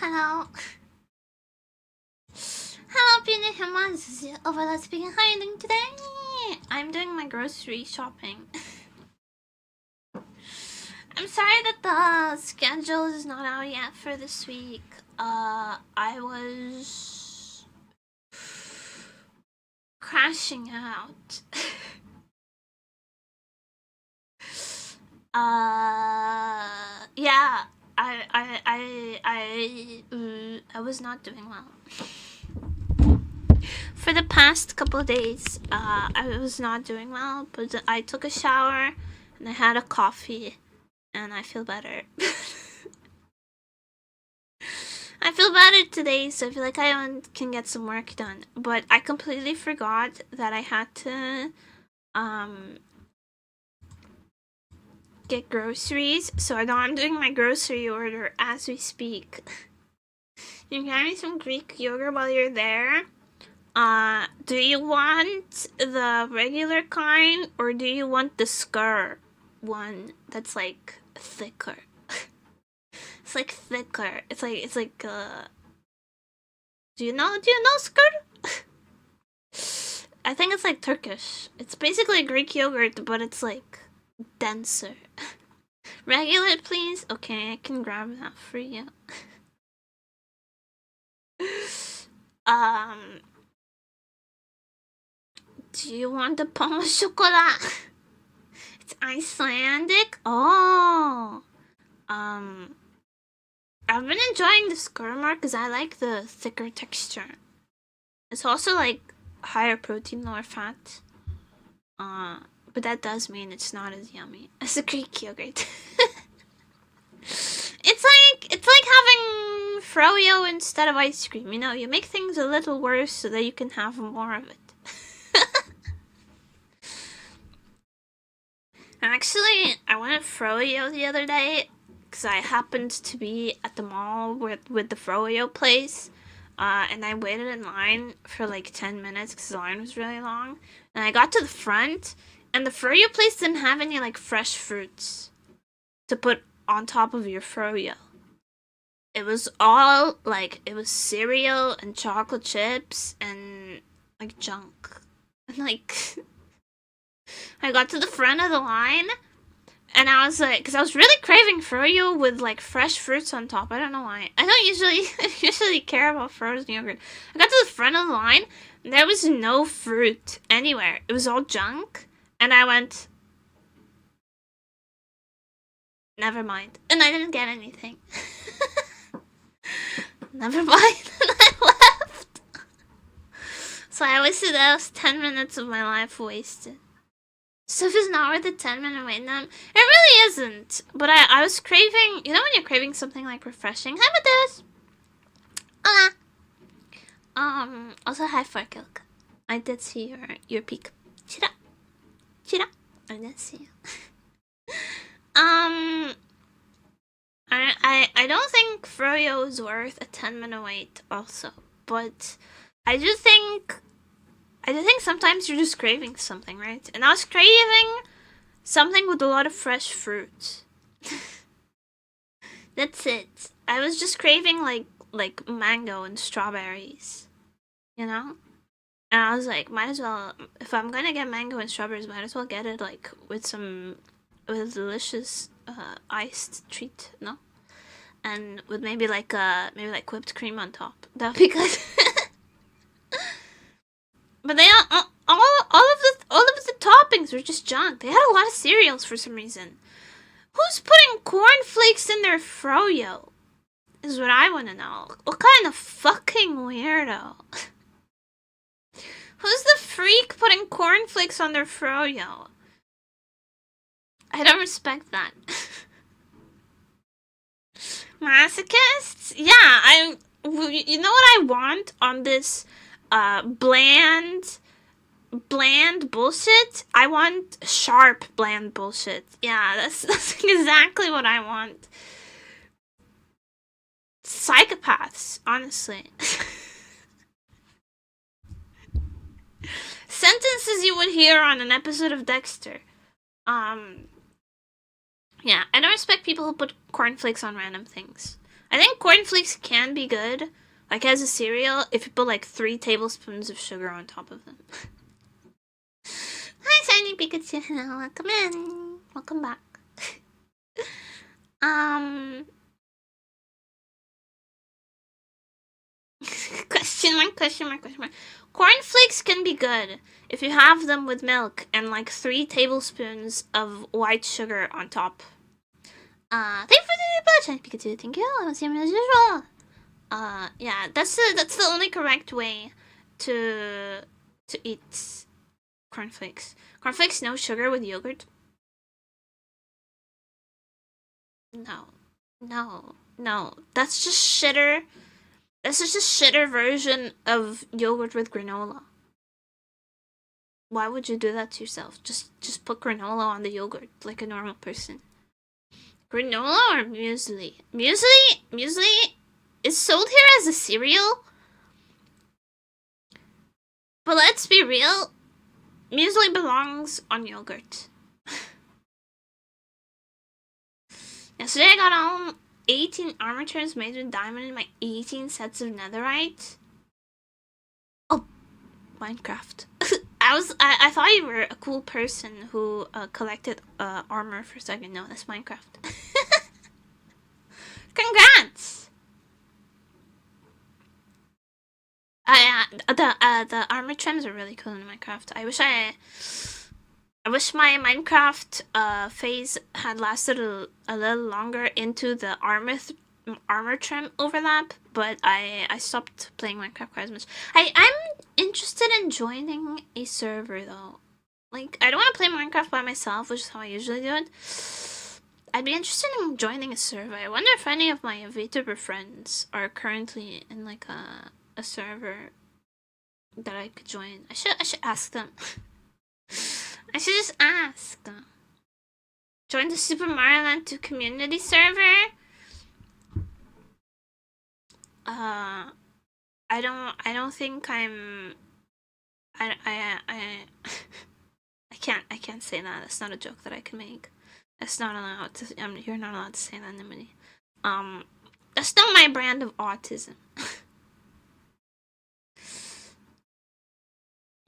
Hello. Hello, beautiful humans. This is Overlord speaking. How are you doing today? I'm doing my grocery shopping. I'm sorry that the schedule is not out yet for this week. I was crashing out. Yeah. I was not doing well. For the past couple of days, I was not doing well, but I took a shower and I had a coffee and I feel better. I feel better today, so I feel like I can get some work done. But I completely forgot that I had to get groceries, so I'm doing my grocery order as we speak. You can get me some Greek yogurt while you're there. Do you want the regular kind or do you want the skyr one that's like thicker? It's like thicker. It's like do you know skyr? I think it's like Turkish. It's basically Greek yogurt, but it's like denser. Regular, please? Okay, I can grab that for you. Do you want the pain au chocolat? It's Icelandic? Oh. I've been enjoying the skyr more because I like the thicker texture. It's also like higher protein, lower fat. But that does mean it's not as yummy as the Greek yogurt. It's like having froyo instead of ice cream. You know, you make things a little worse so that you can have more of it. Actually, I went froyo the other day because I happened to be at the mall with the froyo place. And I waited in line for like 10 minutes because the line was really long. And I got to the front, and the froyo place didn't have any like fresh fruits to put on top of your froyo. It was all like, it was cereal and chocolate chips and like junk. And like, I got to the front of the line and I was like, because I was really craving froyo with like fresh fruits on top. I don't know why. I don't usually care about frozen yogurt. I got to the front of the line and there was no fruit anywhere. It was all junk. And I went, never mind. And I didn't get anything. Never mind. And I left. So I wasted those 10 minutes of my life wasted. Stuff is not worth a 10-minute wait time. It really isn't. But I was craving, you know when you're craving something like refreshing? Hi, Matheus. Hola. Also hi, Farkilk. I did see your peak. Chira. I did see you. I don't think froyo is worth a 10-minute wait also. But I do think sometimes you're just craving something, right? And I was craving something with a lot of fresh fruit. That's it. I was just craving like mango and strawberries, you know? And I was like, might as well, if I'm gonna get mango and strawberries, might as well get it like with a delicious iced treat, no? And with maybe like whipped cream on top. That would be good. But they all of the toppings were just junk. They had a lot of cereals for some reason. Who's putting cornflakes in their froyo? Is what I want to know. What kind of fucking weirdo? Who's the freak putting cornflakes on their froyo? I don't respect that. Masochists? Yeah, you know what I want on this bland bullshit? I want sharp bland bullshit. Yeah, that's exactly what I want. Psychopaths, honestly. Sentences you would hear on an episode of Dexter. Yeah, I don't respect people who put cornflakes on random things. I think cornflakes can be good, like as a cereal, if you put like 3 tablespoons of sugar on top of them. Hi, Shiny Pikachu. Welcome in. Welcome back. Question mark, question mark, question mark. Cornflakes can be good if you have them with milk and like 3 tablespoons of white sugar on top. Thank you for the budge, Shiny Pikachu. Thank you. I will see you as usual. Yeah, that's the only correct way to eat cornflakes. Cornflakes, no sugar with yogurt. No. That's just shitter. This is just shitter version of yogurt with granola. Why would you do that to yourself? Just put granola on the yogurt like a normal person. Granola or muesli? Muesli is sold here as a cereal. But let's be real, muesli belongs on yogurt. Yesterday I got home 18 armor turns made with diamond in my 18 sets of netherite. Oh, Minecraft. I thought you were a cool person who collected armor for a second. No, that's Minecraft. Congrats! The armor trims are really cool in Minecraft. I wish my Minecraft phase had lasted a little longer into the armor trim overlap, but I stopped playing Minecraft quite as much. I'm interested in joining a server though. Like, I don't want to play Minecraft by myself, which is how I usually do it. I'd be interested in joining a server. I wonder if any of my Vtuber friends are currently in like a server that I could join. I should ask them. I should just ask them. Join the Super Mario Land 2 community server. I don't think I'm. I can't say that. That's not a joke that I can make. That's not allowed to. You're not allowed to say that, nemuri. That's not my brand of autism.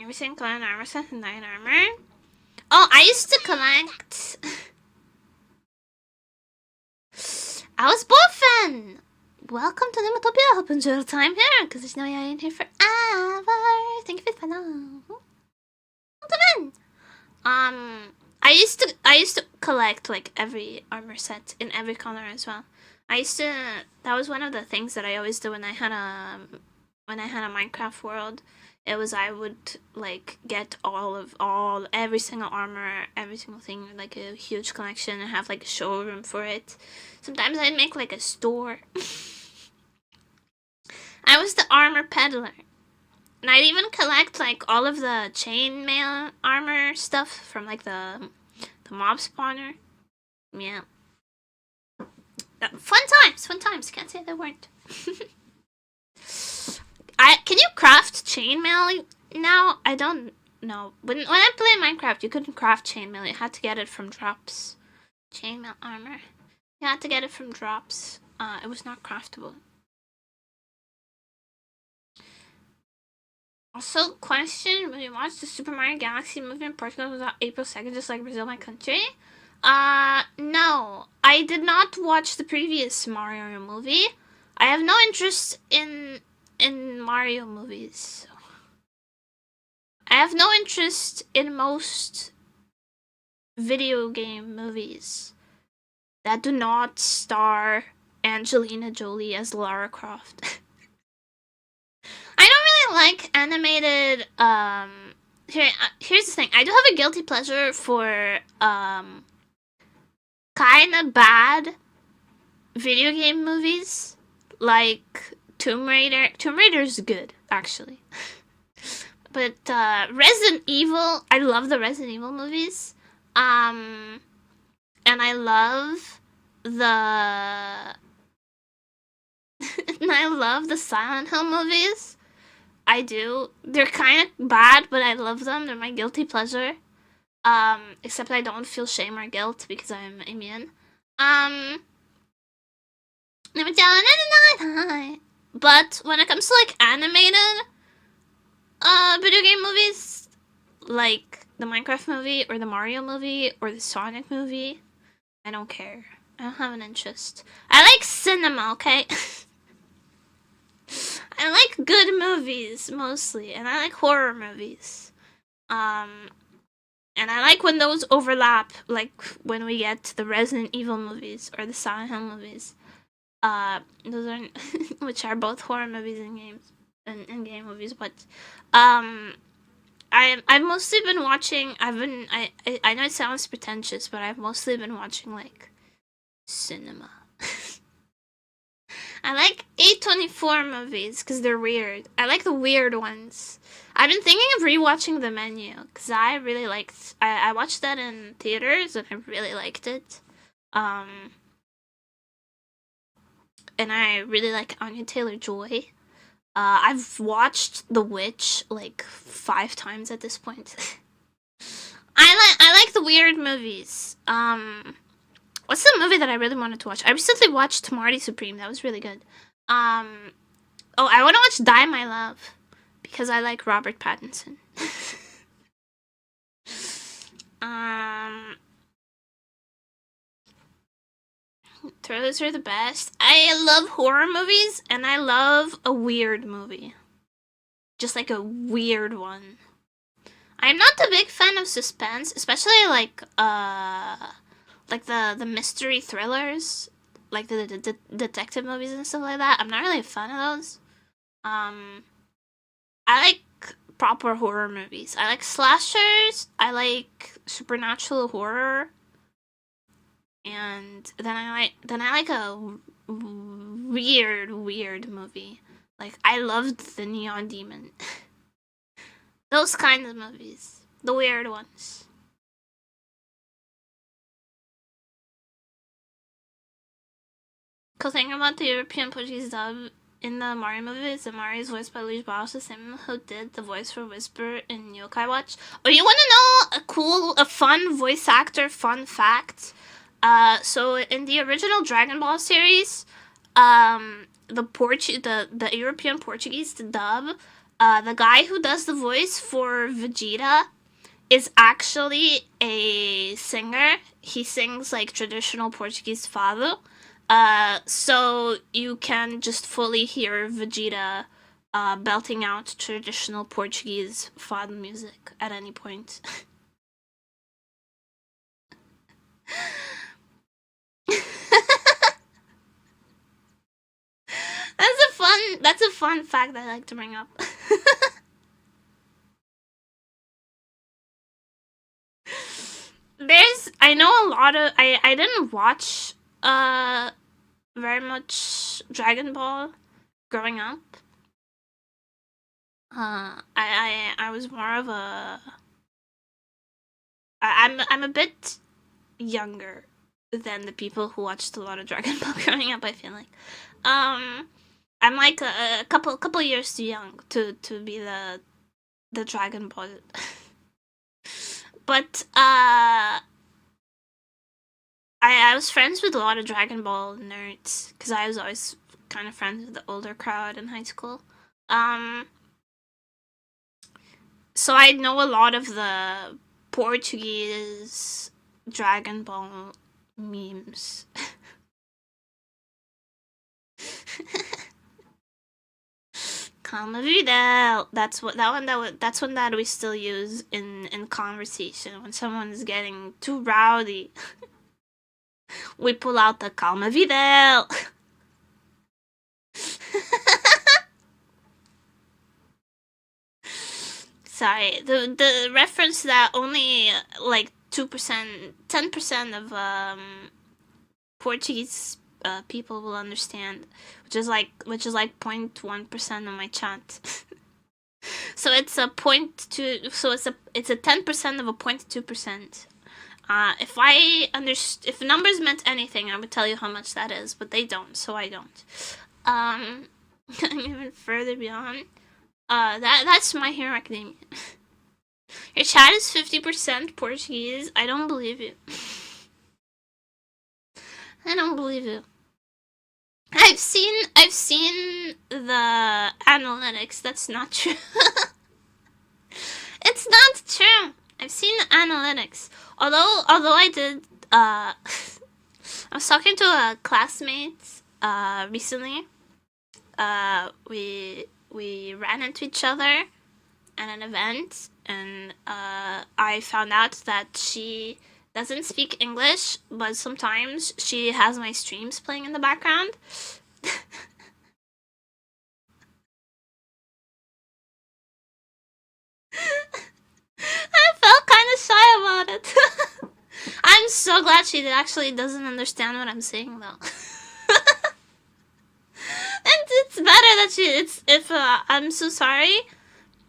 Everything collect armor set and 9 armor. Oh, I used to collect. I was Buffin. Welcome to Nemotopia. Hope you enjoy your time here, because there's no way I'm in here forever. Thank you for the follow. I used to collect like every armor set in every color as well. That was one of the things that I always do when I had a Minecraft world. It was I would like get every single armor, every single thing, like a huge collection, and have like a showroom for it. Sometimes I'd make like a store. I was the armor peddler. And I'd even collect like all of the chainmail armor stuff from like the mob spawner. Yeah. Fun times. Can't say they weren't. Can you craft chainmail now? I don't know. When I played Minecraft, you couldn't craft chainmail. You had to get it from drops. Chainmail armor. You had to get it from drops. It was not craftable. Also, question, will you watch the Super Mario Galaxy movie in Portugal without April 2nd, just like Brazil, my country? No. I did not watch the previous Mario movie. I have no interest in Mario movies. I have no interest in most video game movies that do not star Angelina Jolie as Lara Croft. I don't really like animated, here's the thing. I do have a guilty pleasure for, kinda bad video game movies, like Tomb Raider. Tomb Raider is good, actually. But, Resident Evil, I love the Resident Evil movies. And I love the Silent Hill movies. I do. They're kind of bad, but I love them. They're my guilty pleasure. Except I don't feel shame or guilt because I'm immune. But when it comes to like animated video game movies, like the Minecraft movie or the Mario movie or the Sonic movie, I don't care. I don't have an interest. I like cinema, okay? I like good movies mostly, and I like horror movies. And I like when those overlap, like when we get to the Resident Evil movies or the Silent Hill movies. Those are which are both horror movies and games and game movies. But I've mostly been watching. I know it sounds pretentious, but I've mostly been watching like cinema. I like A24 movies because they're weird. I like the weird ones. I've been thinking of rewatching The Menu because I really liked. I watched that in theaters and I really liked it. And I really like Anya Taylor-Joy. I've watched The Witch like 5 times at this point. I like the weird movies. What's the movie that I really wanted to watch? I recently watched Marty Supreme. That was really good. Oh, I want to watch Die My Love because I like Robert Pattinson. Trailers are the best. I love horror movies and I love a weird movie. Just like a weird one. I'm not a big fan of suspense, especially like the mystery thrillers, like the detective movies and stuff like that. I'm not really a fan of those. I like proper horror movies. I like slashers. I like supernatural horror. And then I like a weird movie. Like I loved The Neon Demon. Those kinds of movies. The weird ones. Cool thing about the European Portuguese dub in the Mario movies, the Mario is voiced by Luis Barros, the same who did the voice for Whisper in Yokai Watch. Oh, you want to know a fun voice actor fun fact? So in the original Dragon Ball series, the European Portuguese dub, the guy who does the voice for Vegeta is actually a singer. He sings like traditional Portuguese fado. So you can just fully hear Vegeta belting out traditional Portuguese fado music at any point. That's a fun fact I like to bring up. I know a lot of I didn't watch very much Dragon Ball growing up. I was more of a I'm a bit younger than the people who watched a lot of Dragon Ball growing up, I feel like. I'm like a couple years too young to be the Dragon Ball. But I was friends with a lot of Dragon Ball nerds because I was always kind of friends with the older crowd in high school. So I know a lot of the Portuguese Dragon Ball memes. Calma vida. That's one that we still use in conversation when someone's getting too rowdy. We pull out the calma vida. Sorry, the reference that only like 2%, 10% of Portuguese people will understand, which is like 0.1% of my chat. So it's a 0.2. So it's a 10% of a 0.2%. If numbers meant anything, I would tell you how much that is, but they don't, so I don't. Even further beyond, that's My Hero Academia. Your chat is 50% Portuguese. I don't believe you. I don't believe you. I've seen the analytics. That's not true. It's not true. I've seen the analytics. Although I did I was talking to a classmate recently. We ran into each other at an event, and I found out that she doesn't speak English, but sometimes she has my streams playing in the background. I felt kind of shy about it. I'm so glad she actually doesn't understand what I'm saying, though. And it's better that I'm so sorry.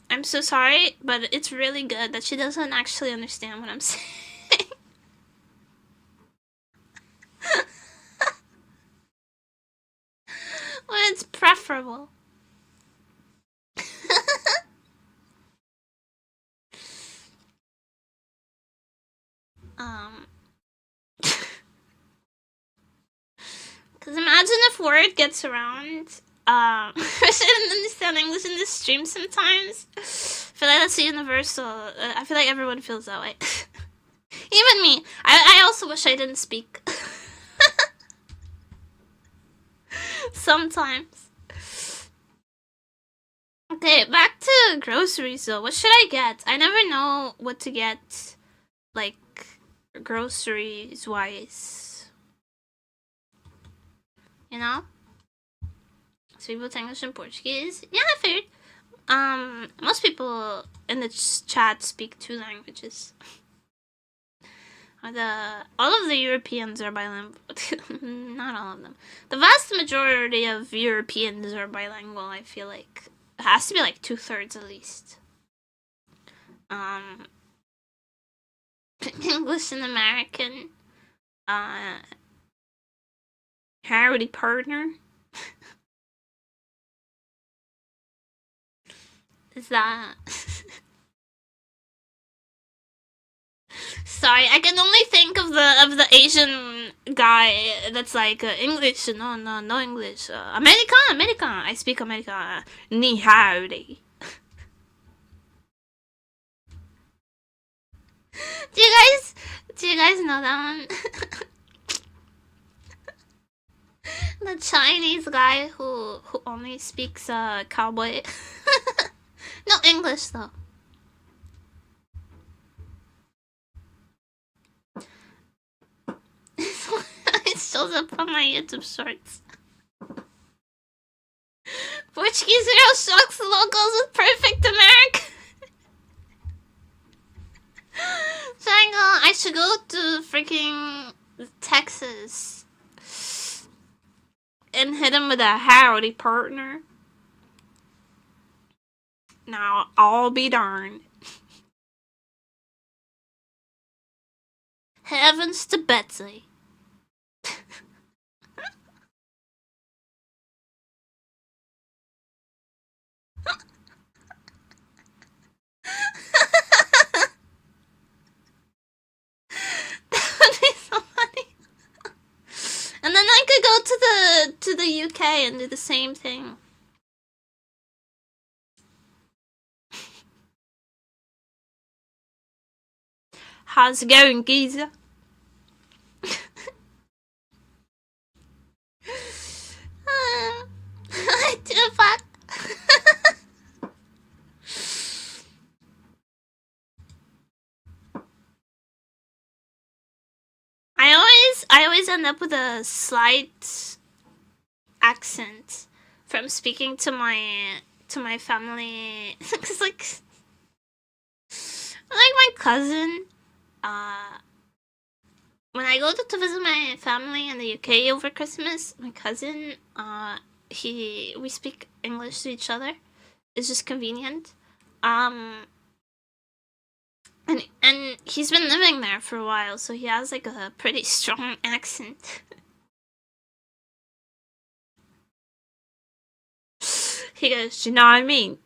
I'm so sorry, but it's really good that she doesn't actually understand what I'm saying. Well, it's preferable. Because imagine if word gets around. I shouldn't understand English in this stream sometimes. I feel like that's universal. I feel like everyone feels that way. Even me. I also wish I didn't speak. Sometimes. Okay, back to groceries though. What should I get? I never know what to get, like, groceries wise. You know? So people take English and Portuguese. Yeah, I figured. Most people in the chat speak 2 languages. All of the Europeans are bilingual. Not all of them. The vast majority of Europeans are bilingual, I feel like. It has to be like 2/3 at least. English and American. Howdy partner. Is that... Sorry, I can only think of the Asian guy that's like English. No English. American. I speak American. Ni howdy. Do you guys know that one? The Chinese guy who only speaks cowboy. No English though. It shows up on my YouTube shorts. Portuguese Hero Shocks logos with perfect American. I should go to freaking Texas and hit him with a howdy partner. Now I'll be darned. Heavens to Betsy. That would be so funny. And then I could go to the UK and do the same thing. How's it going, geezer? I do fuck. I always end up with a slight accent from speaking to my family. Cause like my cousin, when I go to visit my family in the UK over Christmas, my cousin, we speak English to each other. It's just convenient. And he's been living there for a while, so he has like a pretty strong accent. He goes, "Do you know what I mean?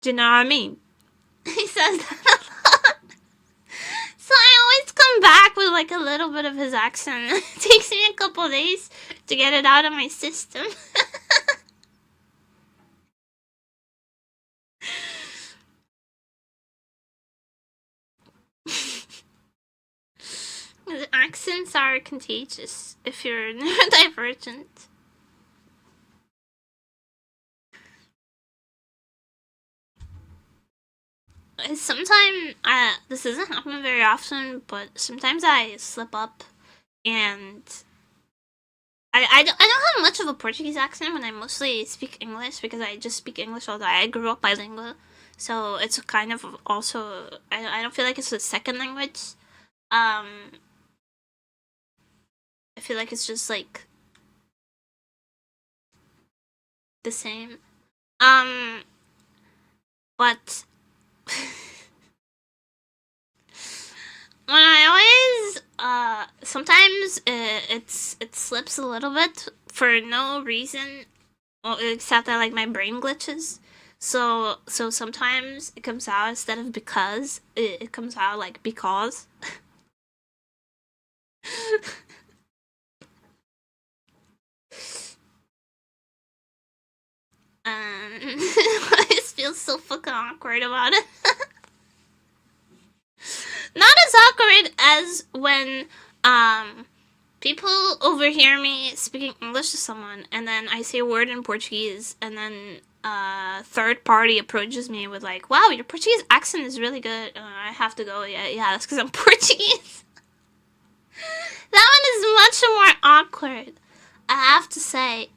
Do you know what I mean?" He says that a lot. So I always come back with like a little bit of his accent. It takes me a couple days to get it out of my system. The accents are contagious if you're neurodivergent. Sometimes, this doesn't happen very often, but sometimes I slip up and I don't have much of a Portuguese accent when I mostly speak English because I just speak English all day. I grew up bilingual, so it's kind of also, I don't feel like it's a second language. I feel like it's just like the same. But when I always, sometimes it slips a little bit for no reason, except that like my brain glitches. So sometimes it comes out instead of because, it comes out like because. I just feel so fucking awkward about it. Not as awkward as when people overhear me speaking English to someone and then I say a word in Portuguese and then third party approaches me with like, wow, your Portuguese accent is really good. I have to go, yeah, that's because I'm Portuguese. That one is much more awkward, I have to say.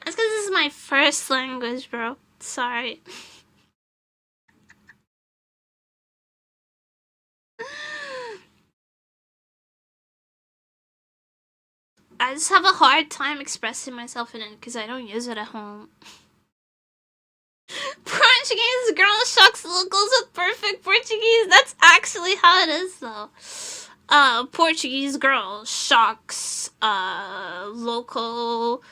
That's because this is my first language, bro. Sorry. I just have a hard time expressing myself in it because I don't use it at home. Portuguese girl shocks locals with perfect Portuguese. That's actually how it is, though. Portuguese girl shocks local.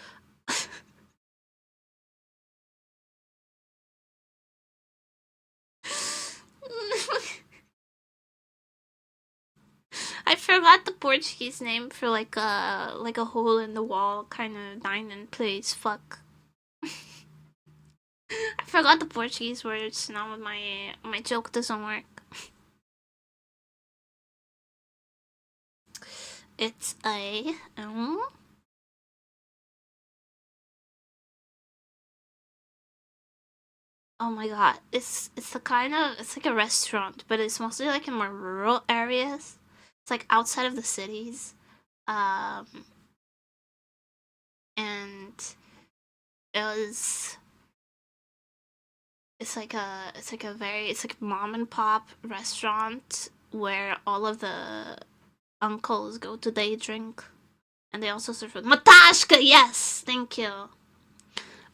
I forgot the Portuguese name for like a hole in the wall kind of dining place. Fuck. I forgot the Portuguese words. Now my joke doesn't work. It's a oh my god, it's like a restaurant, but it's mostly like in more rural areas. It's like outside of the cities, and it's like a mom and pop restaurant where all of the uncles go to day drink, and they also serve Matashka. Yes, thank you.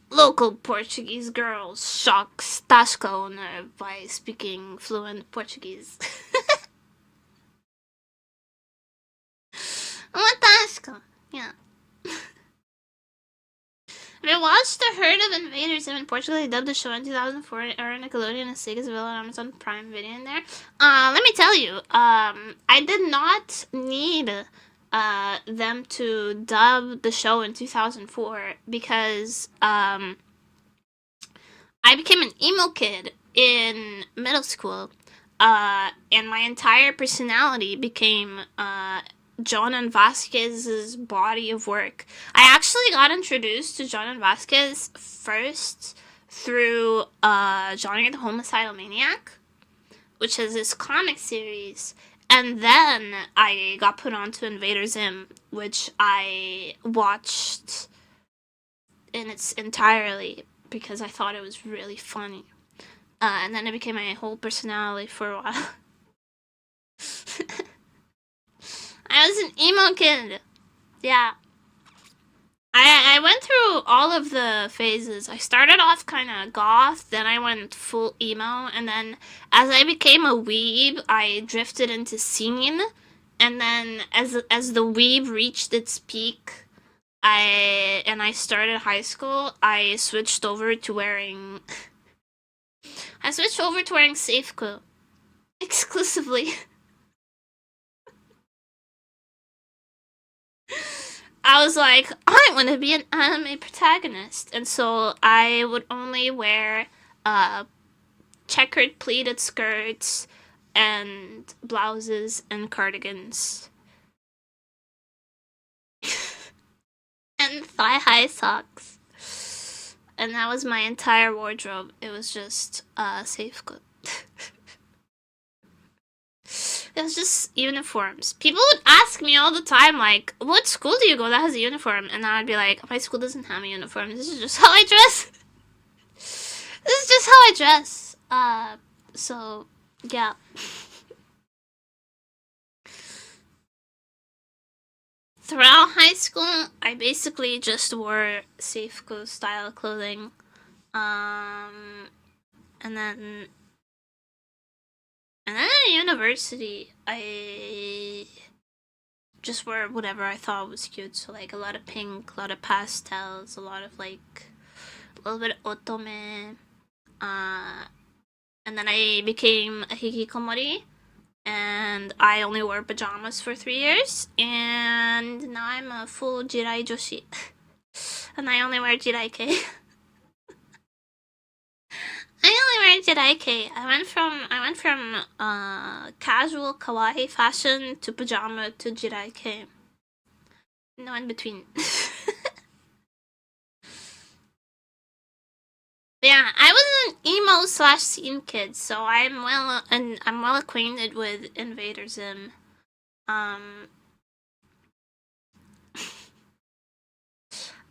Local Portuguese girl shocks Tasca owner by speaking fluent Portuguese. Matashka, yeah. I watched The Herd of Invaders in Portugal. They dubbed the show in 2004 and aired Nickelodeon and Sega's Villa on Amazon Prime Video in there. Let me tell you, I did not need them to dub the show in 2004 because I became an emo kid in middle school, and my entire personality became Jonan Vasquez's body of work. I actually got introduced to Jonan Vasquez first through Johnny the Homicidal Maniac, which is this comic series. And then I got put on to Invader Zim, which I watched in its entirety because I thought it was really funny. And then it became my whole personality for a while. I was an emo kid. Yeah. I went through all of the phases. I started off kind of goth, then I went full emo, and then as I became a weeb, I drifted into scene, and then as the weeb reached its peak, I started high school, I switched over to wearing Safeco exclusively. I was like, I want to be an anime protagonist, and so I would only wear checkered pleated skirts and blouses and cardigans and thigh-high socks, and that was my entire wardrobe. It was just safe good. It was just uniforms. People would ask me all the time, like, what school do you go that has a uniform? And I'd be like, my school doesn't have a uniform. This is just how I dress. This is just how I dress. So, yeah. Throughout high school, I basically just wore Seifco style clothing. And then at university, I just wore whatever I thought was cute. So, like, a lot of pink, a lot of pastels, a lot of, like, a little bit of otome. And then I became a hikikomori. And I only wore pajamas for 3 years. And now I'm a full jirai joshi. And I only wear jirai-kei. I only wear jirai-kei. I went from casual kawaii fashion to pajama to jirai-kei. No in between. Yeah, I was an emo / scene kid, so I'm well acquainted with Invader Zim. I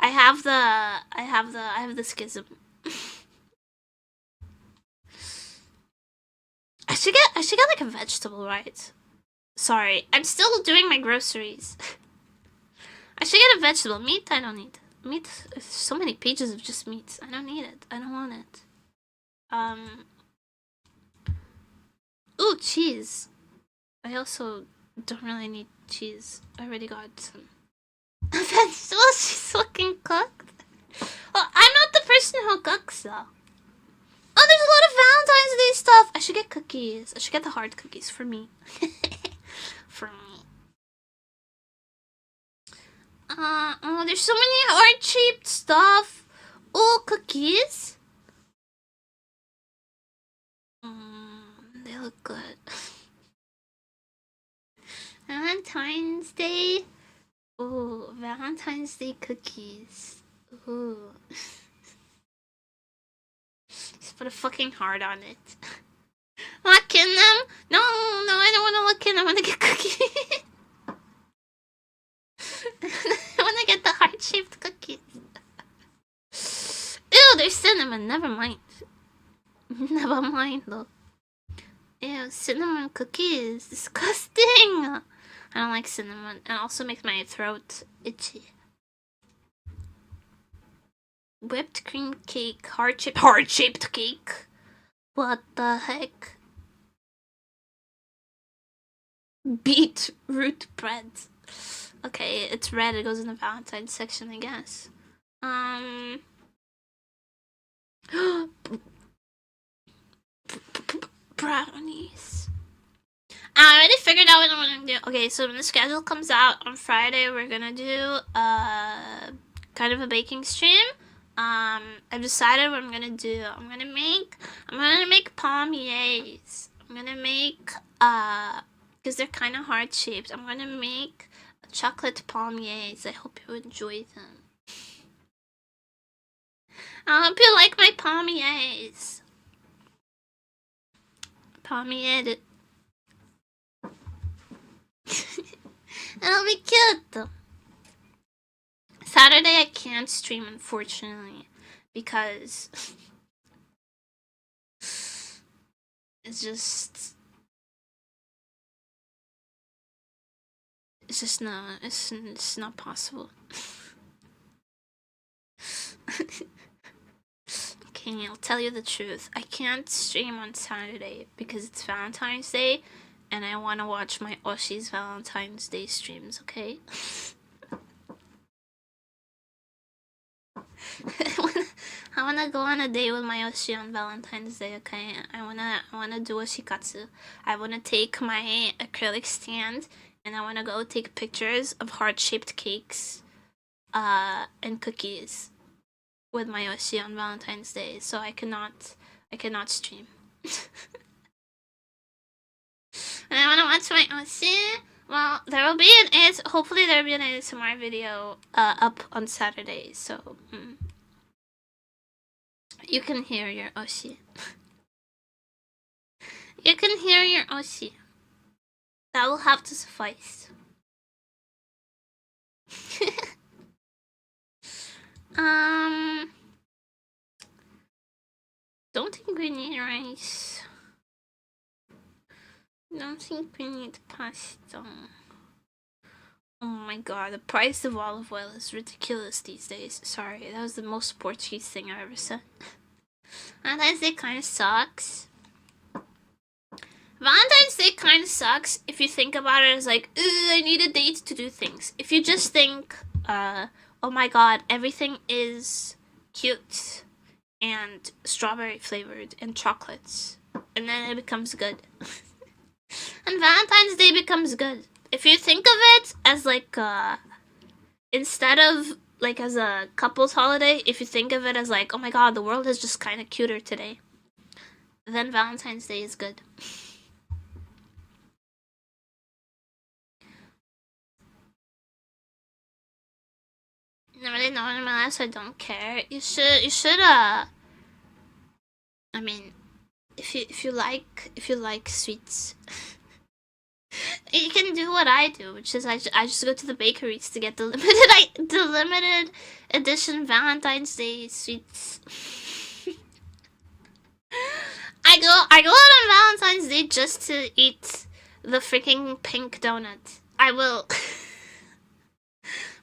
have the schism. I should get like a vegetable, right? Sorry, I'm still doing my groceries. I should get a vegetable. Meat, I don't need. Meat, so many pages of just meat. I don't need it. I don't want it. Ooh, cheese. I also don't really need cheese. I already got some vegetables. She's fucking cooked. Well, I'm not the person who cooks, though. Oh, there's a lot of Valentine's Day stuff. I should get cookies. I should get the hard cookies for me. For me. Oh, there's so many heart-shaped stuff. Oh, cookies. They look good. Valentine's Day. Oh, Valentine's Day cookies. Ooh. Just put a fucking heart on it. Look in them? No, I don't want to look in. I want to get cookies. I want to get the heart-shaped cookies. Ew, there's cinnamon. Never mind. Never mind, though. Ew, cinnamon cookies. Disgusting. I don't like cinnamon. It also makes my throat itchy. Whipped cream cake. Heart-shaped cake. What the heck? Beetroot bread. Okay, it's red. It goes in the Valentine's section, I guess. Brownies. I already figured out what I'm gonna do. Okay, so when the schedule comes out on Friday, we're gonna do kind of a baking stream. I've decided what I'm gonna do. I'm gonna make palmiers. I'm gonna make because they're kind of heart shaped. I'm gonna make chocolate palmiers. I hope you enjoy them. I hope you like my palmiers. Palmier. It'll be cute. Saturday I can't stream, unfortunately, because it's just no, it's not possible. Okay, I'll tell you the truth. I can't stream on Saturday because it's Valentine's Day and I want to watch my Oshi's Valentine's Day streams, okay? I wanna go on a date with my Oshi on Valentine's Day, okay? I wanna do a shikatsu. I wanna take my acrylic stand and I wanna go take pictures of heart-shaped cakes and cookies with my Oshi on Valentine's Day, so I cannot stream. And I wanna watch my Oshi. Well, there will be hopefully there will be an ASMR video up on Saturday, so you can hear your Oshi. You can hear your Oshi. That will have to suffice. Don't think we need rice. Don't think we need pasta. Oh my god, the price of olive oil is ridiculous these days. Sorry, that was the most Portuguese thing I've ever said. Valentine's Day kind of sucks. Valentine's Day kind of sucks if you think about it as like, I need a date to do things. If you just think, oh my god, everything is cute and strawberry flavored and chocolates, and then it becomes good. And Valentine's Day becomes good. If you think of it as like, instead of like as a couple's holiday, if you think of it as like, oh my god, the world is just kind of cuter today, then Valentine's Day is good. Never really know in my life, so I don't care. You should I mean, if you like sweets, you can do what I do, which is I just go to the bakeries to get the limited edition Valentine's Day sweets. I go out on Valentine's Day just to eat the freaking pink donut. I will.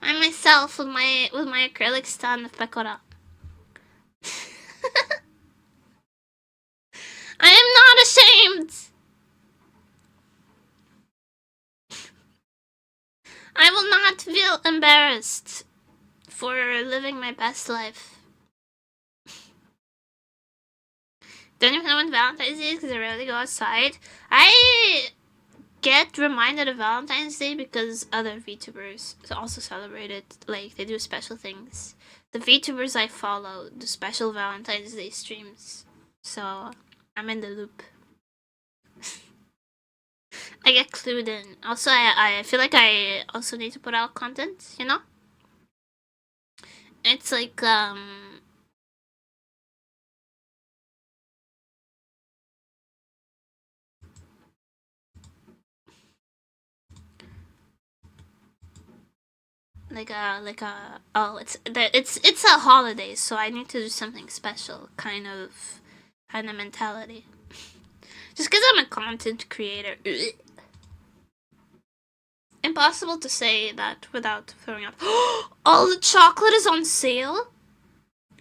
I myself with my acrylic stand of Pekora. I am not ashamed. I will not feel embarrassed for living my best life. Don't even know when Valentine's Day is because I rarely go outside. I get reminded of Valentine's Day because other VTubers also celebrate it. Like, they do special things. The VTubers I follow do special Valentine's Day streams. So, I'm in the loop. I get clued in. Also, I feel like I also need to put out content, you know? It's like, it's a holiday, so I need to do something special kind of mentality. Just because I'm a content creator. Impossible to say that without throwing up. All the chocolate is on sale?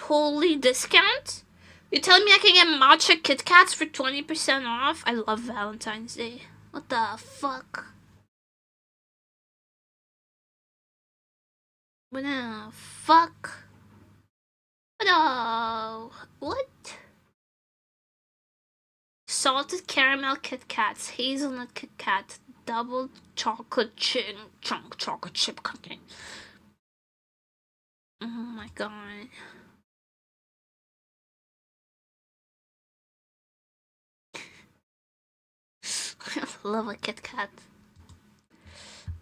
Holy discount? You're telling me I can get matcha Kit Kats for 20% off? I love Valentine's Day. What the fuck? What the fuck? What? Salted caramel Kit Kats, hazelnut Kit Kat, double chocolate chocolate chip cookie. Oh my god. I love a Kit Kat.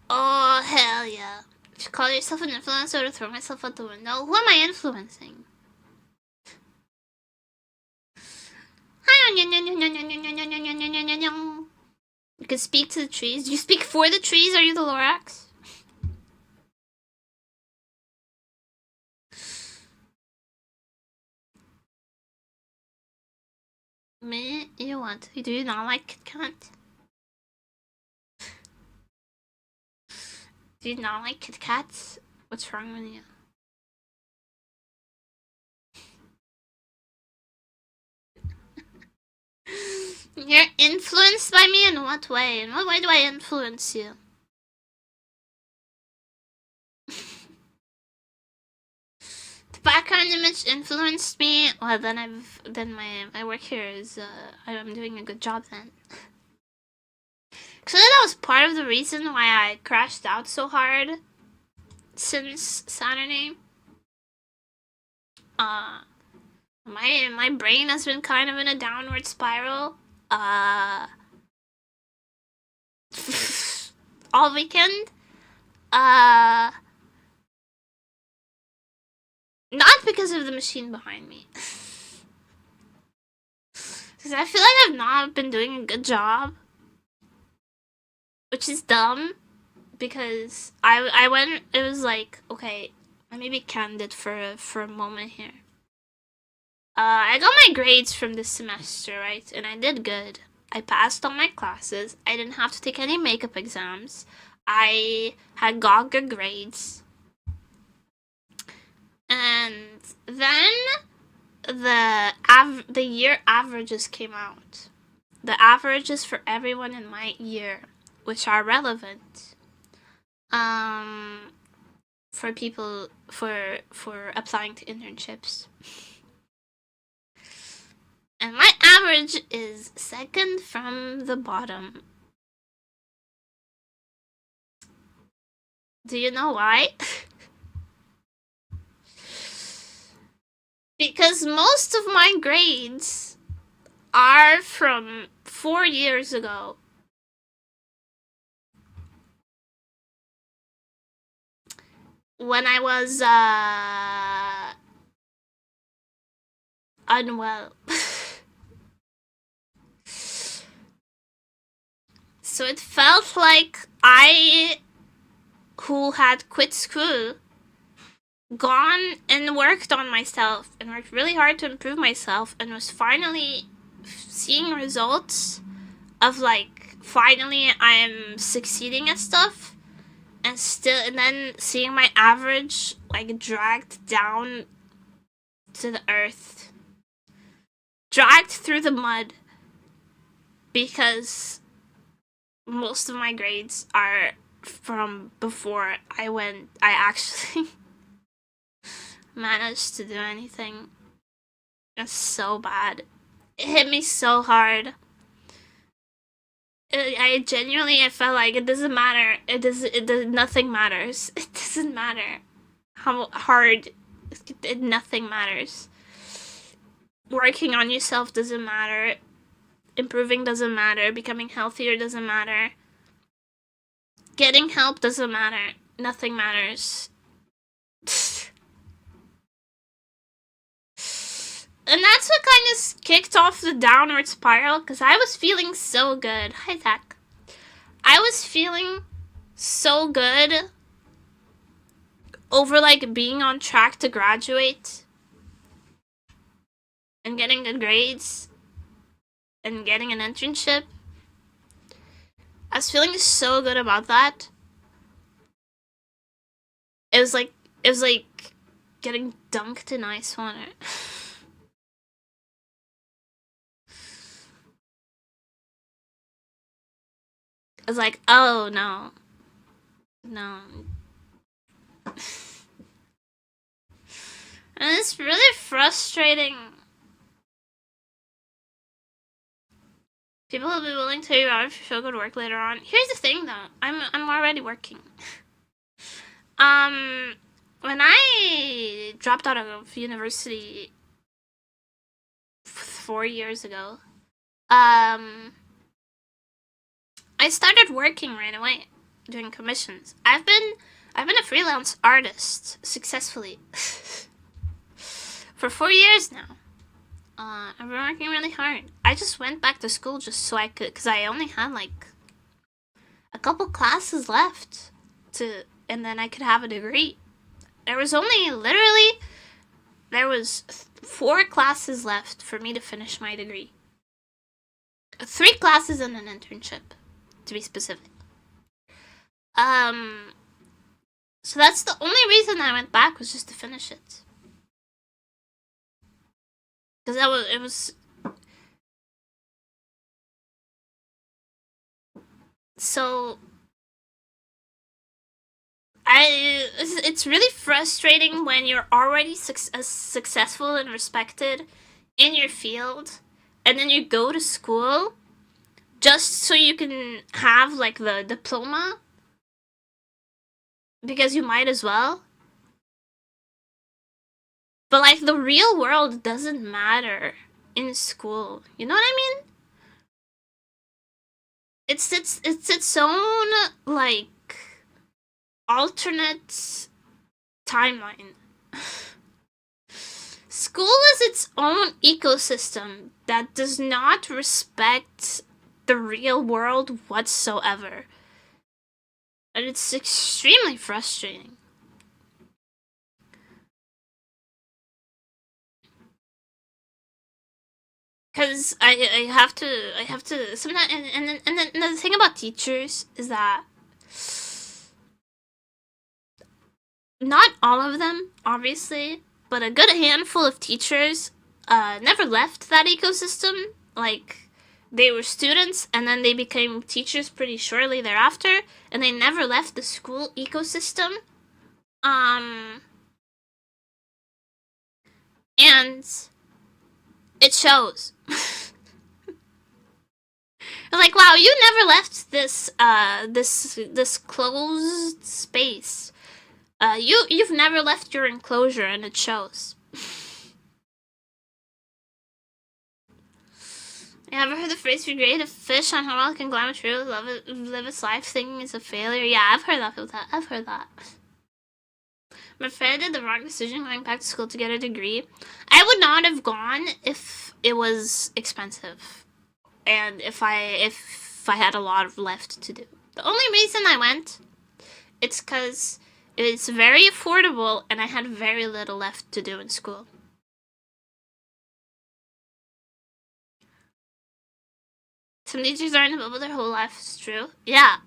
Oh, hell yeah. Should call yourself an influencer or throw myself out the window? Who am I influencing? You can speak to the trees. Do you speak for the trees? Are you the Lorax? Me? You what? Do you not like Kit Kat? Do you not like Kit Kats? What's wrong with you? You're influenced by me in what way? In what way do I influence you? The background image influenced me. Well, then my work here is I'm doing a good job then. Actually, that was part of the reason why I crashed out so hard. since Saturday. My brain has been kind of in a downward spiral. All weekend. Not because of the machine behind me. Because I feel like I've not been doing a good job. Which is dumb. Because I went, it was like, okay, let me be candid for a moment here. I got my grades from this semester, right? And I did good. I passed all my classes. I didn't have to take any makeup exams. I had got good grades. And then the year averages came out. The averages for everyone in my year, which are relevant. For people for applying to internships. And my average is second from the bottom. Do you know why? Because most of my grades are from 4 years ago. When I was unwell. So it felt like I, who had quit school, gone and worked on myself and worked really hard to improve myself and was finally seeing results of like, finally I'm succeeding at stuff, and then seeing my average like dragged down to the earth, dragged through the mud, because most of my grades are from before I actually managed to do anything. It's so bad. It hit me so hard. I felt like it doesn't matter. Nothing matters. It doesn't matter how hard. Nothing matters. Working on yourself doesn't matter. Improving doesn't matter. Becoming healthier doesn't matter. Getting help doesn't matter. Nothing matters. And that's what kind of kicked off the downward spiral, because I was feeling so good. Hi, Zach. I was feeling so good over, like, being on track to graduate and getting good grades and getting an internship. I was feeling so good about that. It was like getting dunked in ice water. I was like, oh no. No. And it's really frustrating. People will be willing to tell you out if you show good work later on. Here's the thing though, I'm already working. When I dropped out of university 4 years ago, I started working right away, doing commissions. I've been a freelance artist successfully for 4 years now. I've been working really hard. I just went back to school just so I could, because I only had like a couple classes left and then I could have a degree. There was 4 classes left for me to finish my degree. 3 classes and an internship, to be specific. So that's the only reason I went back, was just to finish it. Because it was so it's really frustrating when you're already successful and respected in your field, and then you go to school just so you can have like the diploma, because you might as well. But like the real world doesn't matter in school. You know what I mean? It's its own like alternate timeline. School is its own ecosystem that does not respect the real world whatsoever. And it's extremely frustrating. Because I have to sometimes, and then the thing about teachers is that not all of them, obviously, but a good handful of teachers never left that ecosystem. Like, they were students and then they became teachers pretty shortly thereafter, and they never left the school ecosystem. And it shows. Like, wow, you never left this this closed space. You've never left your enclosure, and it shows. You ever heard the phrase "You're great a fish on how well can climb a tree, live its life, thinking it's a failure"? Yeah, I've heard that. I've heard that. My friend did the wrong decision going back to school to get a degree. I would not have gone if it was expensive, and if I had a lot left to do. The only reason I went, it's because it's very affordable, and I had very little left to do in school. Some teachers are in the bubble their whole life. It's true. Yeah.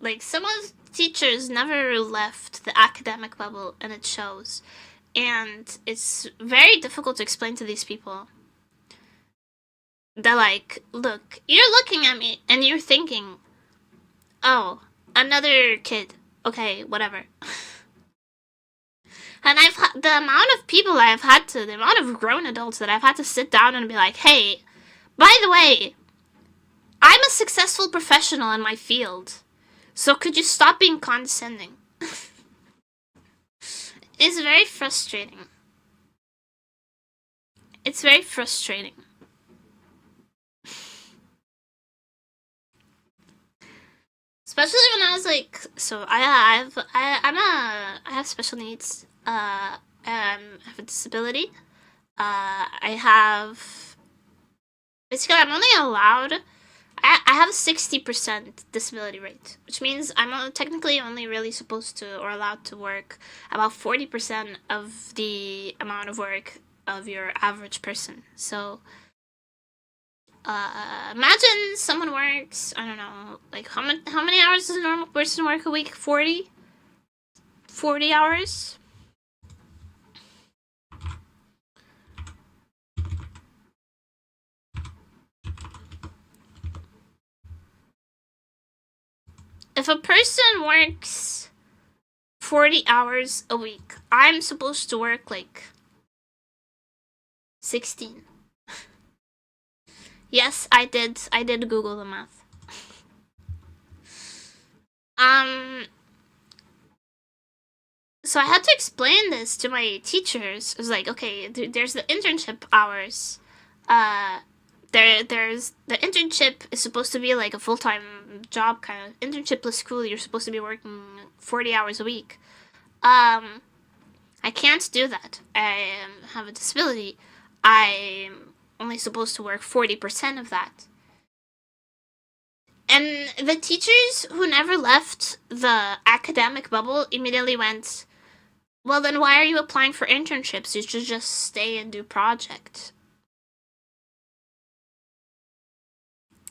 Like, some of the teachers never left the academic bubble, and it shows. And it's very difficult to explain to these people. They're like, look, you're looking at me, and you're thinking, oh, another kid. Okay, whatever. And the amount of people the amount of grown adults that I've had to sit down and be like, hey, by the way, I'm a successful professional in my field, so could you stop being condescending? It's very frustrating. It's very frustrating. Especially when I was like, so I have special needs. I have a disability. Basically, I'm only allowed. I have a 60% disability rate, which means I'm technically only really supposed to or allowed to work about 40% of the amount of work of your average person. So, imagine someone works, I don't know, like how many hours does a normal person work a week? 40 hours? If a person works 40 hours a week, I'm supposed to work like 16. Yes, I did Google the math. So I had to explain this to my teachers. It was like, okay, there's the internship hours. There's the internship is supposed to be like a full-time job kind of internship plus school. You're supposed to be working 40 hours a week. I can't do that. I have a disability. I'm only supposed to work 40% of that. And the teachers who never left the academic bubble immediately went, well, then why are you applying for internships? You should just stay and do project.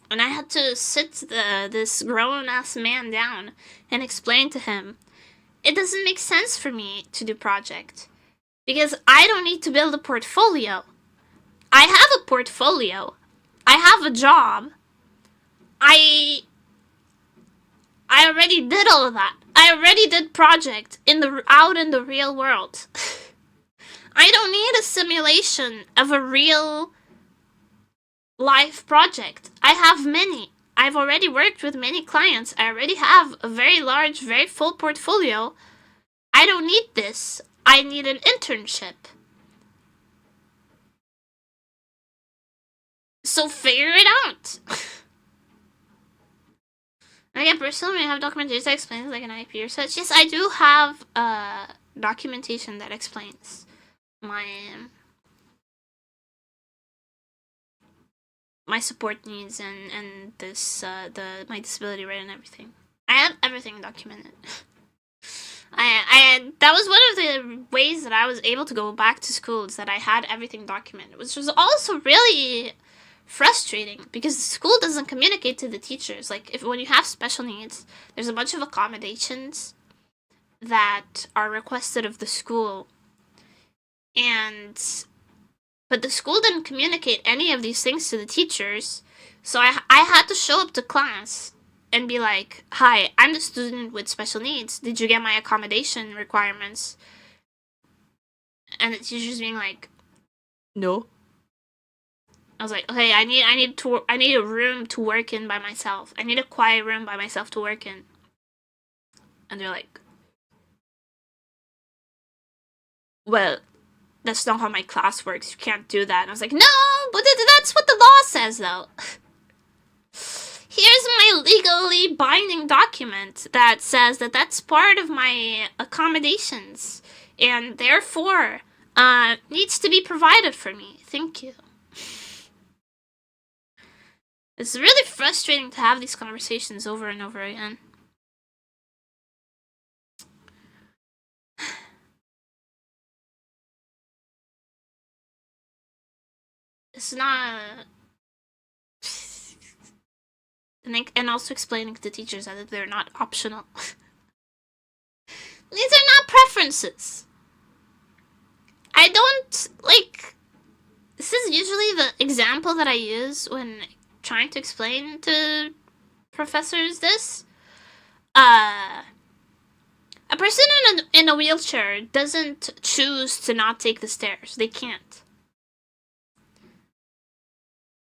And I had to sit this grown-ass man down and explain to him, it doesn't make sense for me to do project. Because I don't need to build a portfolio. I have a portfolio. I have a job. I already did all of that. I already did project out in the real world. I don't need a simulation of a real life project. I have many. I've already worked with many clients. I already have a very large, very full portfolio. I don't need this. I need an internship. So figure it out. Again, personally, I have documentation that explains like an IP or such. Yes, I do have documentation that explains my support needs and this my disability rate and everything. I have everything documented. I that was one of the ways that I was able to go back to school, is that I had everything documented, which was also really frustrating because the school doesn't communicate to the teachers. Like, when you have special needs, there's a bunch of accommodations that are requested of the school, but the school didn't communicate any of these things to the teachers, so I had to show up to class and be like, hi, I'm the student with special needs. Did you get my accommodation requirements? And the teacher's being like, no. I was like, okay, I need a room to work in by myself. I need a quiet room by myself to work in. And they're like, well, that's not how my class works. You can't do that. And I was like, no, but that's what the law says, though. Here's my legally binding document that says that that's part of my accommodations, and therefore needs to be provided for me. Thank you. It's really frustrating to have these conversations over and over again. It's not... And also explaining to teachers that they're not optional. These are not preferences. I don't, like... This is usually the example that I use when trying to explain to professors this. A person in a wheelchair doesn't choose to not take the stairs. They can't.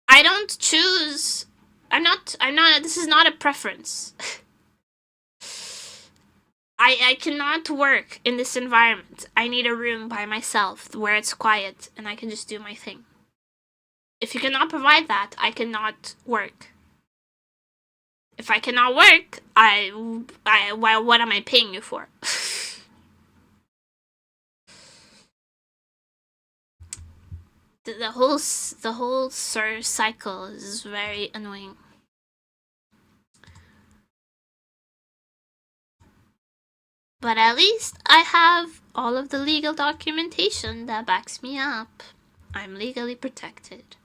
I don't choose... I'm not, this is not a preference. I cannot work in this environment. I need a room by myself where it's quiet and I can just do my thing. If you cannot provide that, I cannot work. If I cannot work, what am I paying you for? The whole cycle is very annoying. But at least I have all of the legal documentation that backs me up. I'm legally protected.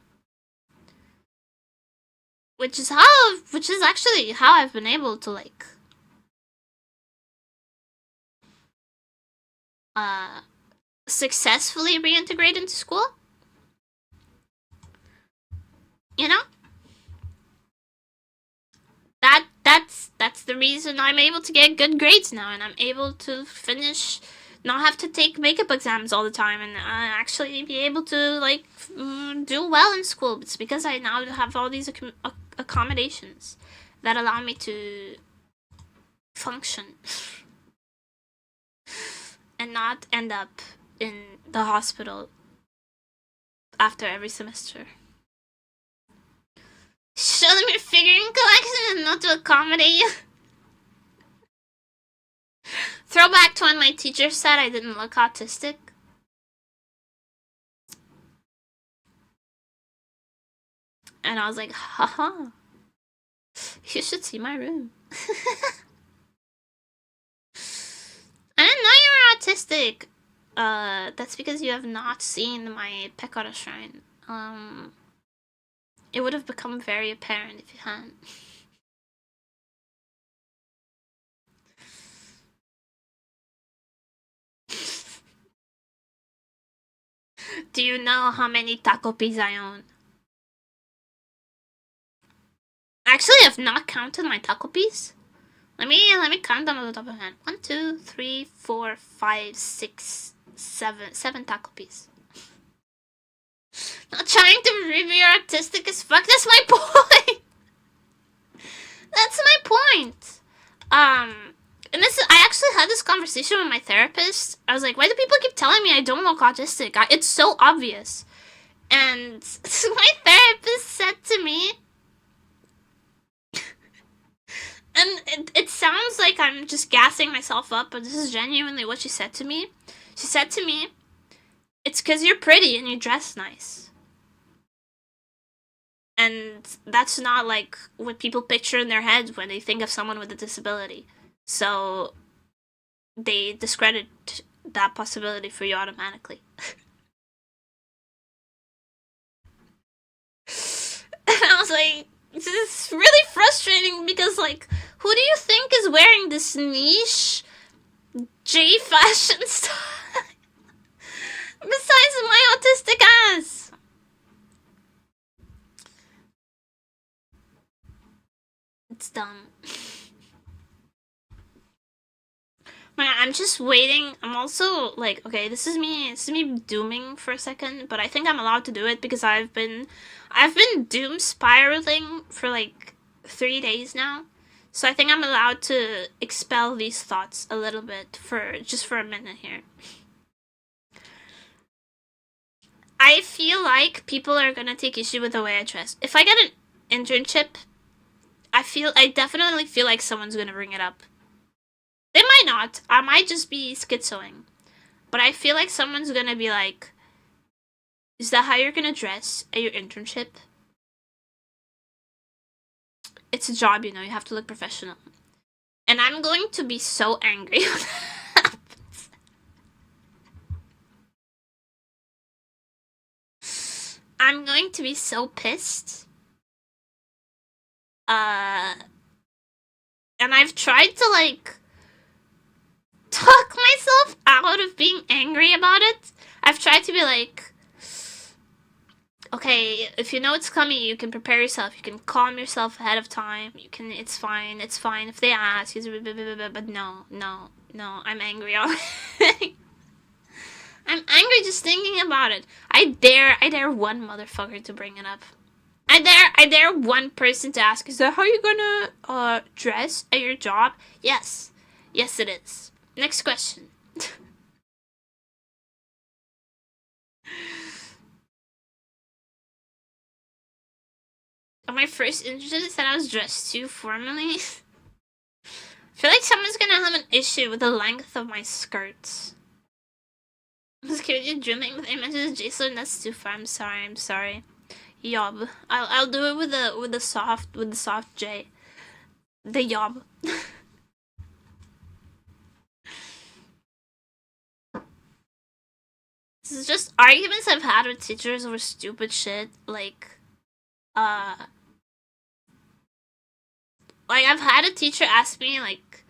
Which is actually how I've been able to, like, successfully reintegrate into school. You know? That's the reason I'm able to get good grades now, and I'm able to finish, not have to take makeup exams all the time, and actually be able to, like, do well in school. It's because I now have all these accommodations that allow me to function and not end up in the hospital after every semester. Show them your figurine collection and not to accommodate you. Throwback to when my teacher said I didn't look autistic. And I was like, haha. You should see my room. I didn't know you were autistic. That's because you have not seen my Pekora shrine. It would have become very apparent if you hadn't. Do you know how many taco pizza I own? Actually, I've not counted my taco piece. Let me count them on the top of my head. 1, 2, 3, 4, 5, 6, 7 taco piece. Not trying to prove you're autistic as fuck. That's my point. And this, I actually had this conversation with my therapist. I was like, why do people keep telling me I don't look autistic? It's so obvious. And my therapist said to me, and it sounds like I'm just gassing myself up, but this is genuinely what she said to me. She said to me, it's because you're pretty and you dress nice. And that's not like what people picture in their heads when they think of someone with a disability. So they discredit that possibility for you automatically. And I was like, this is really frustrating because, like, who do you think is wearing this niche J fashion style besides my autistic ass? It's dumb. I'm just waiting. I'm also like, okay, this is me dooming for a second, but I think I'm allowed to do it because I've been doom spiraling for like 3 days now. So I think I'm allowed to expel these thoughts a little bit for just a minute here. I feel like people are gonna take issue with the way I dress. If I get an internship, I definitely feel like someone's gonna bring it up. They might not. I might just be schizoing. But I feel like someone's gonna be like, is that how you're gonna dress at your internship? It's a job, you know, you have to look professional. And I'm going to be so angry when that happens. I'm going to be so pissed. And I've tried to, like, talk myself out of being angry about it. I've tried to be like, okay, if you know it's coming, you can prepare yourself. You can calm yourself ahead of time. You can, it's fine if they ask. But no, I'm angry already. I'm angry just thinking about it. I dare one motherfucker to bring it up. I dare one person to ask, is that how you're gonna dress at your job? Yes it is. Next question. On my first internship, said I was dressed too formally. I feel like someone's gonna have an issue with the length of my skirts. I was curious dreaming with images of Jason. That's too far. I'm sorry. Yob. I'll do it with the soft J. The yob. This is just arguments I've had with teachers over stupid shit, like I've had a teacher ask me, like,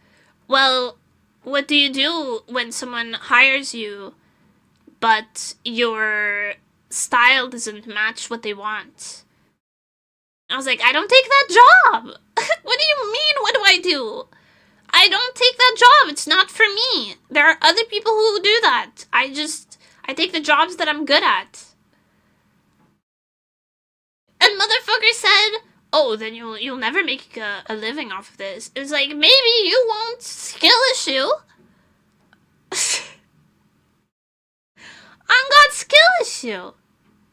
well, what do you do when someone hires you, but your style doesn't match what they want? I was like, I don't take that job! What do you mean, what do I do? I don't take that job, it's not for me. There are other people who do that. I take the jobs that I'm good at. And motherfucker said, oh, then you'll never make a living off of this. It's like, maybe you won't. Skill issue. I got skill issue.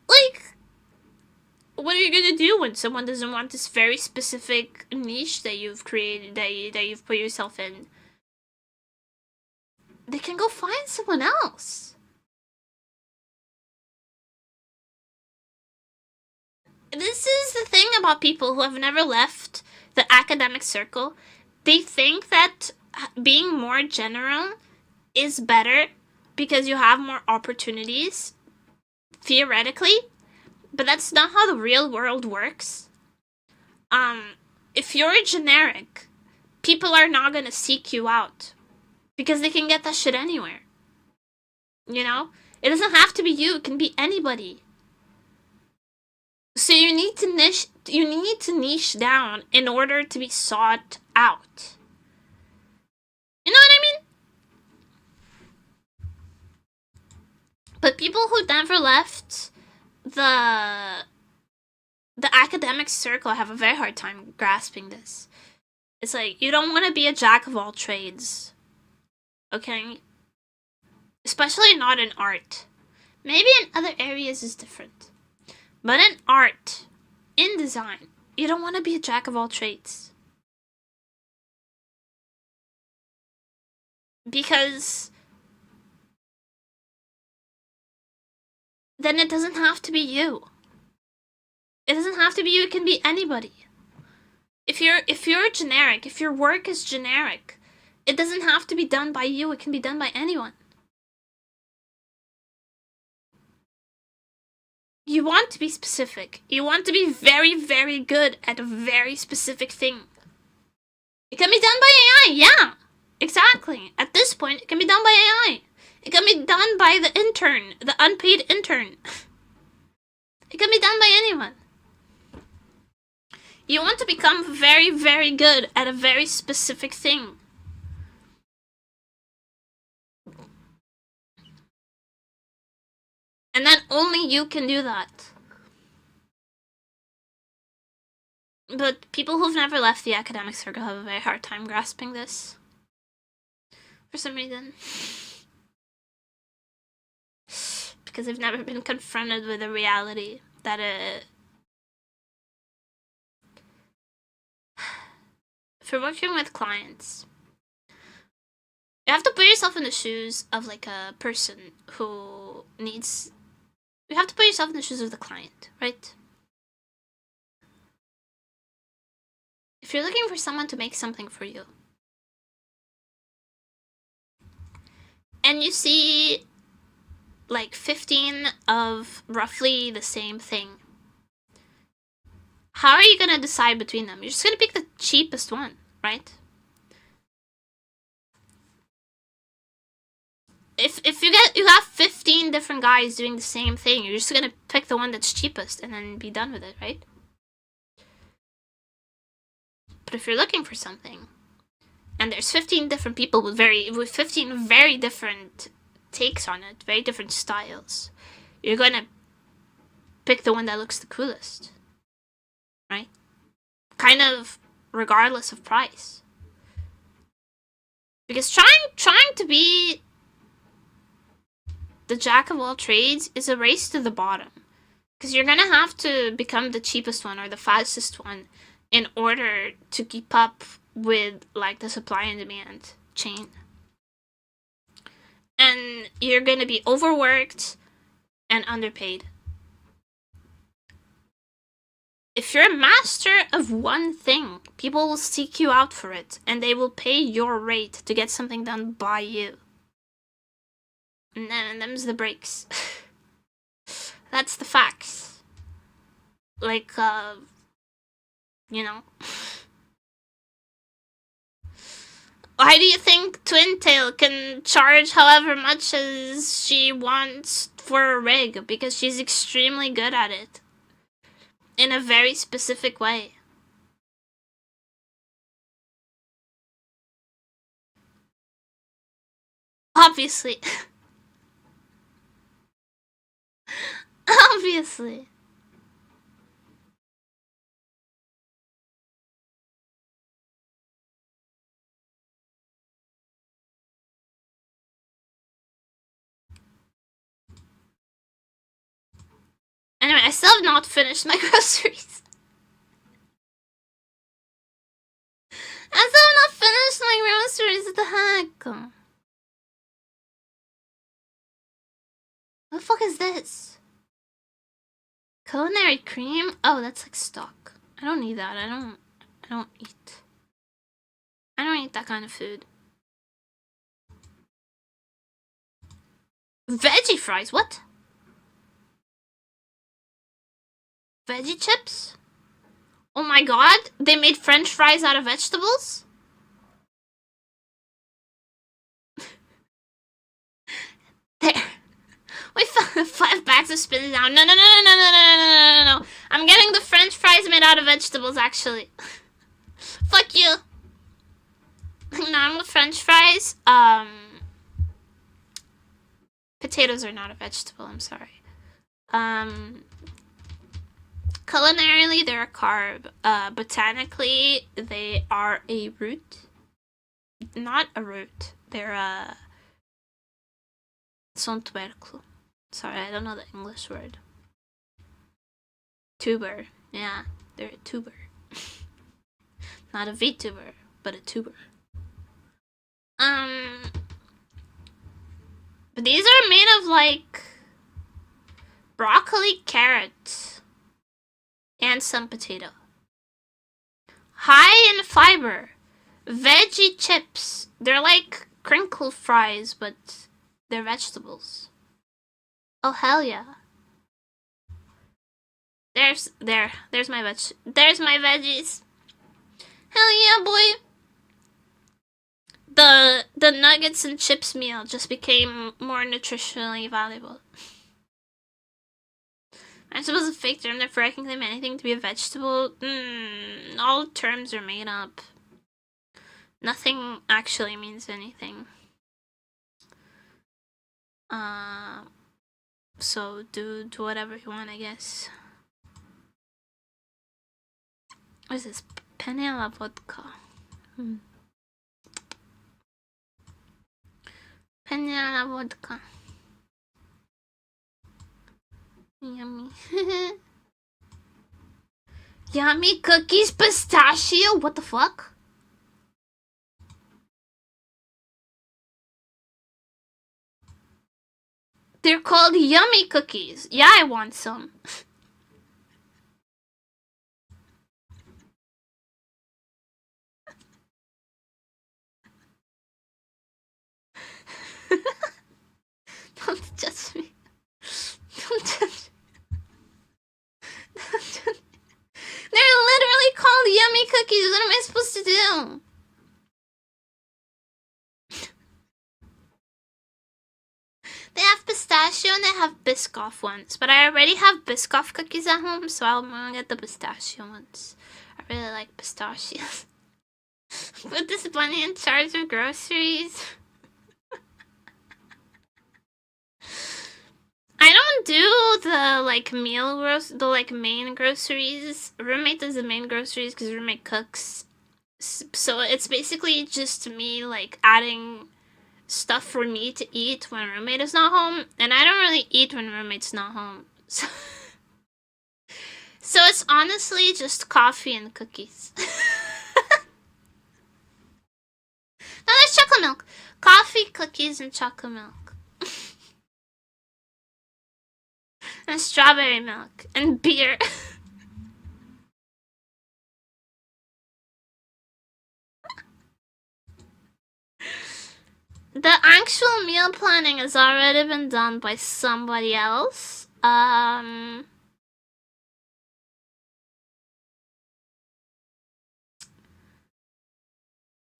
Like, what are you gonna do when someone doesn't want this very specific niche that you've created, that you've put yourself in? They can go find someone else. This is the thing about people who have never left the academic circle. They think that being more general is better because you have more opportunities, theoretically, but that's not how the real world works. If you're generic, people are not gonna seek you out because they can get that shit anywhere. You know? It doesn't have to be you, it can be anybody. So you need to niche down in order to be sought out. You know what I mean? But people who never left the academic circle have a very hard time grasping this. It's like, you don't want to be a jack of all trades. Okay? Especially not in art. Maybe in other areas is different. But in art, in design, you don't want to be a jack of all trades. Because then it doesn't have to be you. It doesn't have to be you, it can be anybody. If you're generic, if your work is generic, it doesn't have to be done by you, it can be done by anyone. You want to be specific. You want to be very, very good at a very specific thing. It can be done by AI, yeah! Exactly. At this point, it can be done by AI. It can be done by the intern, the unpaid intern. It can be done by anyone. You want to become very, very good at a very specific thing. And then only you can do that. But people who've never left the academic circle have a very hard time grasping this. For some reason. Because they've never been confronted with the reality that for working with clients, you have to put yourself in the shoes of like a person who needs... You have to put yourself in the shoes of the client, right? If you're looking for someone to make something for you, and you see like 15 of roughly the same thing, how are you gonna decide between them? You're just gonna pick the cheapest one, right? If you have 15 different guys doing the same thing, you're just gonna pick the one that's cheapest and then be done with it, right? But if you're looking for something, and there's 15 different people with 15 very different takes on it, very different styles, you're gonna pick the one that looks the coolest, right? Kind of regardless of price. Because trying to be the jack of all trades is a race to the bottom. Because you're gonna have to become the cheapest one or the fastest one in order to keep up with like the supply and demand chain. And you're gonna be overworked and underpaid. If you're a master of one thing, people will seek you out for it, and they will pay your rate to get something done by you. And then them's the breaks. That's the facts. Like, you know. Why do you think Twintail can charge however much as she wants for a rig? Because she's extremely good at it. In a very specific way. Obviously. Obviously. Anyway, I still have not finished my groceries. I still have not finished my groceries. What the heck? What the fuck is this? Culinary cream? Oh, that's like stock. I don't need that. I don't eat that kind of food. Veggie fries? What? Veggie chips? Oh my god, they made French fries out of vegetables? There. We found 5 bags of spinach now. No. I'm getting the French fries made out of vegetables, actually. Fuck you. Normal French fries, potatoes are not a vegetable, I'm sorry. Culinarily, they're a carb. Botanically, they are a root. Not a root. They're a... Son tubérculo. Sorry, I don't know the English word. Tuber. Yeah, they're a tuber. Not a Vtuber, but a tuber. But these are made of like broccoli, carrot, and some potato. High in fiber. Veggie chips. They're like crinkle fries, but they're vegetables. Oh hell yeah. There's my there's my veggies. Hell yeah, boy. The nuggets and chips meal just became more nutritionally valuable. I suppose a fake term therefore I can claim anything to be a vegetable. All terms are made up. Nothing actually means anything. So do whatever you want, I guess. What is this? Penne alla vodka. Penne alla vodka. Yummy. Yummy cookies, pistachio? What the fuck? They're called yummy cookies. Yeah, I want some. Don't judge me. Don't judge me. Don't judge me. They're literally called yummy cookies. What am I supposed to do? They have pistachio and they have Biscoff ones, but I already have Biscoff cookies at home, so I'm gonna get the pistachio ones. I really like pistachios. Put this bunny in charge of groceries. I don't do the like main groceries. Roommate does the main groceries because roommate cooks. So it's basically just me like adding stuff for me to eat when roommate is not home, and I don't really eat when roommate's not home. So it's honestly just coffee and cookies. No, there's chocolate milk. Coffee, cookies, and chocolate milk. And strawberry milk. And beer. The actual meal planning has already been done by somebody else.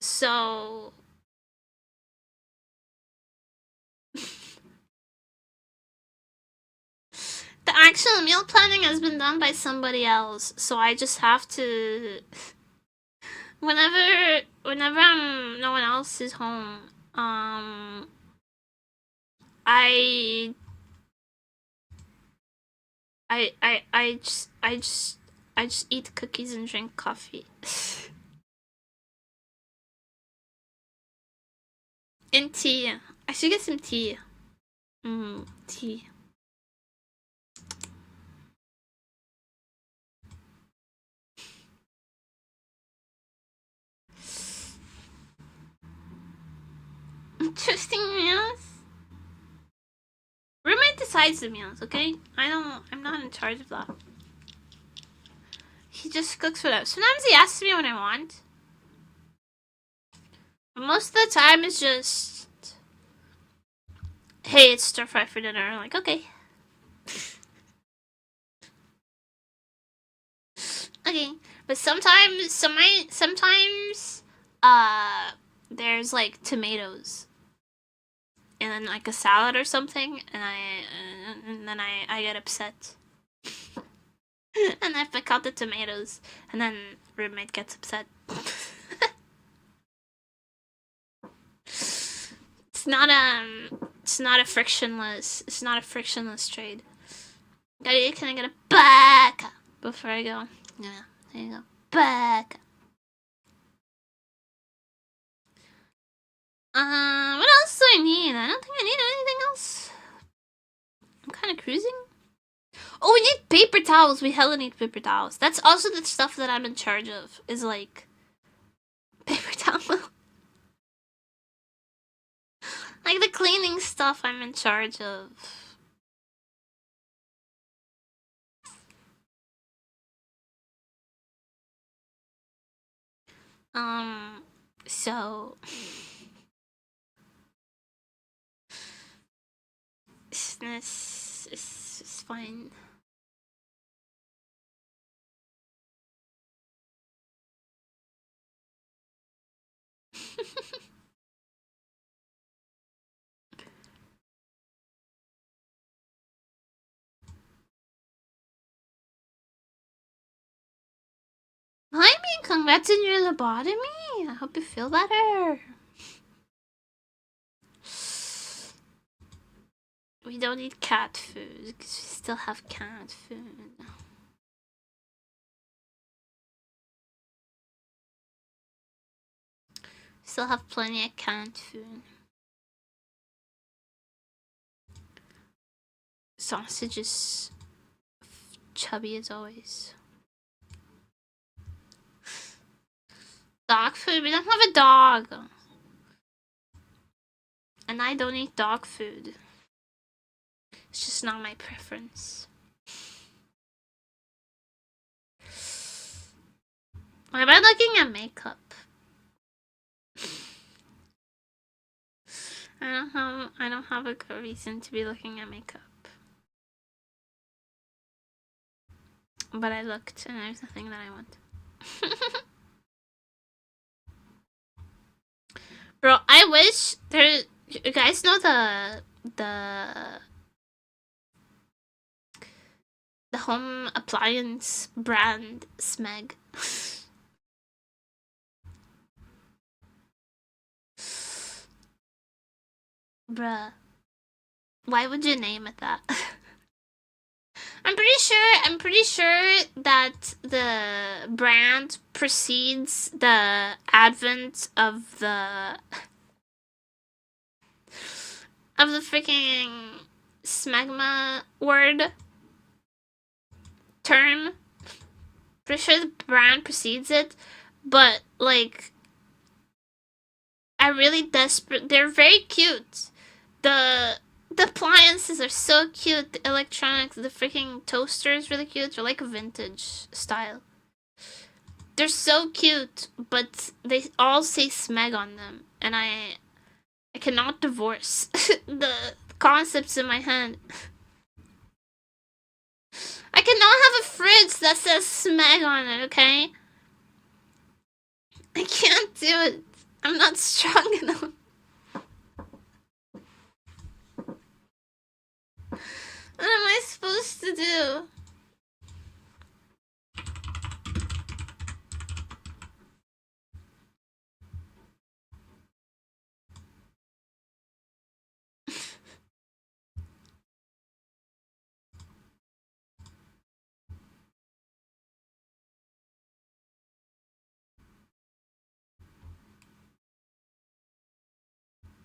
So the actual meal planning has been done by somebody else, so I just have to whenever no one else is home, I just eat cookies and drink coffee. And tea. I should get some tea. Tea. Interesting meals. Roommate decides the meals, okay? I'm not in charge of that. He just cooks whatever. Sometimes he asks me what I want. But most of the time it's just, hey, it's stir fry for dinner. I'm like, okay. Okay. But sometimes there's like tomatoes and then like a salad or something, and then I get upset. And I pick out the tomatoes, and then roommate gets upset. It's not a frictionless trade. Daddy, can I get a baka? before I go. Yeah, there you go. Back. What else do I need? I don't think I need anything else. I'm kind of cruising. Oh, we need paper towels. We hella need paper towels. That's also the stuff that I'm in charge of. Is like paper towel. Like the cleaning stuff I'm in charge of. So this is fine. Hi, me, congrats on your lobotomy. I hope you feel better. We don't need cat food because we still have cat food. Still have plenty of cat food. Sausage is chubby as always. Dog food? We don't have a dog. And I don't eat dog food. It's just not my preference. Why am I looking at makeup? I don't have a good reason to be looking at makeup. But I looked and there's nothing that I want. Bro, I wish there. You guys know the home appliance brand Smeg. Bruh, why would you name it that? I'm pretty sure that the brand precedes the advent of the freaking smegma word term. Pretty sure the brand precedes it, but like I really desperate. They're very cute. The appliances are so cute. The electronics, the freaking toaster is really cute. They're like a vintage style. They're so cute, but they all say Smeg on them, and I cannot divorce the concepts in my head. I cannot have a fridge that says Smeg on it, okay? I can't do it. I'm not strong enough. What am I supposed to do?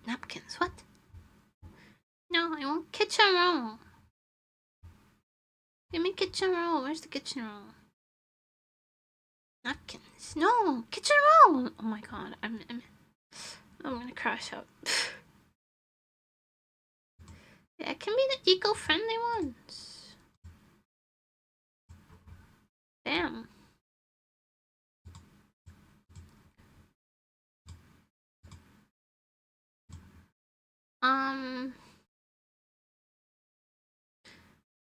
Napkins, what? No, I want kitchen roll. Give me kitchen roll. Where's the kitchen roll? Napkins. No, kitchen roll. Oh my god, I'm gonna crash out. Yeah, it can be the eco-friendly ones. Damn.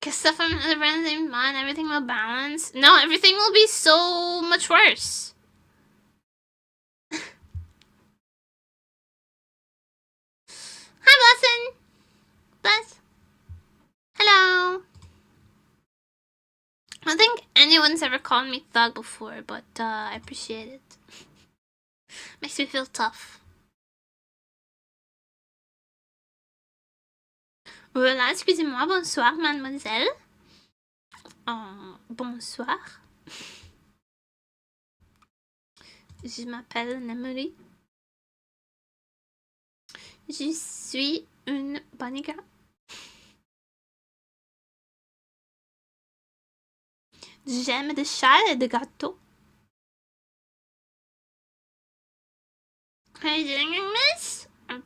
Cause stuff on the random mind, everything will balance. No, everything will be so much worse. Hi, Blessin. Bless. Hello. I don't think anyone's ever called me thug before, but I appreciate it. Makes me feel tough. Voilà, excusez-moi, bonsoir mademoiselle. Bonsoir. Je m'appelle Nemuri. Je suis une bunny. J'aime des chats et des gâteaux. How are you doing, miss? I'm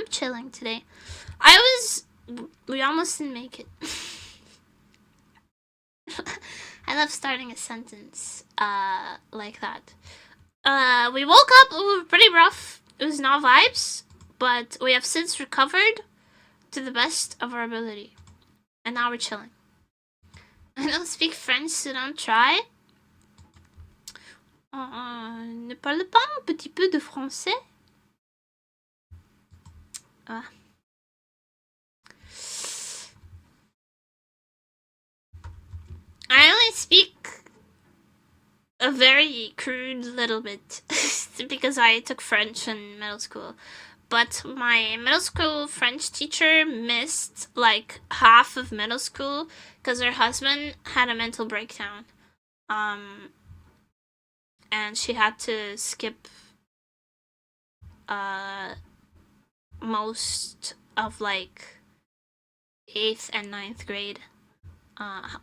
chilling today. We almost didn't make it. I love starting a sentence like that. We woke up, we were pretty rough. It was not vibes, but we have since recovered to the best of our ability. And now we're chilling. I don't speak French, so don't try. Ne parle pas un petit peu de français? Ah. I only speak a very crude little bit because I took French in middle school. But my middle school French teacher missed like half of middle school because her husband had a mental breakdown. And she had to skip most of like 8th and 9th grade.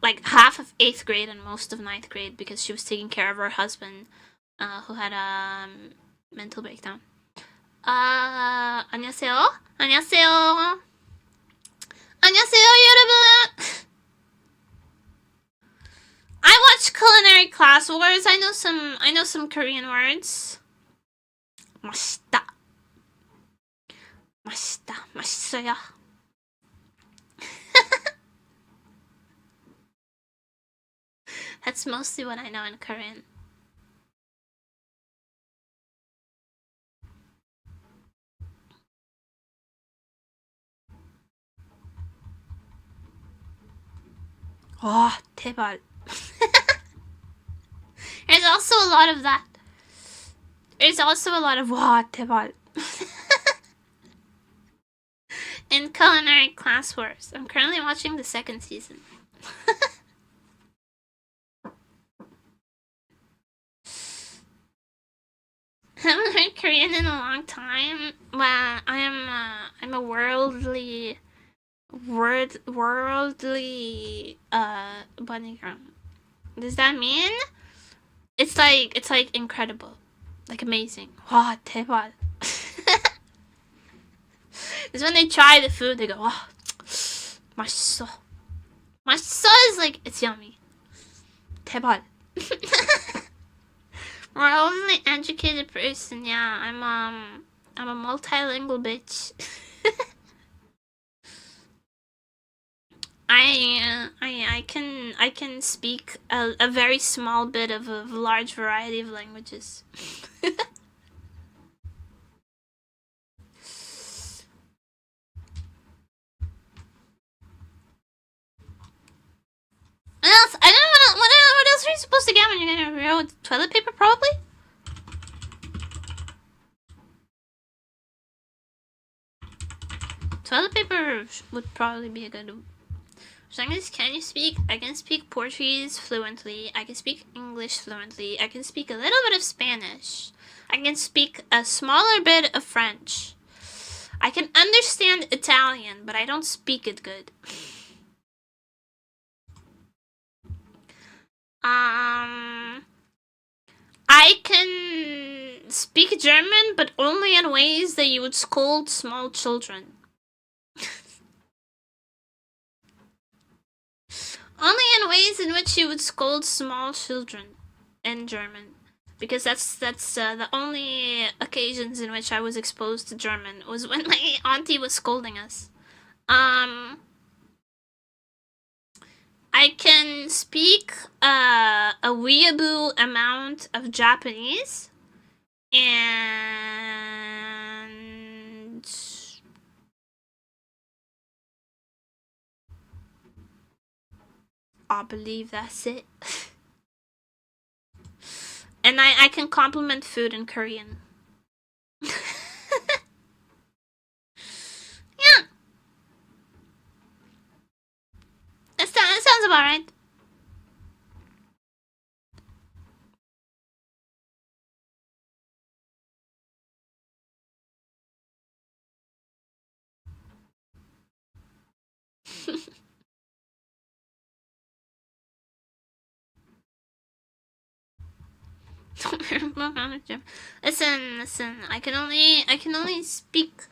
Like half of 8th grade and most of 9th grade because she was taking care of her husband who had a mental breakdown. 안녕하세요. 안녕하세요. 안녕하세요, 여러분. I watch Culinary Class Wars. I know some Korean words. 맛있다. 맛있다. 맛있어요. That's mostly what I know in Korean. Oh, 대박. There's also a lot of that. There's also a lot of wow, 대박. In Culinary Class Wars. I'm currently watching the 2nd season. I haven't heard Korean in a long time. Well, I'm a worldly bunny girl. Does that mean it's like incredible, like amazing? Wow, 대박. It's when they try the food, they go, wow, 맛있어. 맛있어 is like it's yummy. 대박. Worldly educated person, yeah. I'm a multilingual bitch. I can speak a very small bit of a large variety of languages. What else? I don't know what else are you supposed to get when you're gonna roll with toilet paper, probably? Toilet paper would probably be a good. Language can you speak? I can speak Portuguese fluently. I can speak English fluently. I can speak a little bit of Spanish. I can speak a smaller bit of French. I can understand Italian, but I don't speak it good. I can speak German, but only in ways that you would scold small children. Only in ways in which you would scold small children in German. Because that's the only occasions in which I was exposed to German was when my auntie was scolding us. I can speak a weeaboo amount of Japanese, and I believe that's it. And I can compliment food in Korean. Yeah. That sounds about right. Listen. I can only speak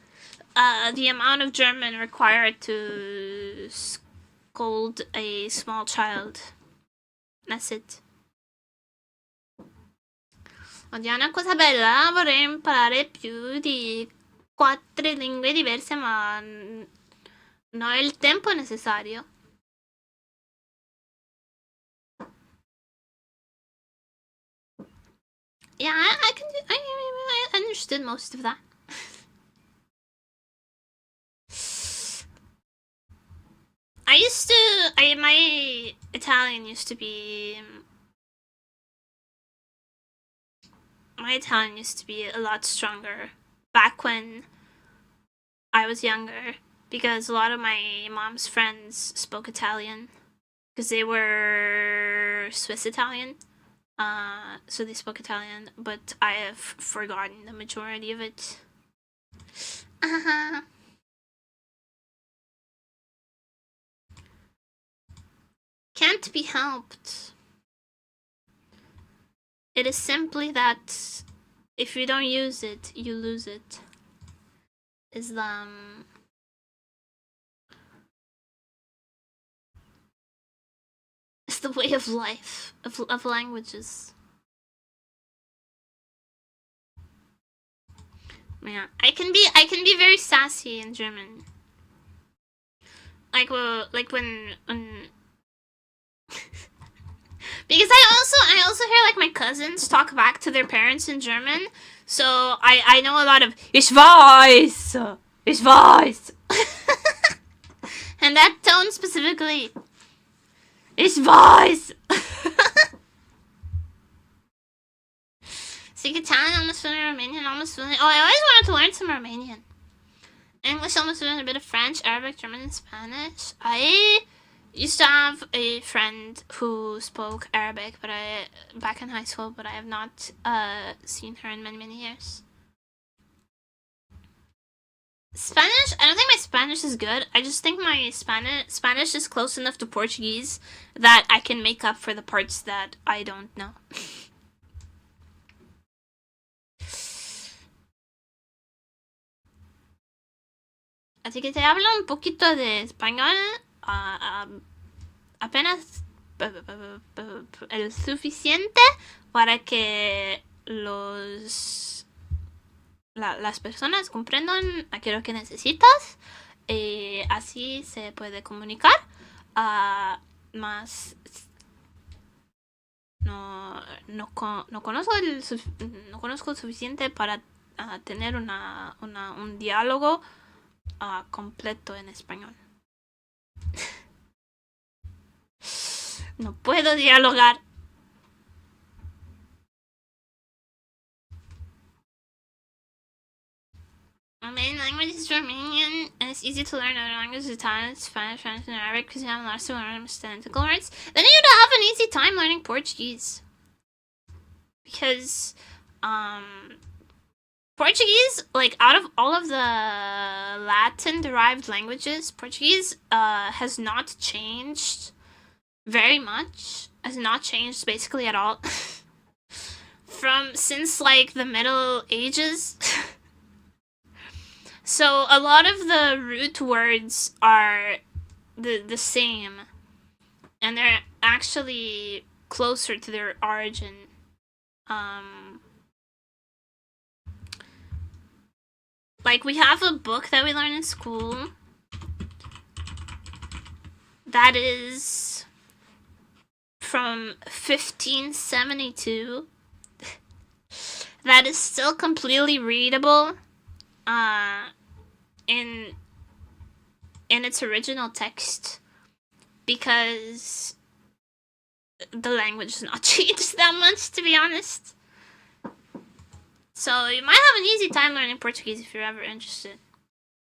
the amount of German required to scold a small child. That's it. Oddio, è una cosa bella. Vorrei imparare più di 4 lingue diverse, ma non ho il tempo necessario. Yeah, I can do. I understood most of that. My Italian used to be. My Italian used to be a lot stronger back when I was younger, because a lot of my mom's friends spoke Italian because they were Swiss Italian. So they spoke Italian, but I have forgotten the majority of it. Can't be helped. It is simply that if you don't use it, you lose it. It's the way of life, of languages. Yeah, I can be very sassy in German. Like when because I also hear like my cousins talk back to their parents in German, so I know a lot of Ich weiß, and that tone specifically. Ich weiß. Speak Italian, almost fluent, Romanian, almost fluent. Oh, I always wanted to learn some Romanian. English, almost fluent, a bit of French, Arabic, German, and Spanish. I used to have a friend who spoke Arabic, but back in high school, but I have not seen her in many years. Spanish? I don't think my Spanish is good. I just think my Spanish is close enough to Portuguese that I can make up for the parts that I don't know. Así que te hablo un poquito de español, apenas el suficiente para que las personas comprendan aquello que necesitas, y así se puede comunicar. Más no conozco suficiente para tener un diálogo completo en español. No puedo dialogar. My main language is Romanian, and it's easy to learn other languages: Italian, Spanish, French, and Arabic, because you have a lot to learn technical words. Then you'd have an easy time learning Portuguese, because Portuguese, like, out of all of the Latin-derived languages, Portuguese has not changed very much. Has not changed basically at all since like the Middle Ages. So a lot of the root words are the same, and they're actually closer to their origin. Like, we have a book that we learn in school that is from 1572 that is still completely readable in its original text, because the language has not changed that much, to be honest. So you might have an easy time learning Portuguese if you're ever interested,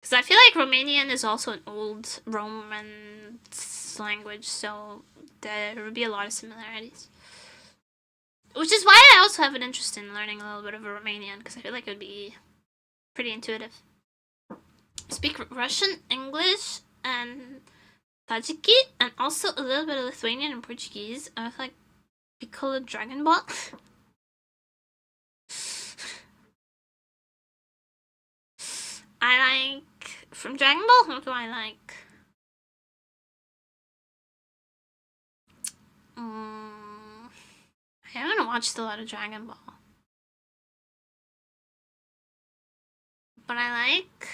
because I feel like Romanian is also an old Roman language, so there would be a lot of similarities. Which is why I also have an interest in learning a little bit of Romanian, because I feel like it would be pretty intuitive. I speak Russian, English, and Tajiki, and also a little bit of Lithuanian and Portuguese. I was like, Piccolo Dragon Ball. I like from Dragon Ball. Who do I like? I haven't watched a lot of Dragon Ball, but I like.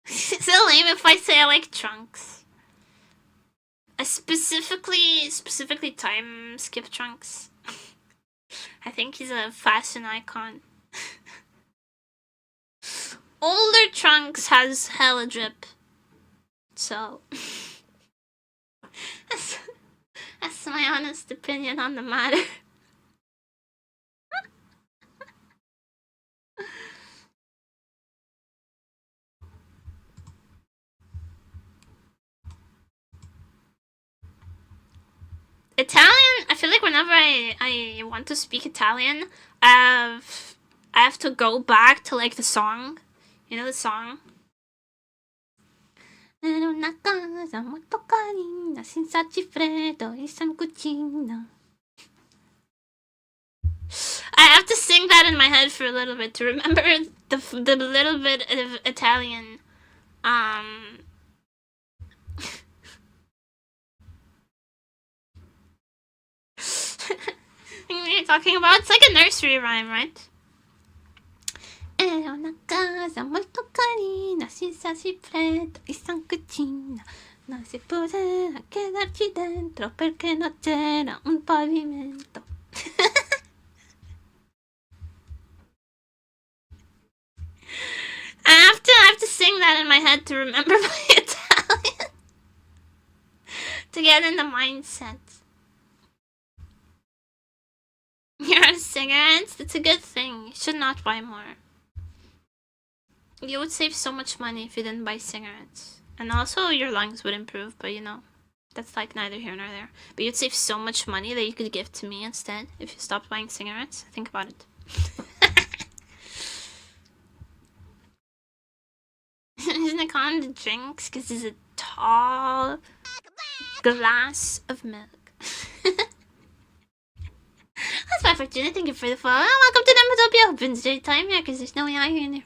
Is it lame if I say I like Trunks? I specifically time skip Trunks. I think he's a fashion icon. Older Trunks has hella drip, so that's my honest opinion on the matter. Italian, I feel like whenever I want to speak Italian, I have to go back to like the song. You know the song? I have to sing that in my head for a little bit to remember the little bit of Italian. What are you talking about? It's like a nursery rhyme, right? Era una casa molto carina, senza cifretto e san cucina. Non si poteva quedarci dentro perché non c'era un pavimento. I have to sing that in my head to remember my Italian. To get in the mindset. You're out of cigarettes? That's a good thing. You should not buy more. You would save so much money if you didn't buy cigarettes. And also your lungs would improve, but you know, that's like neither here nor there. But you'd save so much money that you could give to me instead if you stopped buying cigarettes. Think about it. Isn't it called the drinks? Because it's a tall glass of milk. That's my Fortuna. Thank you for the follow. Welcome to Nemutopia. Hope you enjoyed your time here because there's no way out here in there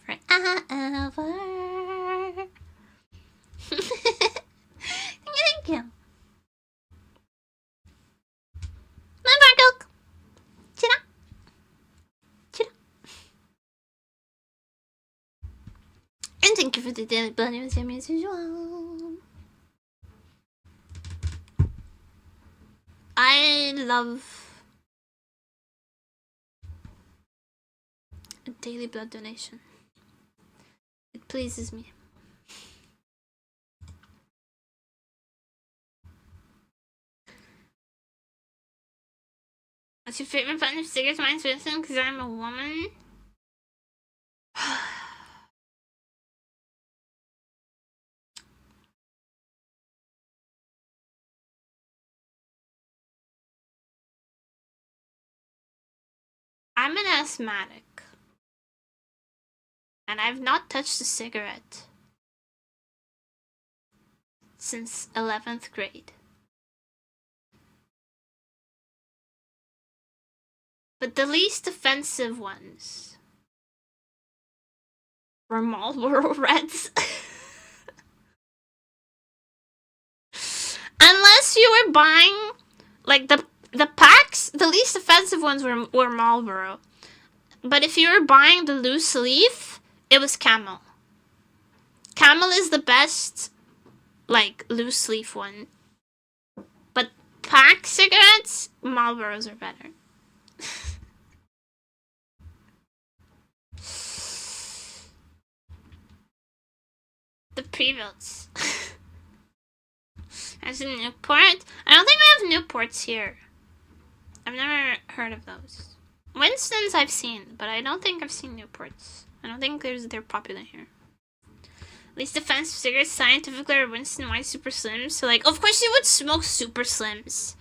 forever. Thank you. My Barcoke. Chira. Chira. And thank you for the daily blood news as usual. I love a daily blood donation. It pleases me. What's your favorite button of cigarettes? Mine's Vincent because I'm a woman. I'm an asthmatic. And I've not touched a cigarette since 11th grade. But the least offensive ones were Marlboro Reds. Unless you were buying, like, the packs, the least offensive ones were Marlboro. But if you were buying the loose leaf, it was Camel. Camel is the best, like, loose leaf one. But pack cigarettes, Marlboros are better. The Previlts. As in Newport? I don't think we have Newports here. I've never heard of those. Winston's I've seen, but I don't think I've seen Newports. I don't think they're popular here. Least offensive cigarettes scientifically are Winston White Super Slims. So like, of course you would smoke Super Slims.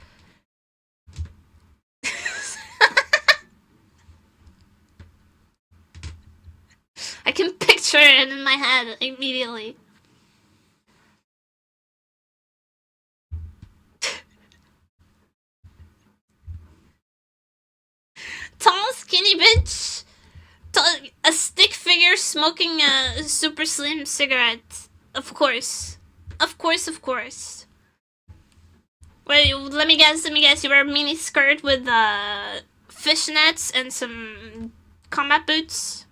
I can picture it in my head immediately. Tall, skinny bitch. A stick figure smoking a super slim cigarette. Of course. Of course, of course. Wait, let me guess. You wear a mini skirt with fishnets and some combat boots.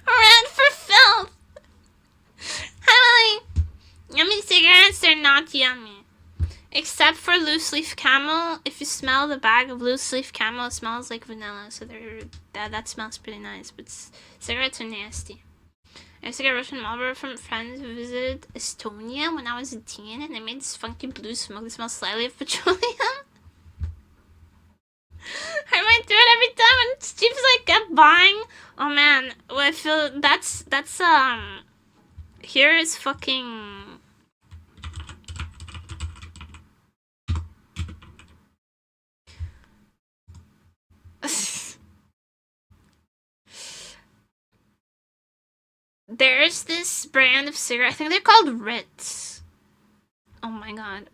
Ran for filth. Hi, yummy cigarettes are not yummy. Except for loose leaf camel. If you smell the bag of loose leaf camel, it smells like vanilla. So that smells pretty nice. But cigarettes are nasty. I used to get Russian Marlboro from friends who visited Estonia when I was a teen, and they made this funky blue smoke that smells slightly of petroleum. I might do it every time, and it's cheap as I kept buying. Oh man, well, I feel that's here is fucking. There's this brand of cigarette. I think they're called Ritz. Oh my god.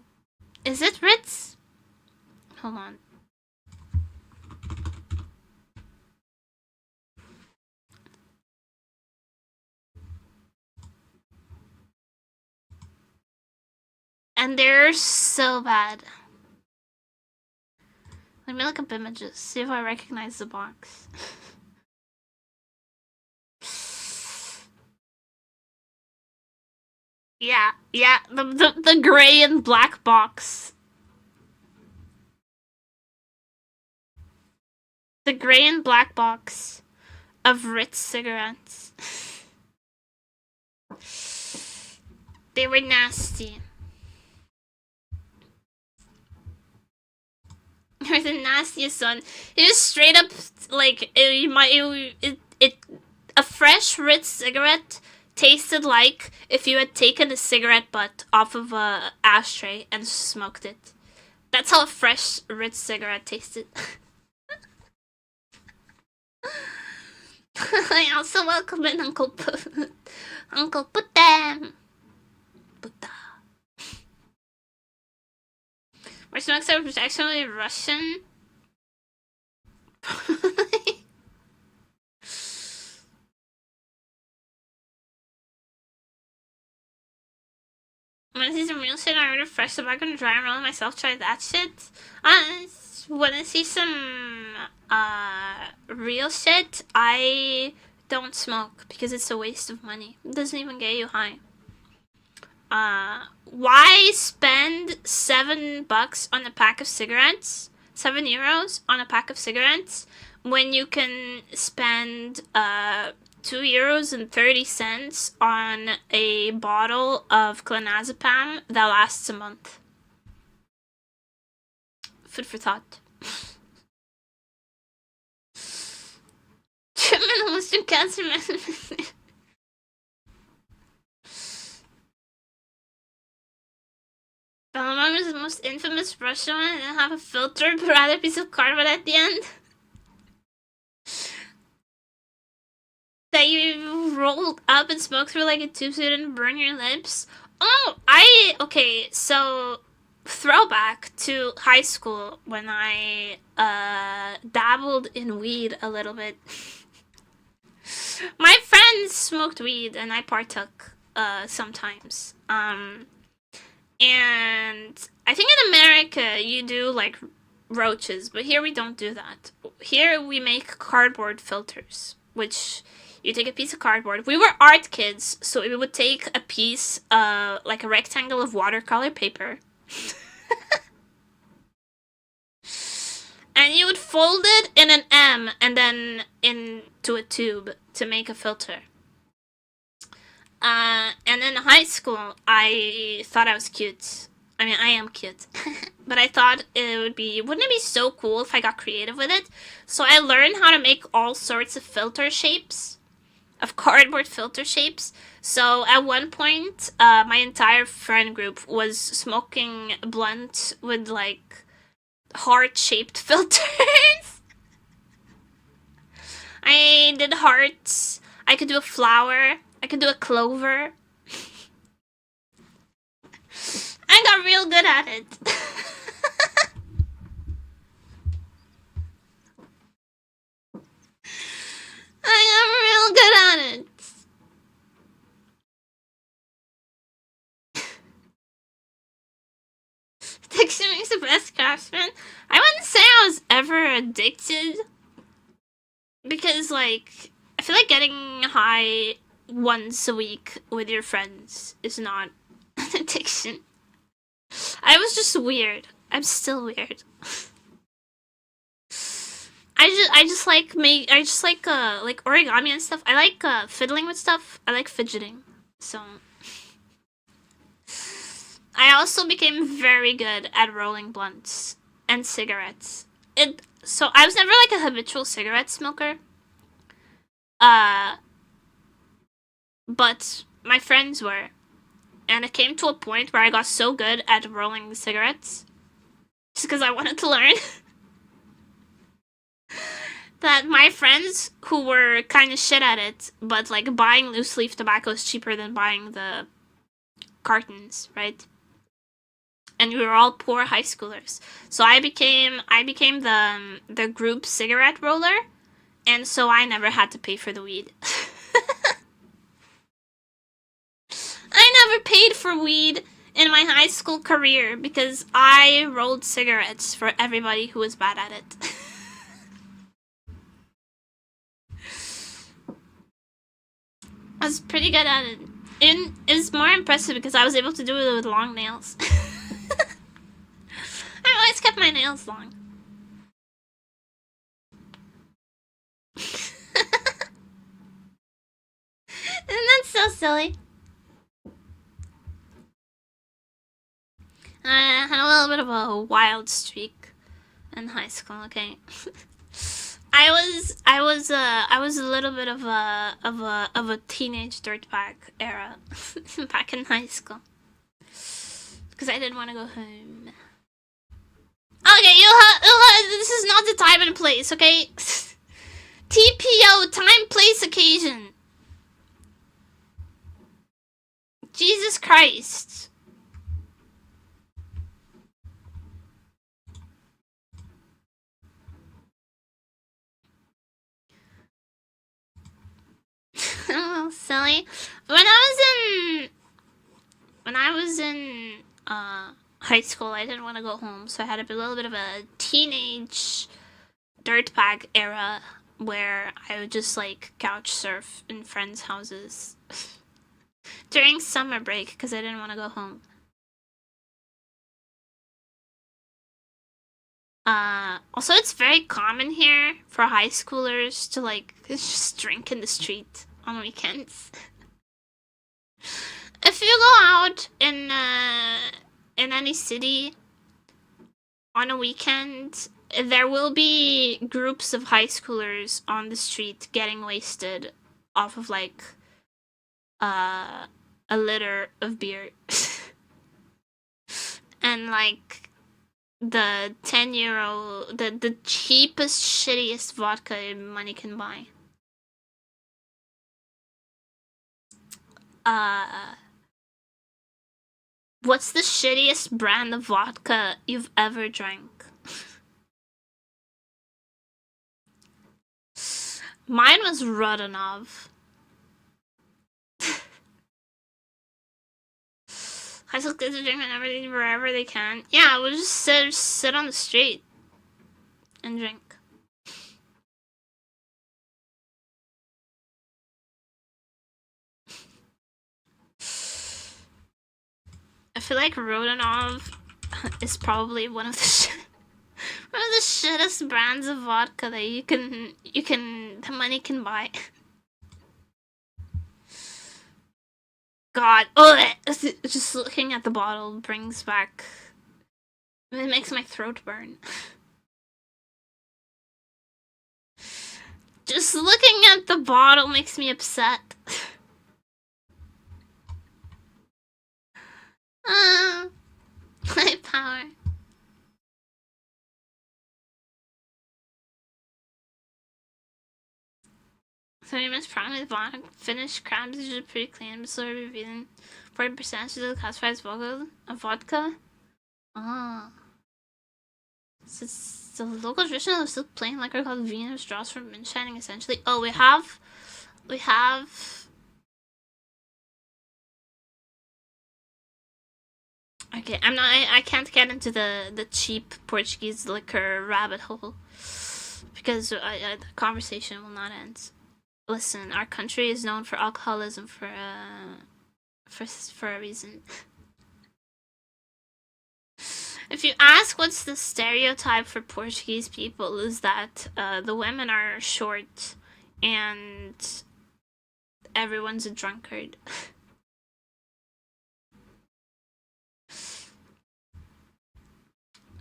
Is it Ritz? Hold on. And they're so bad. Let me look up images, see if I recognize the box. Yeah, the gray and black box. The gray and black box of Ritz cigarettes. They were nasty. They were the nastiest one. It was straight up like a fresh Ritz cigarette tasted like if you had taken a cigarette butt off of a ashtray and smoked it. That's how a fresh Ritz cigarette tasted. I also welcome in Uncle Put. Uncle Puta. Puta. My smokes are actually Russian. Wanna see some real shit? I ordered fresh tobacco and dry and roll myself. Try that shit. Wanna see some real shit? I don't smoke because it's a waste of money. It doesn't even get you high. Why spend $7 on a pack of cigarettes? €7 on a pack of cigarettes when you can spend €2.30 on a bottle of clonazepam that lasts a month. Food for thought. Treatment of Western cancer medicine. Belmont is the most infamous Russian one and have a filter but rather a piece of cardboard at the end. That you rolled up and smoked through like a tube so you didn't burn your lips. Oh, okay, so throwback to high school when I dabbled in weed a little bit. My friends smoked weed and I partook sometimes. And I think in America you do like roaches, but here we don't do that. Here we make cardboard filters, which you take a piece of cardboard. We were art kids, so we would take a piece, like a rectangle of watercolor paper. And you would fold it in an M and then into a tube to make a filter. And in high school, I thought I was cute. I mean, I am cute. But I thought wouldn't it be so cool if I got creative with it? So I learned how to make all sorts of filter shapes. Of cardboard filter shapes. So at one point, my entire friend group was smoking a blunt with like heart-shaped filters. I did hearts. I could do a flower. I could do a clover. I got real good at it. I got real good at it. Addiction makes the best craftsman. I wouldn't say I was ever addicted. Because, like, I feel like getting high once a week with your friends is not an addiction. I was just weird. I'm still weird. I just like origami and stuff. I like fiddling with stuff. I like fidgeting. So I also became very good at rolling blunts and cigarettes. So I was never like a habitual cigarette smoker. But my friends were. And it came to a point where I got so good at rolling cigarettes, just because I wanted to learn, that my friends who were kind of shit at it, but like buying loose leaf tobacco is cheaper than buying the cartons, right? And we were all poor high schoolers. So I became the group cigarette roller, and so I never had to pay for the weed. I never paid for weed in my high school career because I rolled cigarettes for everybody who was bad at it. I was pretty good at it. It was more impressive because I was able to do it with long nails. I always kept my nails long. Isn't that so silly? I had a little bit of a wild streak in high school. Okay, I was a little bit of a teenage dirtbag era back in high school because I didn't want to go home. Okay, this is not the time and place. Okay, TPO, time, place, occasion. Jesus Christ. Oh, silly. When I was in high school, I didn't want to go home, so I had a little bit of a teenage dirtbag era where I would just like couch surf in friends' houses during summer break because I didn't want to go home. Also, it's very common here for high schoolers to like just drink in the street on weekends. If you go out in any city on a weekend, there will be groups of high schoolers on the street getting wasted off of like a liter of beer and like the 10 euro, the cheapest, shittiest vodka money can buy. What's the shittiest brand of vodka you've ever drank? Mine was Radeon. High school kids are drinking everything wherever they can. Yeah, we'll just sit on the street and drink. I feel like Radeon is probably one of the shittest brands of vodka that the money can buy. God, just looking at the bottle brings back. It makes my throat burn. Just looking at the bottle makes me upset. My power. 30 minutes probably vodka. Finished crabs is usually pretty clean, but slowly revealing 40% usually classified as vodka. Ah. So it's the local tradition of still plain liquor called Venus draws from moonshining essentially. Oh, we have. Okay, I can't get into the cheap Portuguese liquor rabbit hole because the conversation will not end. Listen, our country is known for alcoholism for a reason. If you ask what's the stereotype for Portuguese people, is that the women are short and everyone's a drunkard.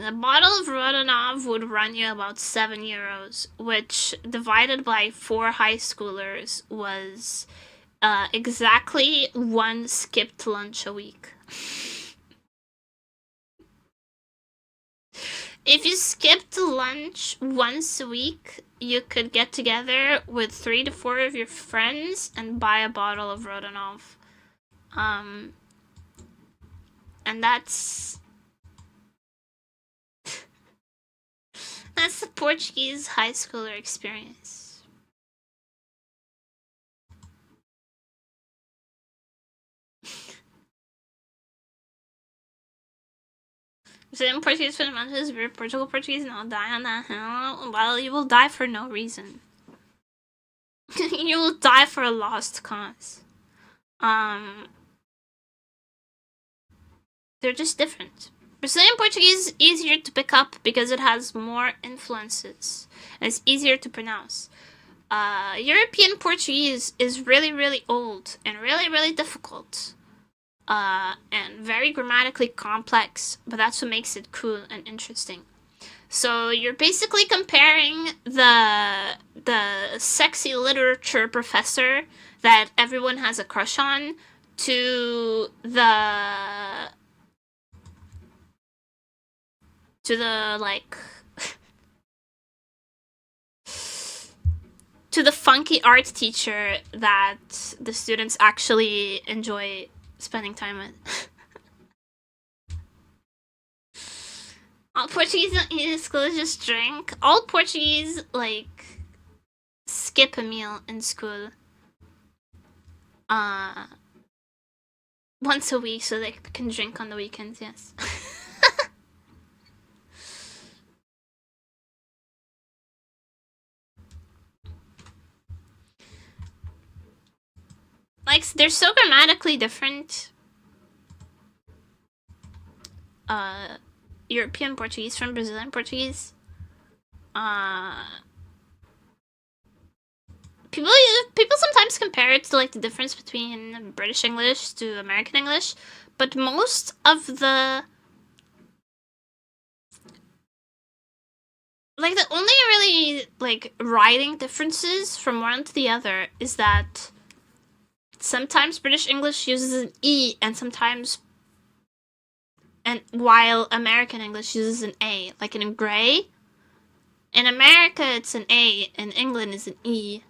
A bottle of Radeon would run you about €7, which divided by 4 high schoolers was exactly 1 skipped lunch a week. If you skipped lunch once a week, you could get together with 3 to 4 of your friends and buy a bottle of Radeon. And that's the Portuguese high schooler experience. Brazilian Portuguese fundamentals, Portugal Portuguese, and I'll die on that hill. Well, you will die for no reason. You will die for a lost cause. They're just different. Brazilian Portuguese is easier to pick up because it has more influences and it's easier to pronounce. European Portuguese is really, really old and really, really difficult. And very grammatically complex, but that's what makes it cool and interesting. So you're basically comparing the sexy literature professor that everyone has a crush on to the like to the funky art teacher that the students actually enjoy spending time with. All Portuguese don't eat in school, just drink. All Portuguese like skip a meal in school once a week so they can drink on the weekends. Yes. Like, they're so grammatically different. European Portuguese from Brazilian Portuguese. People sometimes compare it to like the difference between British English to American English, but most of the only really like writing differences from one to the other is that sometimes British English uses an E while American English uses an A, like in gray. In America it's an A, in England is an E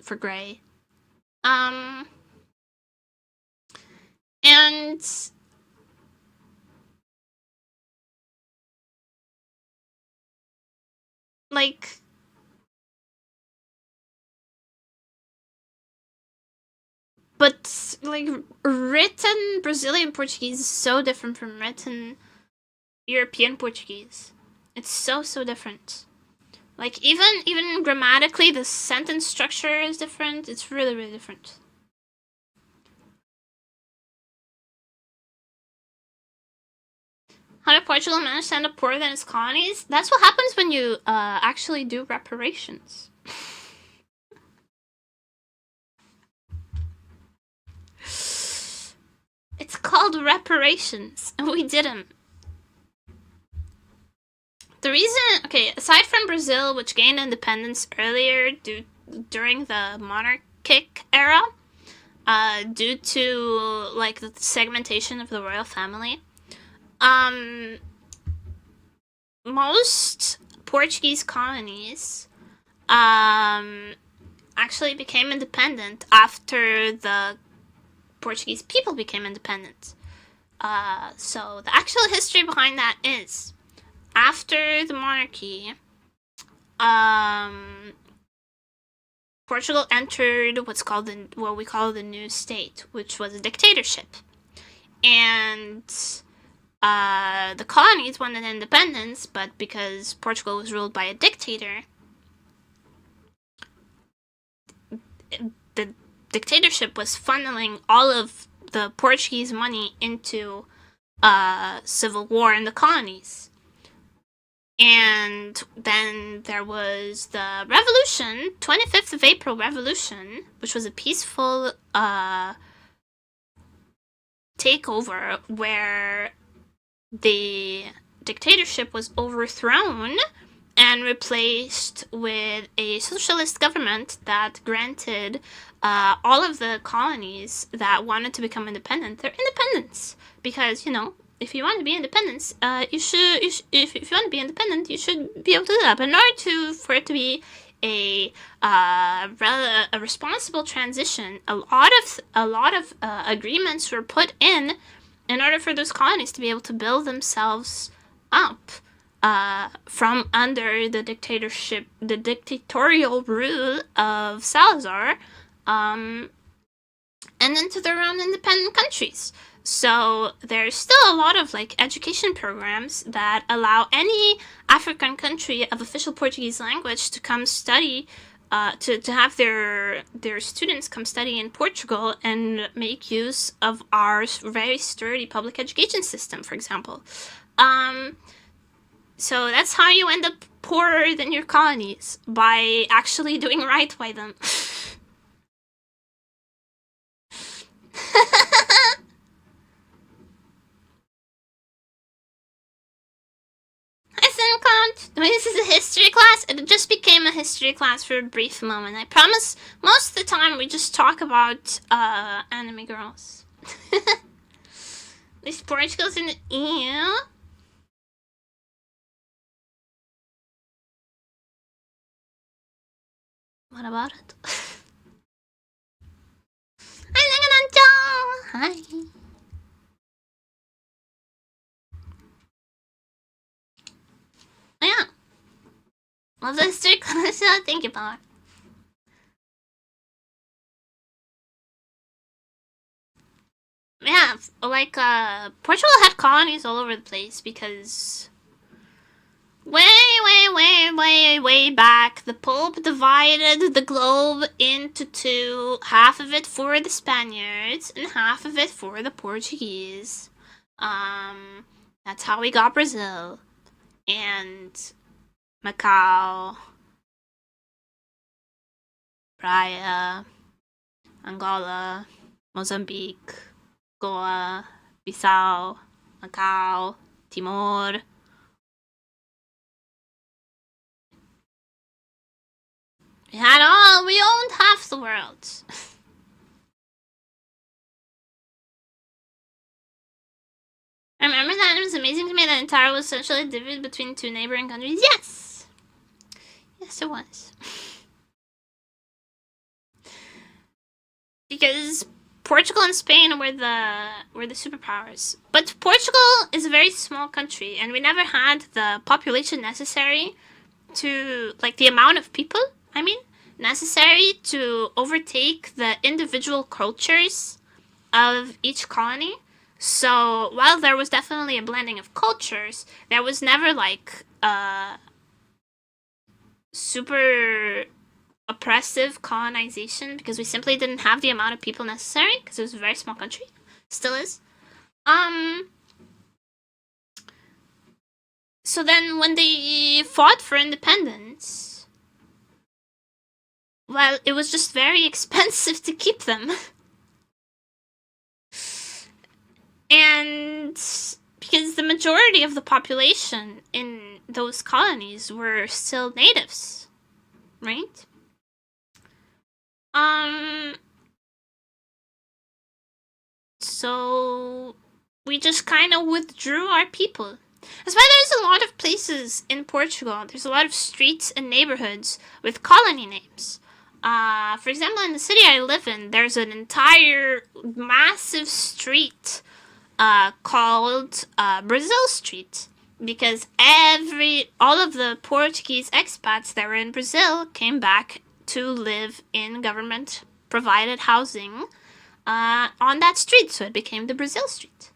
for gray. And like but like written Brazilian Portuguese is so different from written European Portuguese. It's so different. Like even grammatically the sentence structure is different. It's really, really different. How did Portugal manage to end up poorer than its colonies? That's what happens when you actually do reparations. It's called reparations, and we did them. The reason, okay, aside from Brazil, which gained independence earlier during the monarchic era, due to like the segmentation of the royal family, most Portuguese colonies actually became independent after the Portuguese people became independent. So the actual history behind that is, after the monarchy, Portugal entered what we call the new state, which was a dictatorship. And the colonies wanted independence, but because Portugal was ruled by a dictator, the dictatorship was funneling all of the Portuguese money into civil war in the colonies. And then there was the revolution, 25th of April revolution, which was a peaceful takeover where the dictatorship was overthrown and replaced with a socialist government that granted all of the colonies that wanted to become independent their independence. Because, you know, if you want to be independent, if you want to be independent, you should be able to do that. But in order for it to be a responsible transition, a lot of agreements were put in order for those colonies to be able to build themselves up from under the dictatorial rule of Salazar, and into their own independent countries. So there's still a lot of like education programs that allow any African country of official Portuguese language to come study, to have their students come study in Portugal and make use of our very sturdy public education system, for example. So that's how you end up poorer than your colonies, by actually doing right by them. This is a history class. It just became a history class for a brief moment. I promise most of the time we just talk about anime girls. This Portugal's in the EU. What about it? Hi. Yeah. Love the history class. Thank you, Power. Yeah, like, Portugal had colonies all over the place because way back, the Pope divided the globe into two, half of it for the Spaniards and half of it for the Portuguese. That's how we got Brazil and Macau, Praia, Angola, Mozambique, Goa, Bissau, Macau, Timor. We owned half the world. I remember that. It was amazing to me that entire was essentially divided between two neighboring countries. Yes! Yes, it was. Because Portugal and Spain were the superpowers. But Portugal is a very small country, and we never had the population necessary to, like, the amount of people, necessary to overtake the individual cultures of each colony. So while there was definitely a blending of cultures, there was never like super oppressive colonization, because we simply didn't have the amount of people necessary, because it was a very small country. Still is. So then when they fought for independence, well, it was just very expensive to keep them. And because the majority of the population in those colonies were still natives, right? So we just kind of withdrew our people. That's why there's a lot of places in Portugal. There's a lot of streets and neighborhoods with colony names. For example, in the city I live in, there's an entire massive street called Brazil Street, because all of the Portuguese expats that were in Brazil came back to live in government provided housing on that street, so it became the Brazil Street.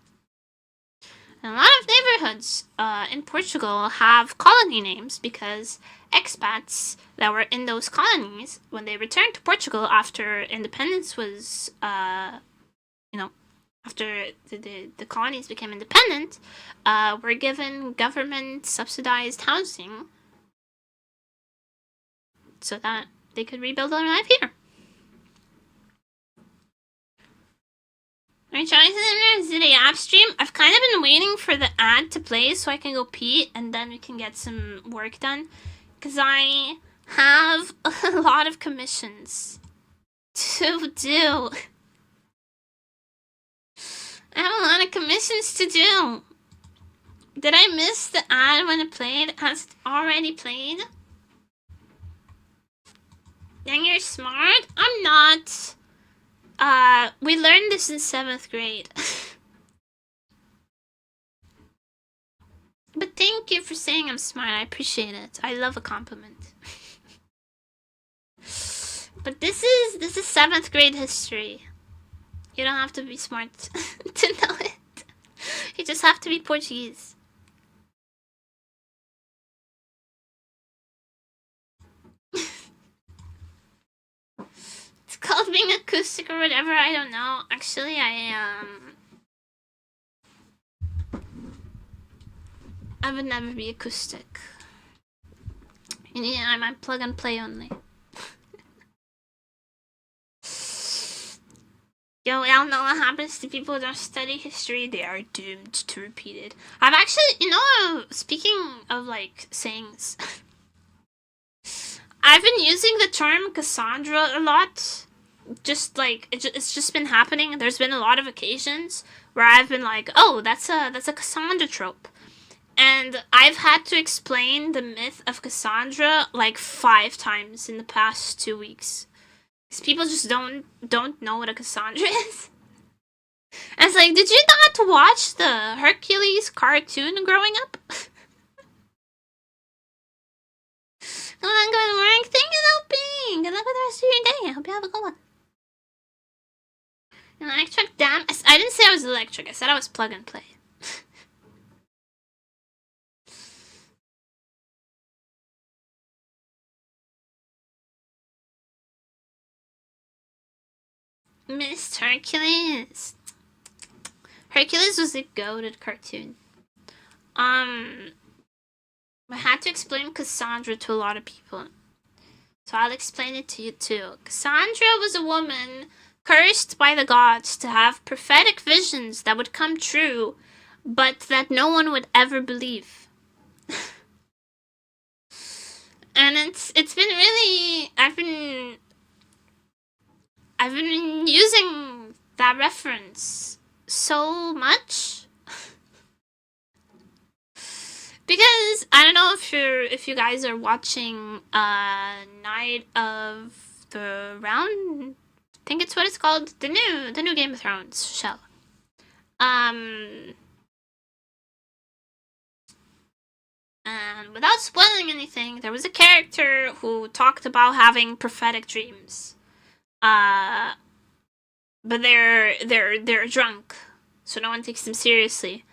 And a lot of neighborhoods in Portugal have colony names because expats that were in those colonies, when they returned to Portugal after independence was, after the colonies became independent, were given government subsidized housing so that they could rebuild their life here. Are you trying to do the app stream? I've kind of been waiting for the ad to play so I can go pee and then we can get some work done. Because I have a lot of commissions to do. I have a lot of commissions to do. Did I miss the ad when it played? Has it already played? Then you're smart? I'm not. We learned this in 7th grade. But thank you for saying I'm smart. I appreciate it. I love a compliment. But this is 7th grade history. You don't have to be smart to know it. You just have to be Portuguese. It's called being acoustic or whatever, I don't know. Actually, I would never be acoustic. Yeah, I'm plug and play only. Yo, we all know what happens to people who don't study history. They are doomed to repeat it. I've actually, speaking of, like, sayings, I've been using the term Cassandra a lot. Just, like, it's just been happening. There's been a lot of occasions where I've been like, oh, that's a Cassandra trope. And I've had to explain the myth of Cassandra, like, 5 times in the past 2 weeks. Because people just don't know what a Cassandra is. And it's like, did you not watch the Hercules cartoon growing up? Come on, good morning. Thank you, Helping. Good luck with the rest of your day. I hope you have a good one. Electric, damn. I didn't say I was electric. I said I was plug and play. Miss Hercules. Hercules was a goated cartoon. I had to explain Cassandra to a lot of people. So I'll explain it to you too. Cassandra was a woman cursed by the gods to have prophetic visions that would come true, but that no one would ever believe. And it's been really, I've been using that reference so much because I don't know if you guys are watching Night of the Round. I think it's what it's called. The new Game of Thrones show. And without spoiling anything, there was a character who talked about having prophetic dreams. But they're drunk, so no one takes them seriously.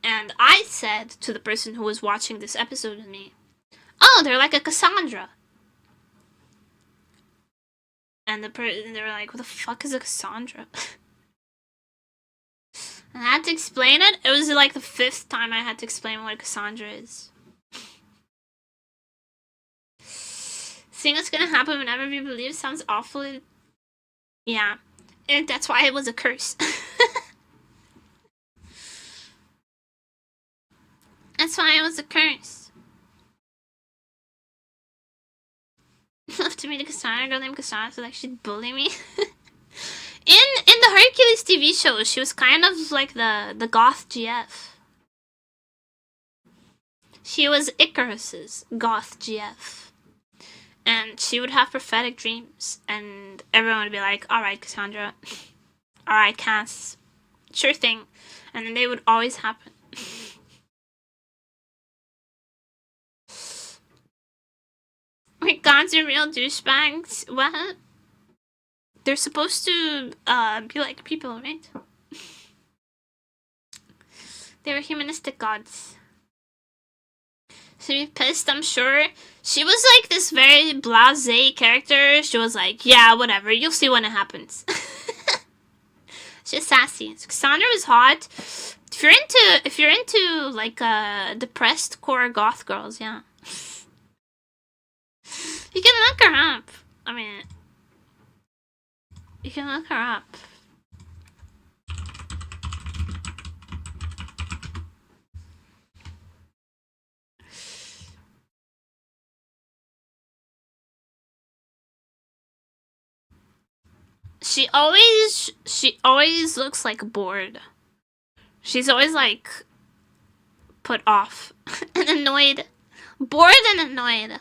And I said to the person who was watching this episode with me, "Oh, they're like a Cassandra." And they were like, "What the fuck is a Cassandra?" And I had to explain it. It was like the 5th time I had to explain what a Cassandra is. Seeing what's gonna happen whenever we believe sounds awfully. Yeah, and that's why it was a curse. That's why it was a curse. Love to meet a Cassandra, a girl named Cassandra, so like she'd bully me. In the Hercules TV show, she was kind of like the goth GF. She was Icarus's goth GF. and she would have prophetic dreams, and everyone would be like, all right, Cassandra, all right, Cass, sure thing, and then they would always happen. Wait, gods are real douchebags? What? They're supposed to be like people, right? They were humanistic gods. She'd be pissed, I'm sure. She was like this very blasé character. She was like, yeah, whatever, you'll see when it happens. She's sassy. So Cassandra was hot. If you're into like depressed core goth girls, yeah. You can look her up. I mean, you can look her up. She always looks like bored. She's always like put off and annoyed. Bored and annoyed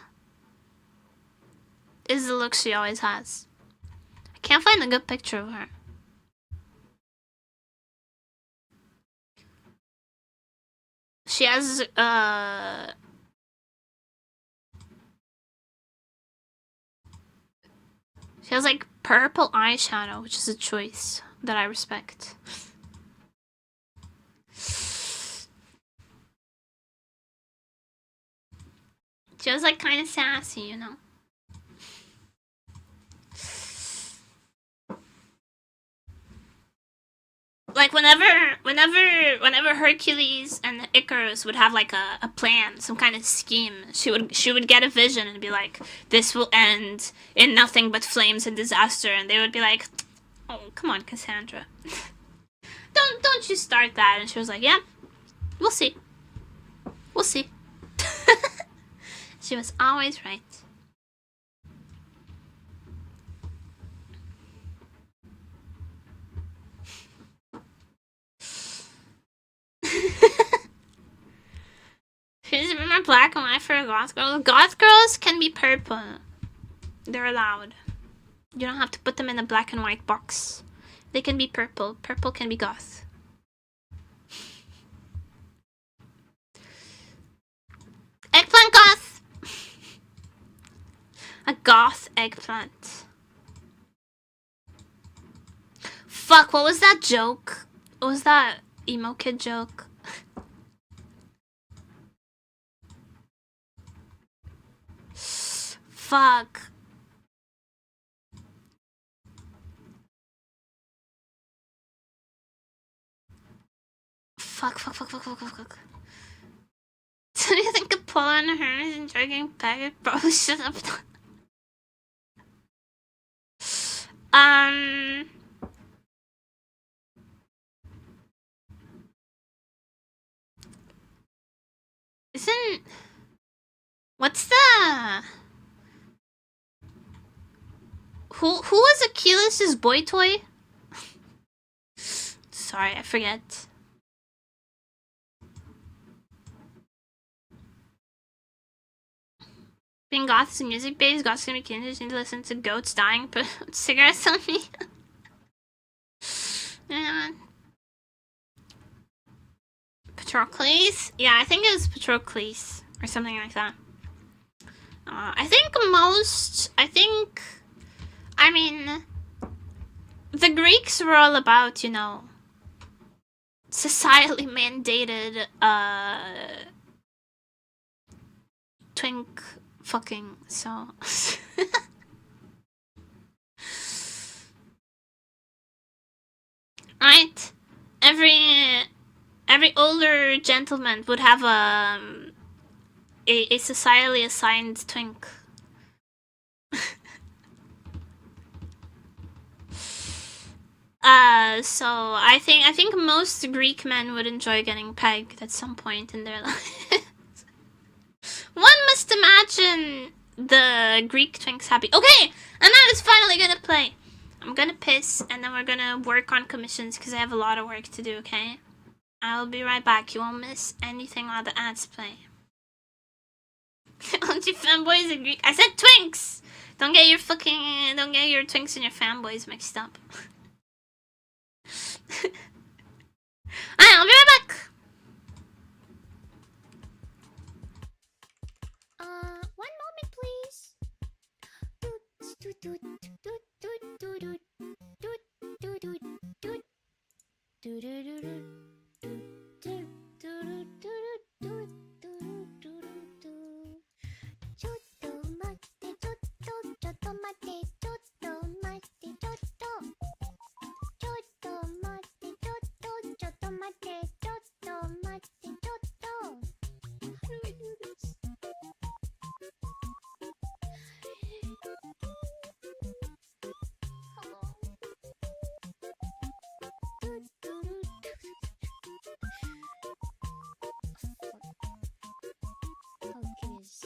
is the look she always has. I can't find a good picture of her. She has like purple eyeshadow, which is a choice that I respect. She was like kind of sassy, you know. Like whenever Hercules and Icarus would have like a plan, some kind of scheme, she would get a vision and be like, this will end in nothing but flames and disaster, and they would be like, oh, come on, Cassandra. don't you start that. And she was like, yeah, we'll see. We'll see. She was always right. Remember black and white for a goth girl? Goth girls can be purple. They're allowed. You don't have to put them in a black and white box. They can be purple. Purple can be goth. Eggplant goth! A goth eggplant. Fuck, what was that joke? What was that emo kid joke? Fuck. Fuck. So do you think Apollo and Hermes enjoy getting pegged? Probably should have done. What's the... Who was Achilles' boy toy? Sorry, I forget. Being goth is music based, goth's gonna be kids need to listen to goats dying, put cigarettes on me. Patroclus? Yeah, I think it was Patroclus or something like that. I mean, the Greeks were all about, you know, societally mandated, twink fucking, so. Right? Every older gentleman would have a societally assigned twink. So I think most Greek men would enjoy getting pegged at some point in their lives. One must imagine the Greek twinks happy. Okay, and that is finally gonna play. I'm gonna piss, and then we're gonna work on commissions because I have a lot of work to do. Okay, I'll be right back. You won't miss anything while the ads play. Anti-fanboys agree. I said twinks! Don't get your twinks and your fanboys mixed up. Alright, I'll be right back! One moment, please.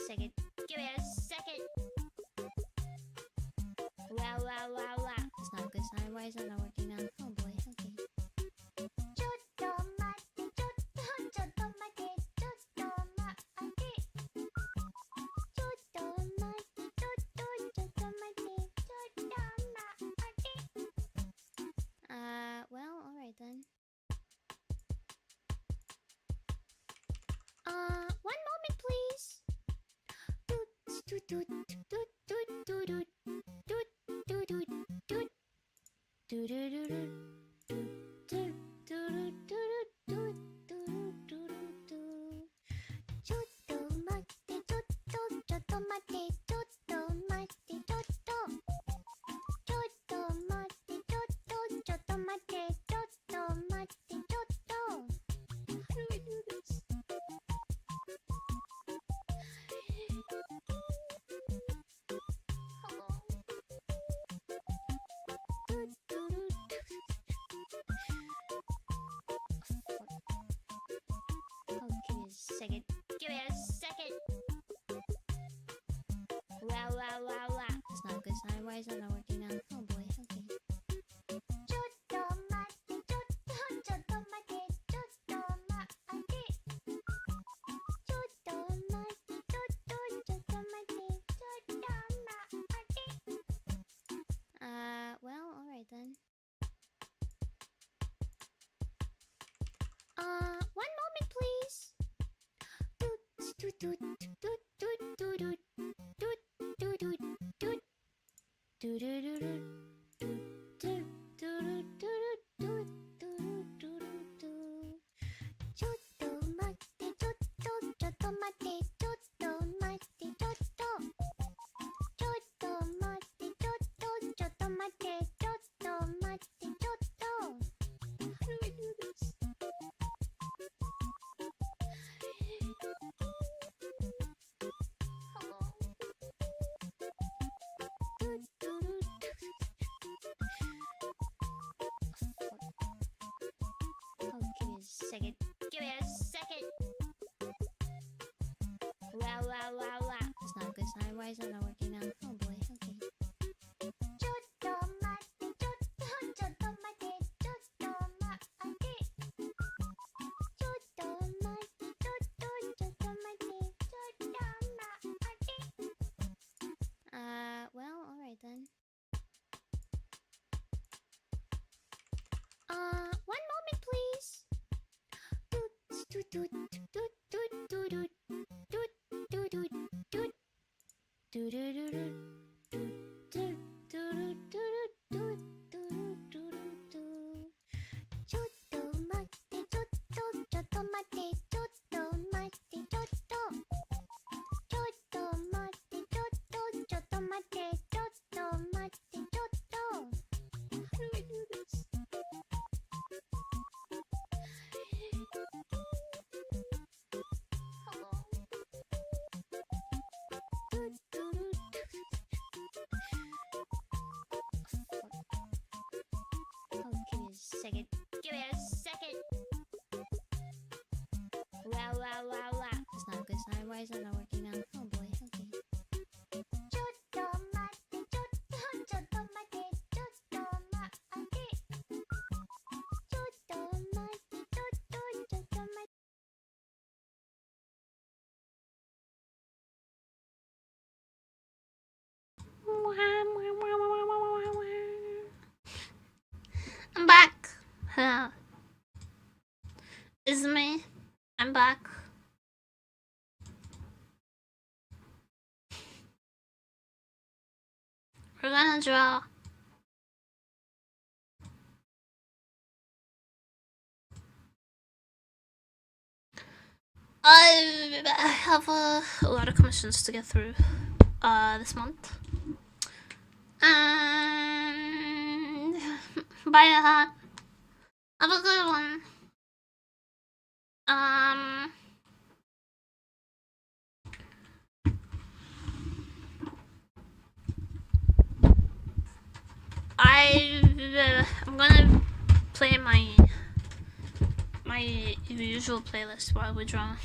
Second. Give me a second. Wow. It's not a good sign. Why is that not working now? Oh boy, okay. Well, alright then. One moment, please. Second. Give me a second. Wow. It's not a good sign. Why is that not working now? Oh boy, okay. Well, alright then. One moment, please. Second. Give me a second. Wow. It's not a good sign. Why is that not working now? Oh boy, okay. Well, alright then. One moment, please. Second. Give me a second. Wow. It's not a good sign. Why is that not working now? Oh boy, okay. I'm back. It's me. I'm back. We're gonna draw. I have a lot of commissions to get through this month. And buy a hat. Have a good one. I'm gonna play my usual playlist while we draw.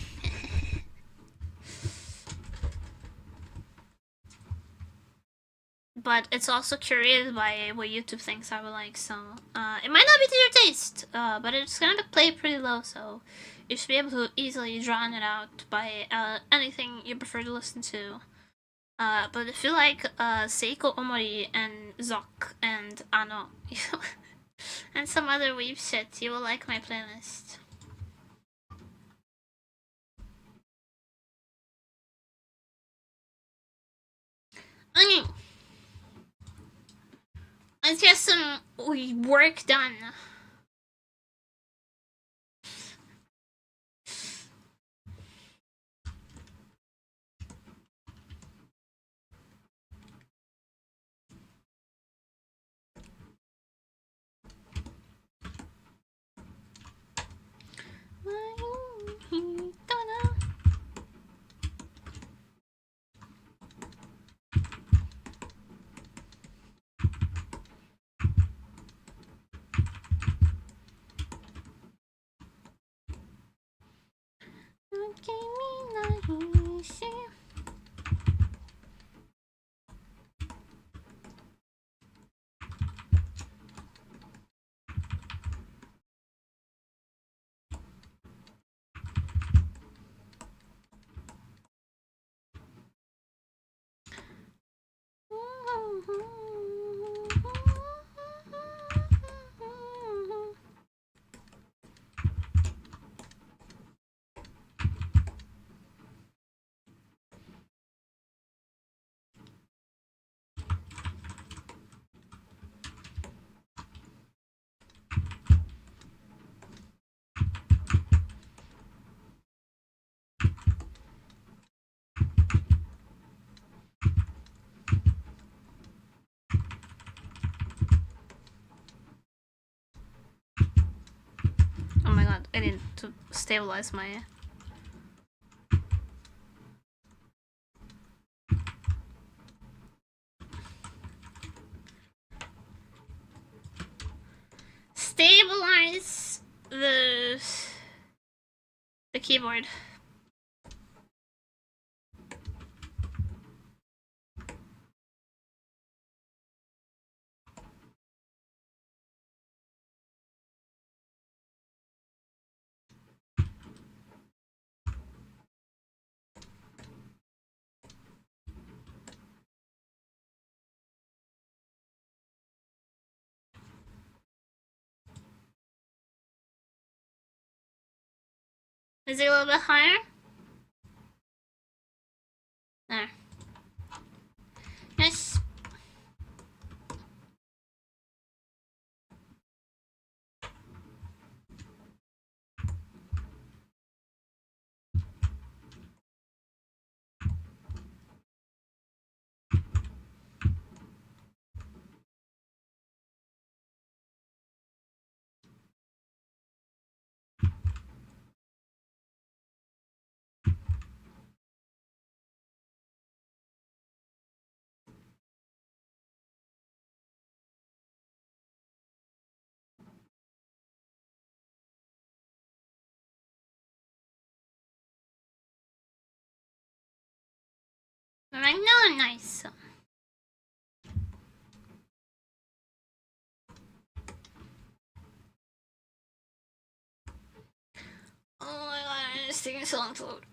But it's also curated by what YouTube thinks I would like, so it might not be to your taste, but it's gonna play pretty low, so you should be able to easily drown it out by anything you prefer to listen to. But if you like Seiko Omori and Zok and Ano and some other weeb shit, you will like my playlist. Okay. Let's get some work done. Oh my god, I need to stabilize my... Stabilize the keyboard. Is it a little bit higher? There. Yes. I know, nice. Oh my god, it's taking so long to load.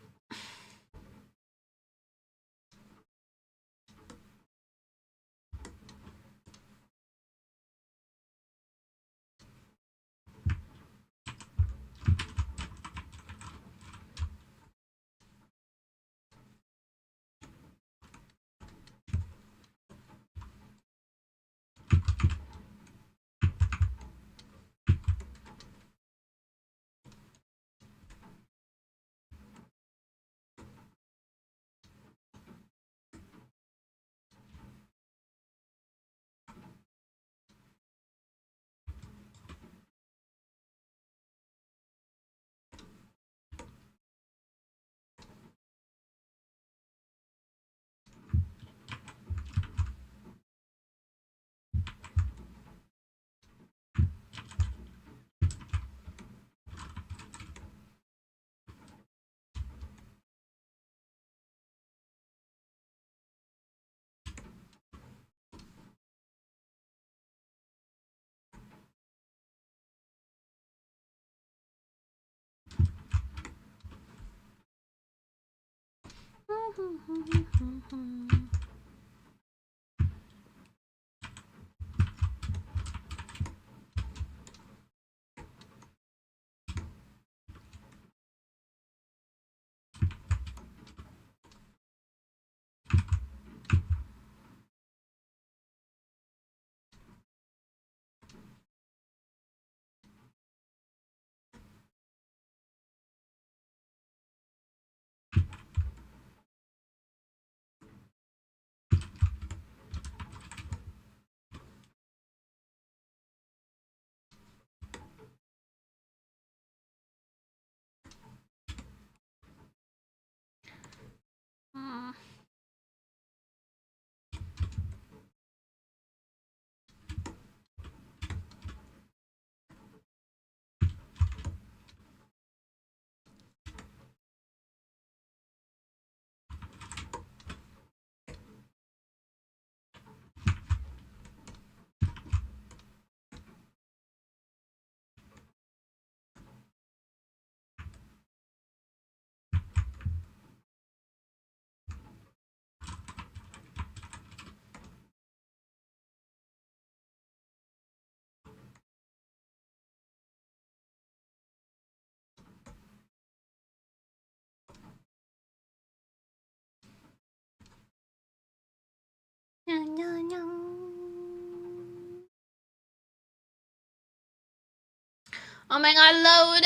Oh my god, load!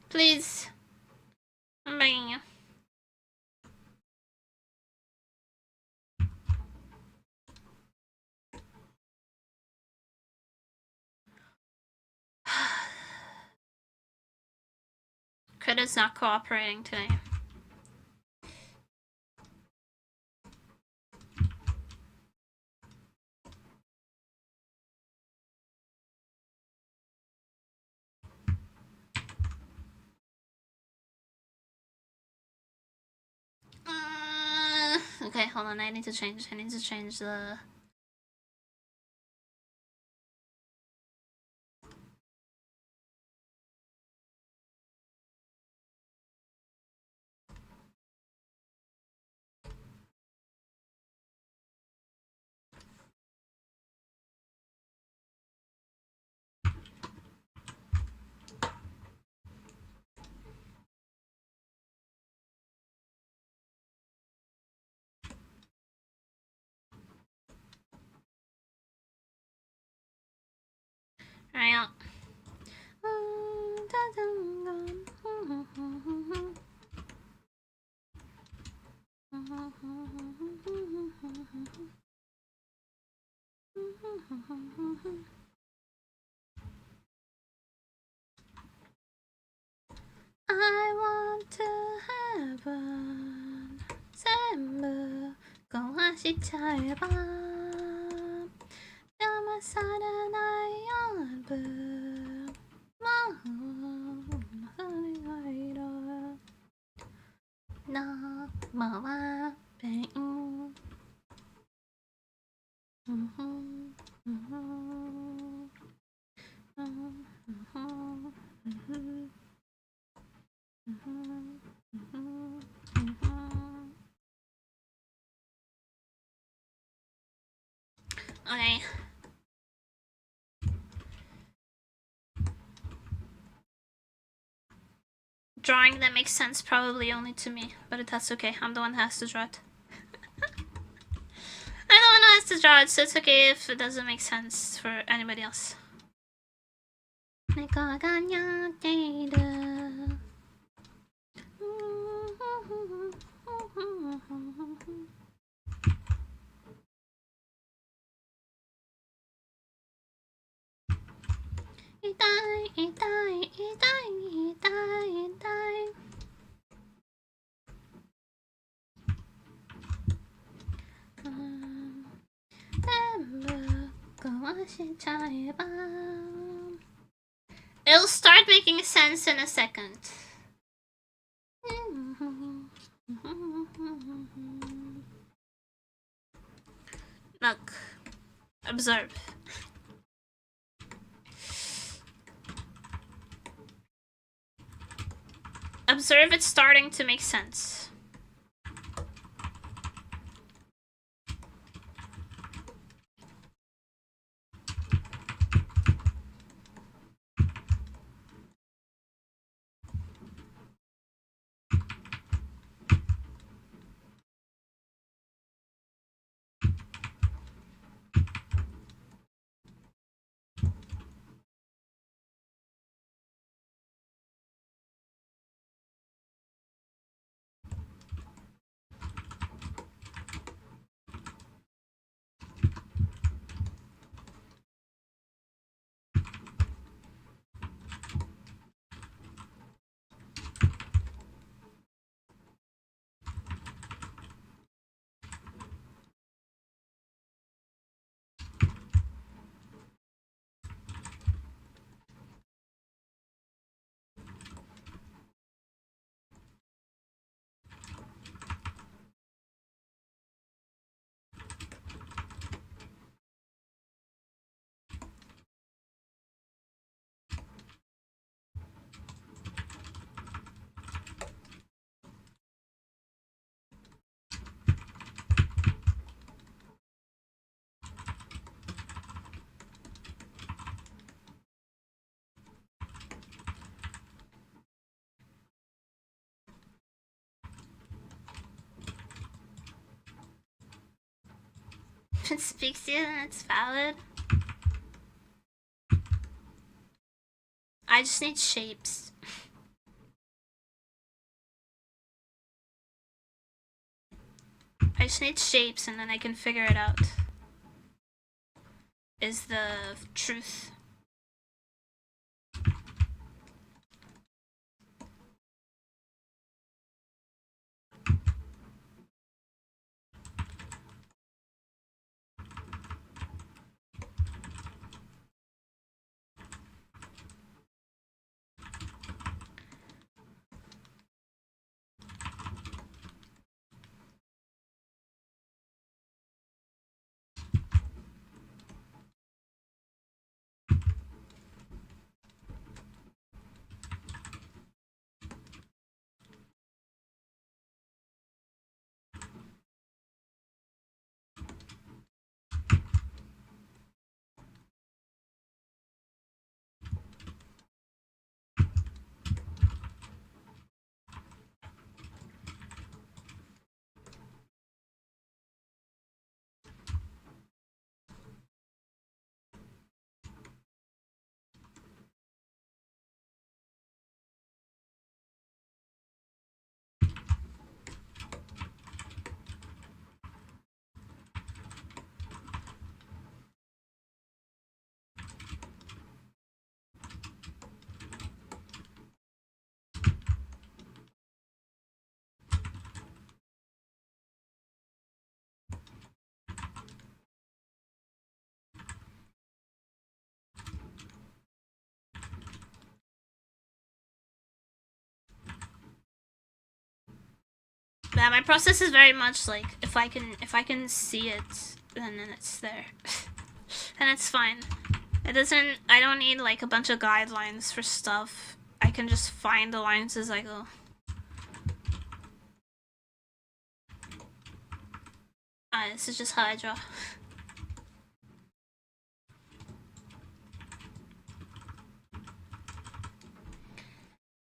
Please. I'm begging you. Krita's not cooperating today. Okay, hold on. I need to change the... Right. I want to heaven. 全部壊しちゃえば騙されない夜もう振り返ろう生はペンOkay. Drawing that makes sense probably only to me, but that's okay. I'm the one who has to draw it. I'm the one who has to draw it, so it's okay if it doesn't make sense for anybody else. 猫がにゃっている痛い痛い痛い痛い痛い全部壊しちゃえば It'll start making sense in a second. Look. Observe. Observe it's starting to make sense. If it speaks to you, then it's valid. I just need shapes. I just need shapes and then I can figure it out. Is the truth. Yeah, my process is very much like if I can see it, then it's there. And it's fine. I don't need like a bunch of guidelines for stuff. I can just find the lines as I go. This is just how I draw.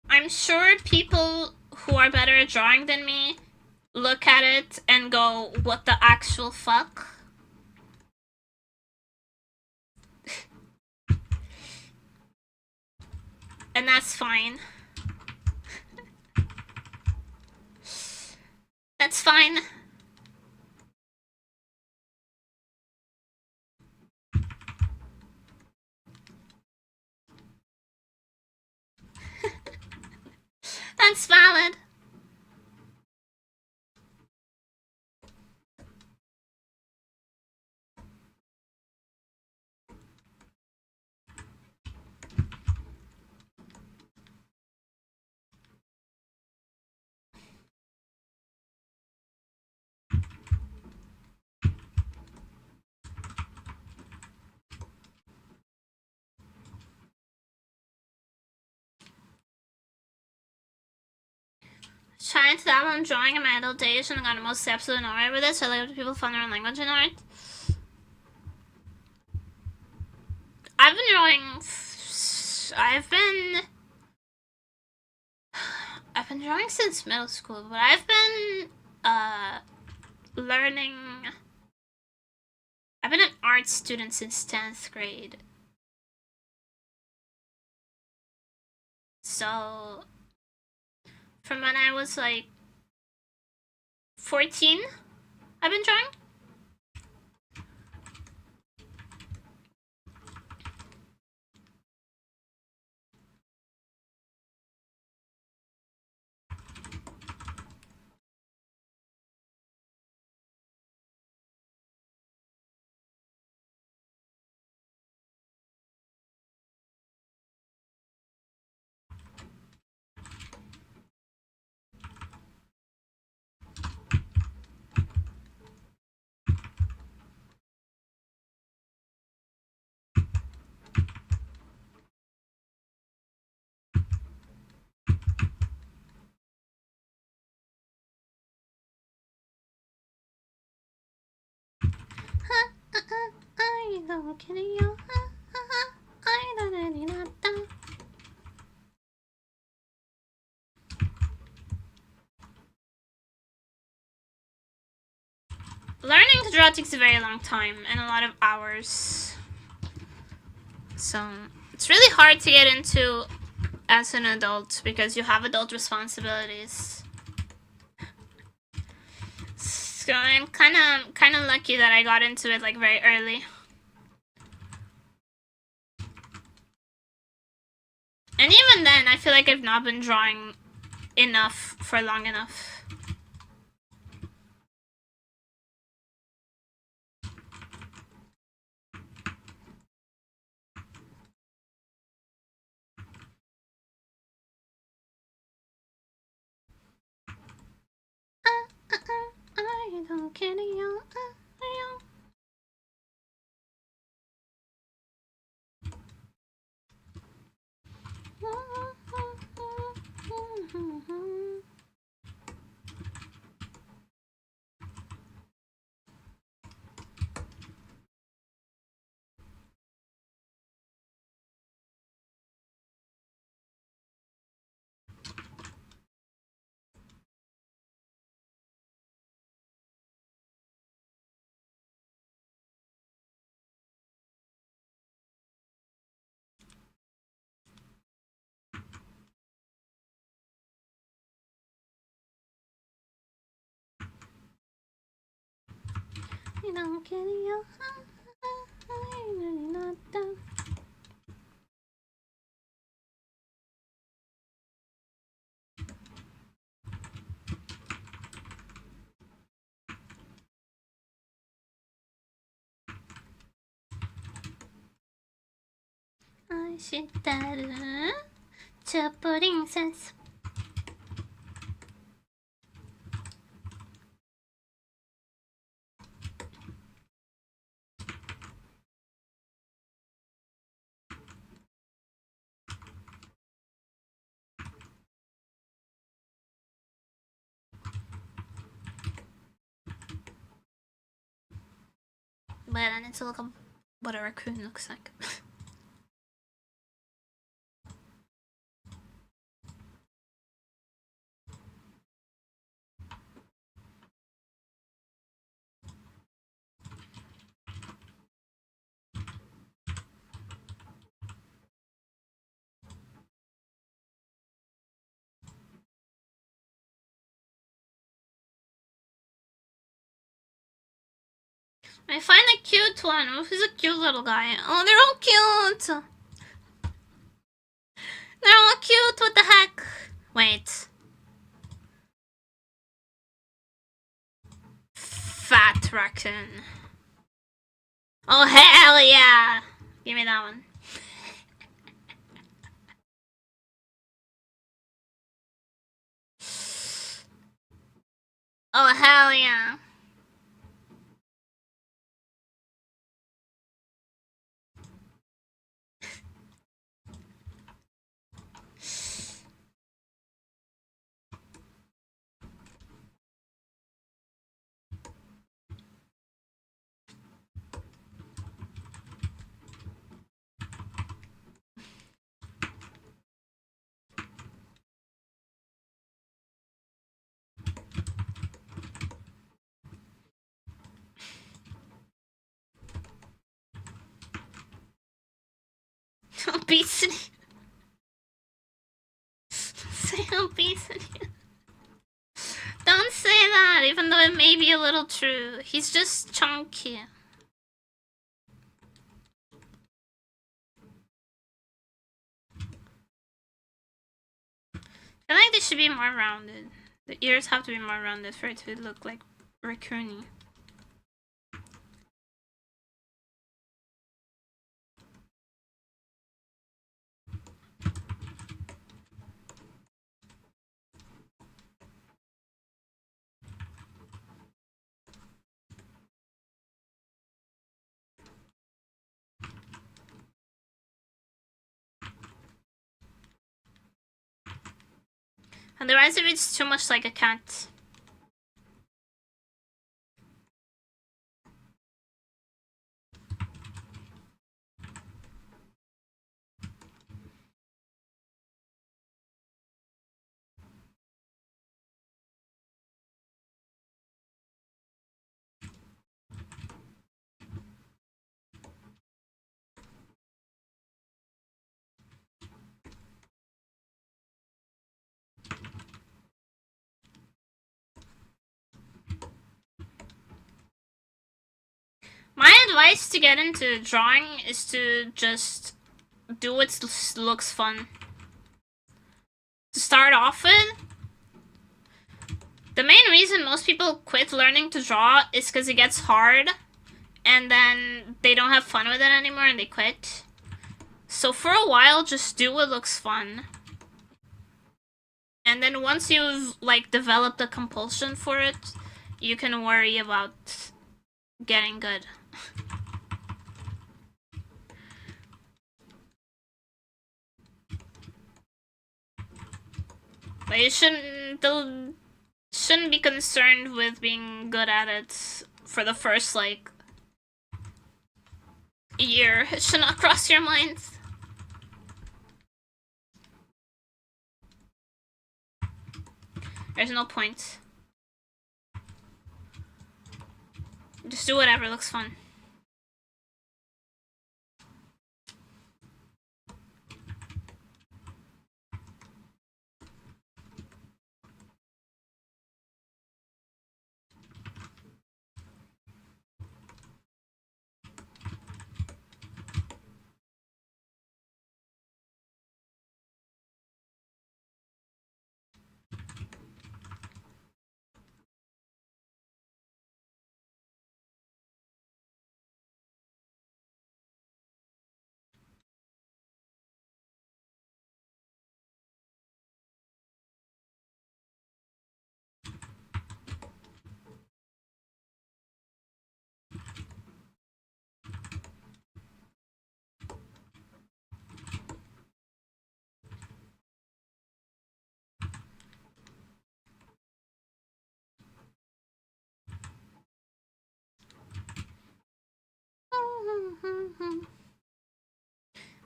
I'm sure people who are better at drawing than me look at it and go, what the actual fuck? And that's fine. That's fine. That's valid. Trying to dabble in drawing in my adult days and I got most absolutely nowhere with it, so I like people find their own language in art. I've been drawing. I've been drawing since middle school, but I've been learning. I've been an art student since 10th grade. So from when I was like 14, I've been drawing. learning to draw takes a very long time and a lot of hours. So it's really hard to get into as an adult because you have adult responsibilities. So I'm kind of lucky that I got into it like very early. And even then, I feel like I've not been drawing enough for long enough. I don't care you. I don't care you. I should tell to princess. But I need to look up what a raccoon looks like. I find a cute one. Oh, he's a cute little guy. Oh, they're all cute. They're all cute. What the heck? Wait. Fat raccoon. Oh, hell yeah. Give me that one. Oh, hell yeah. Obesity. Say obesity. Don't say that, even though it may be a little true. He's just chunky. I feel like they should be more rounded. The ears have to be more rounded for it to look like raccoony. Otherwise, if it's too much like a cat. advice to get into drawing is to just do what looks fun. To start off with, the main reason most people quit learning to draw is because it gets hard and then they don't have fun with it anymore and they quit. So for a while, just do what looks fun. And then once you've like developed a compulsion for it, you can worry about getting good. But you shouldn't be concerned with being good at it for the first like year. It should not cross your mind. There's no point. Just do whatever looks fun.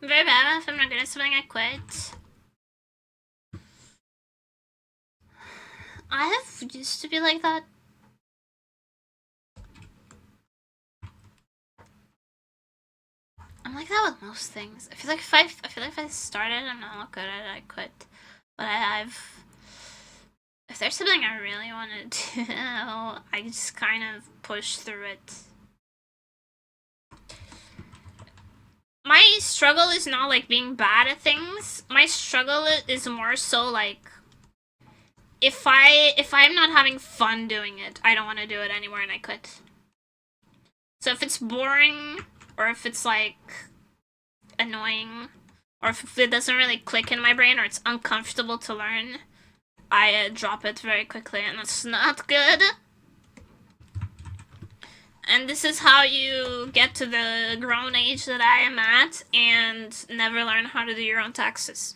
I'm very bad if I'm not good at something, I quit. I have used to be like that. I'm like that with most things. I feel like if I started and I'm not good at it, I quit. But if there's something I really want to do, I just kind of push through it. My struggle is not like being bad at things. My struggle is more so like if I'm not having fun doing it, I don't want to do it anymore and I quit. So if it's boring or if it's like annoying or if it doesn't really click in my brain or it's uncomfortable to learn, I drop it very quickly and that's not good. And this is how you get to the grown age that I am at and never learn how to do your own taxes.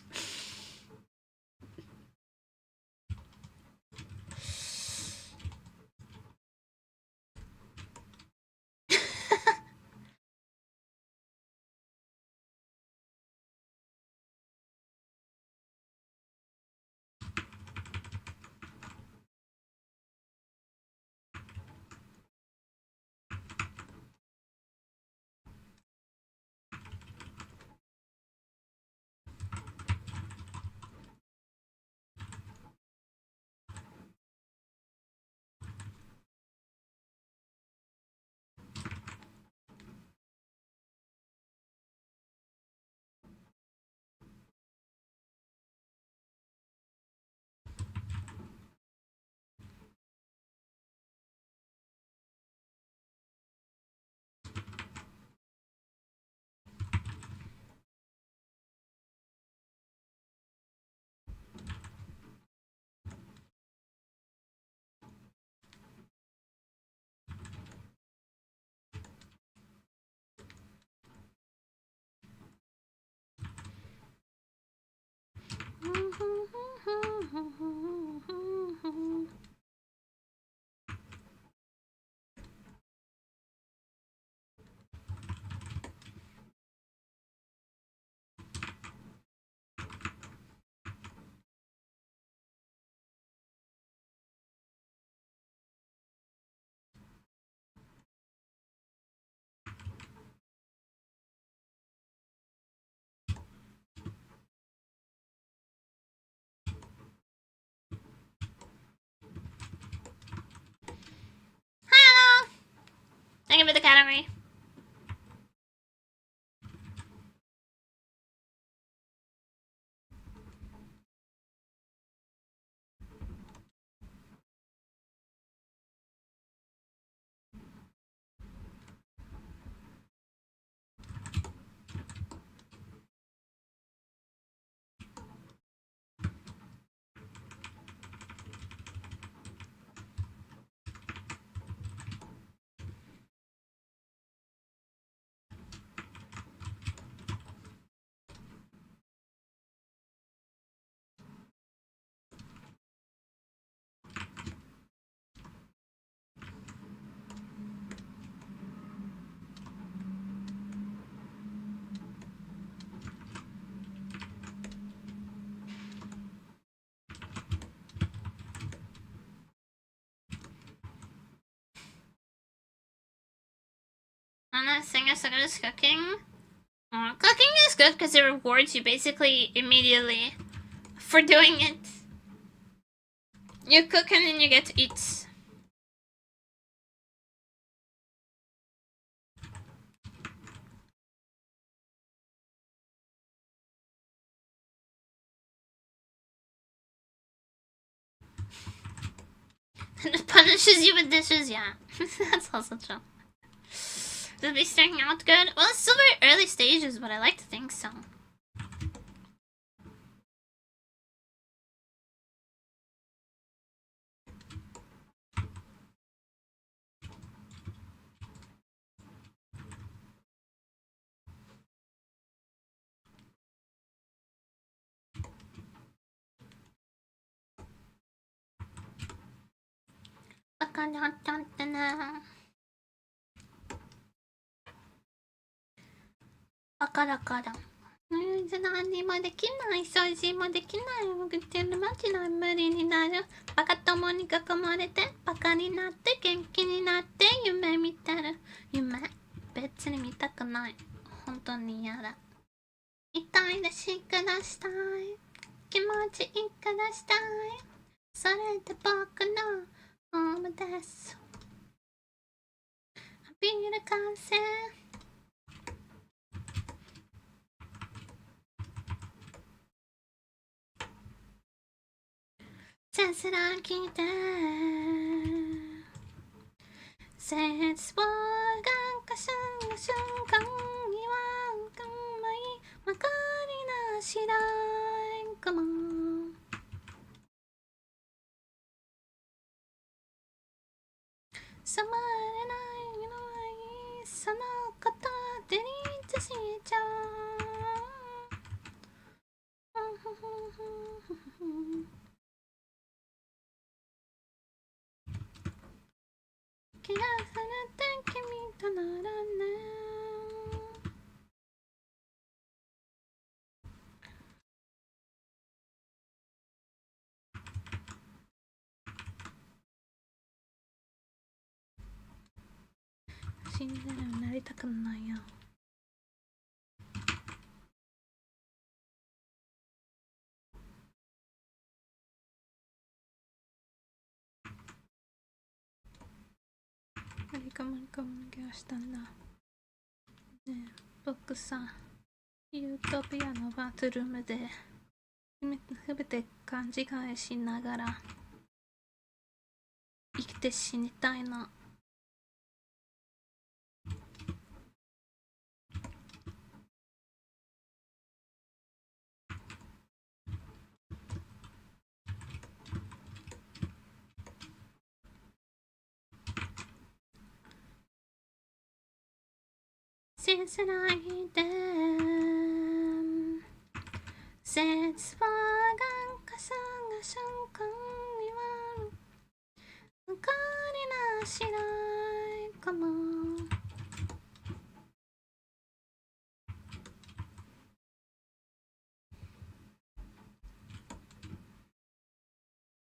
not saying as good as cooking. Cooking is good because it rewards you basically immediately for doing it. You cook and then you get to eat. And it punishes you with dishes, yeah. That's also true. Will it be starting out good? Well, it's still very early stages, but I like to think so.何もできない、掃除もできない、僕ってるマジの無理になる。バカ友に囲まれて、バカになって元気になって夢見てる。夢、別に見たくない。本当に嫌だ。痛いでし下したい。気持ちいいからしたい。それで僕のホームです。ビール完成。せすら聞いて説をがかすの瞬間にはかまいまかりなしないかもさまれないのはいいそのことデリートしちゃう気がするって君とならねシンデレラになりたくないよマリカモニケをしたんだねえ僕さユートピアのバトルームですべて勘違いしながら生きて死にたいのせすらいで説話がかさが瞬間には分かりなしないかもに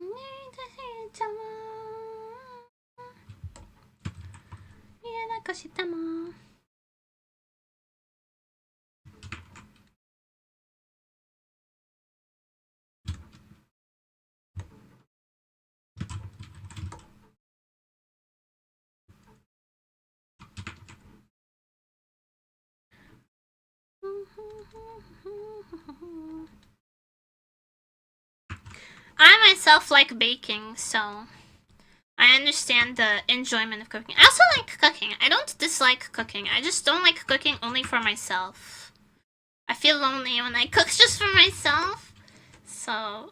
でしちゃう家だかしてもI myself like baking, so I understand the enjoyment of cooking. I also like cooking. I don't dislike cooking. I just don't like cooking only for myself. I feel lonely when I cook just for myself. So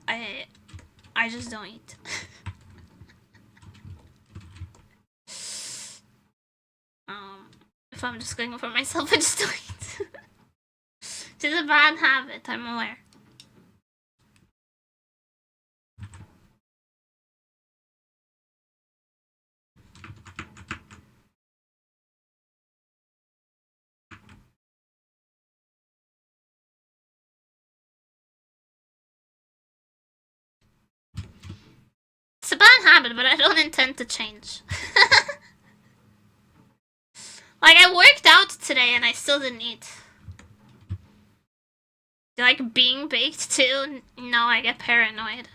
I just don't eat. If I'm just cooking for myself, I just don't eat. It's a bad habit, I'm aware. It's a bad habit, but I don't intend to change. Like, I worked out today and I still didn't eat. Do you like being baked too? No, I get paranoid.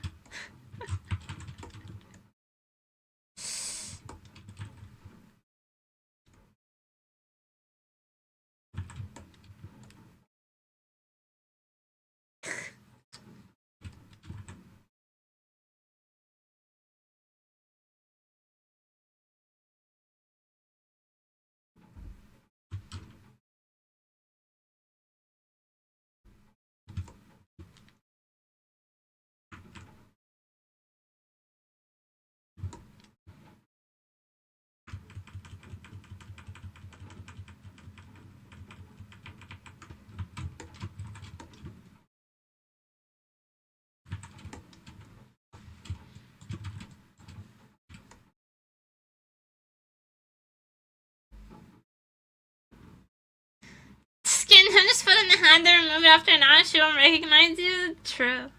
Skin him, just put in the hand and remove it after an hour, she won't recognize you. True.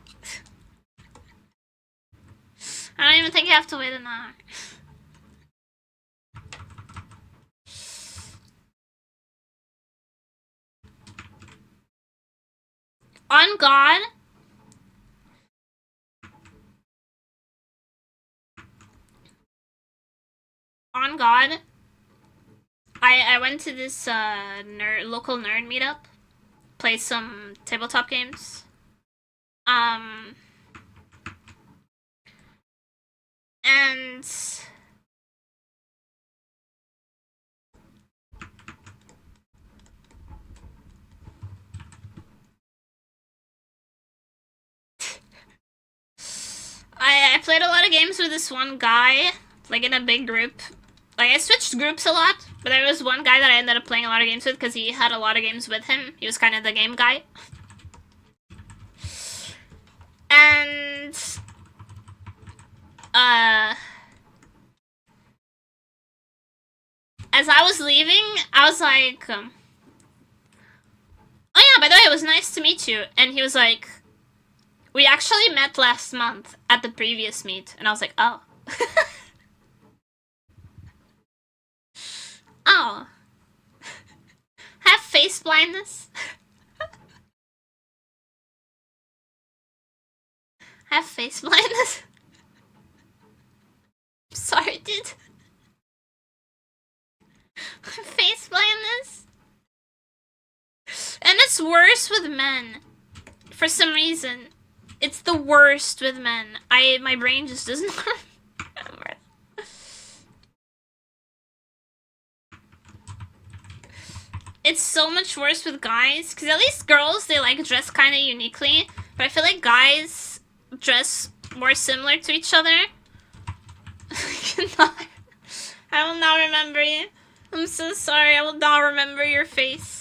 I don't even think you have to wait an hour. On God. On God. I went to this local nerd meetup, play some tabletop games. And I played a lot of games with this one guy, like in a big group. Like, I switched groups a lot, but there was one guy that I ended up playing a lot of games with because he had a lot of games with him. He was kind of the game guy. And as I was leaving, I was like, oh yeah, by the way, it was nice to meet you. And he was like, we actually met last month at the previous meet. And I was like, oh. Oh. Have face blindness? Have face blindness? Sorry, dude. Face blindness? And it's worse with men. For some reason. It's the worst with men. My brain just doesn't remember. It's so much worse with guys, because at least girls, they like dress kind of uniquely, but I feel like guys dress more similar to each other. I will not remember you. I'm so sorry, I will not remember your face.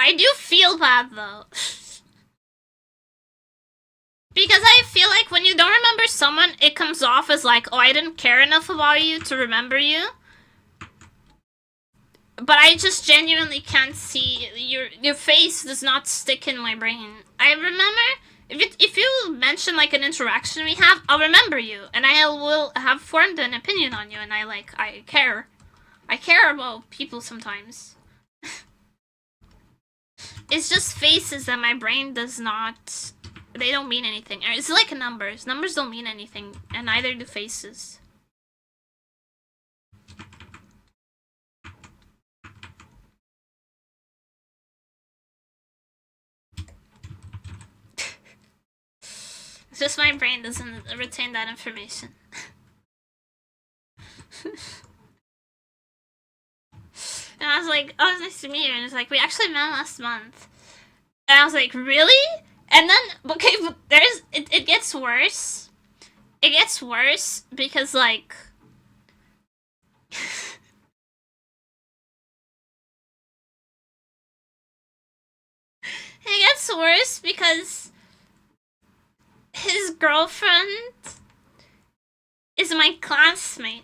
I do feel bad though. Because I feel like when you don't remember someone, it comes off as like, oh, I didn't care enough about you to remember you. But I just genuinely can't see, your face does not stick in my brain. I remember, if you mention like an interaction we have, I'll remember you. And I will have formed an opinion on you, and I care. I care about people sometimes. It's just faces that my brain does not... They don't mean anything. It's like numbers. Numbers don't mean anything, and neither do faces. It's just my brain doesn't retain that information. And I was like, oh, it's nice to meet you. And it's like, we actually met last month. And I was like, really? And then, okay, but it gets worse. It gets worse because, like... It gets worse because his girlfriend is my classmate.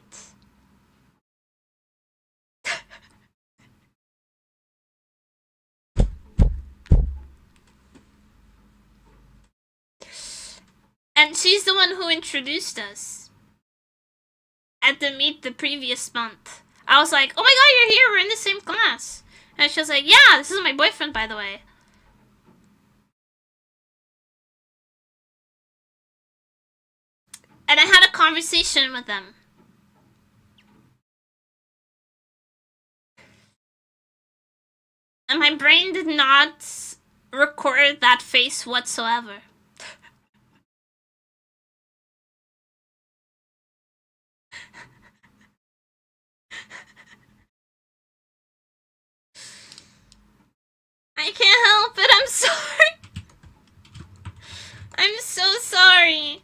And she's the one who introduced us at the meet the previous month. I was like, oh my god, you're here, we're in the same class. And she was like, yeah, this is my boyfriend, by the way. And I had a conversation with them. And my brain did not record that face whatsoever. I can't help it, I'm sorry. I'm so sorry.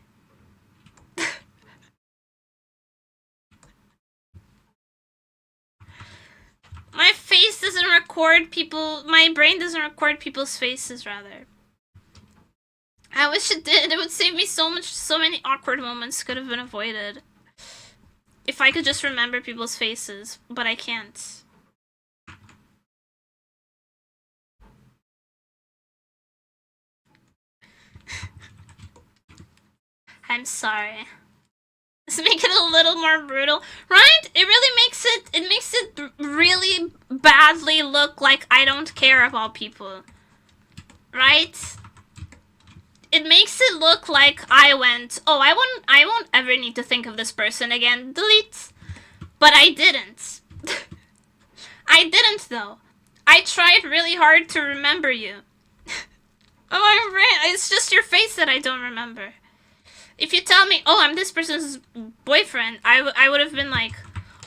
My face doesn't record people, my brain doesn't record people's faces, rather. I wish it did. It would save me so many awkward moments could have been avoided. If I could just remember people's faces, but I can't. I'm sorry. Let's make it a little more brutal, right? It really makes it really badly look like I don't care about people, right? It makes it look like I went, oh, I won't ever need to think of this person again, delete. But I didn't. I didn't though. I tried really hard to remember you. Oh, my brain, it's just your face that I don't remember. If you tell me, oh, I'm this person's boyfriend, I would have been like,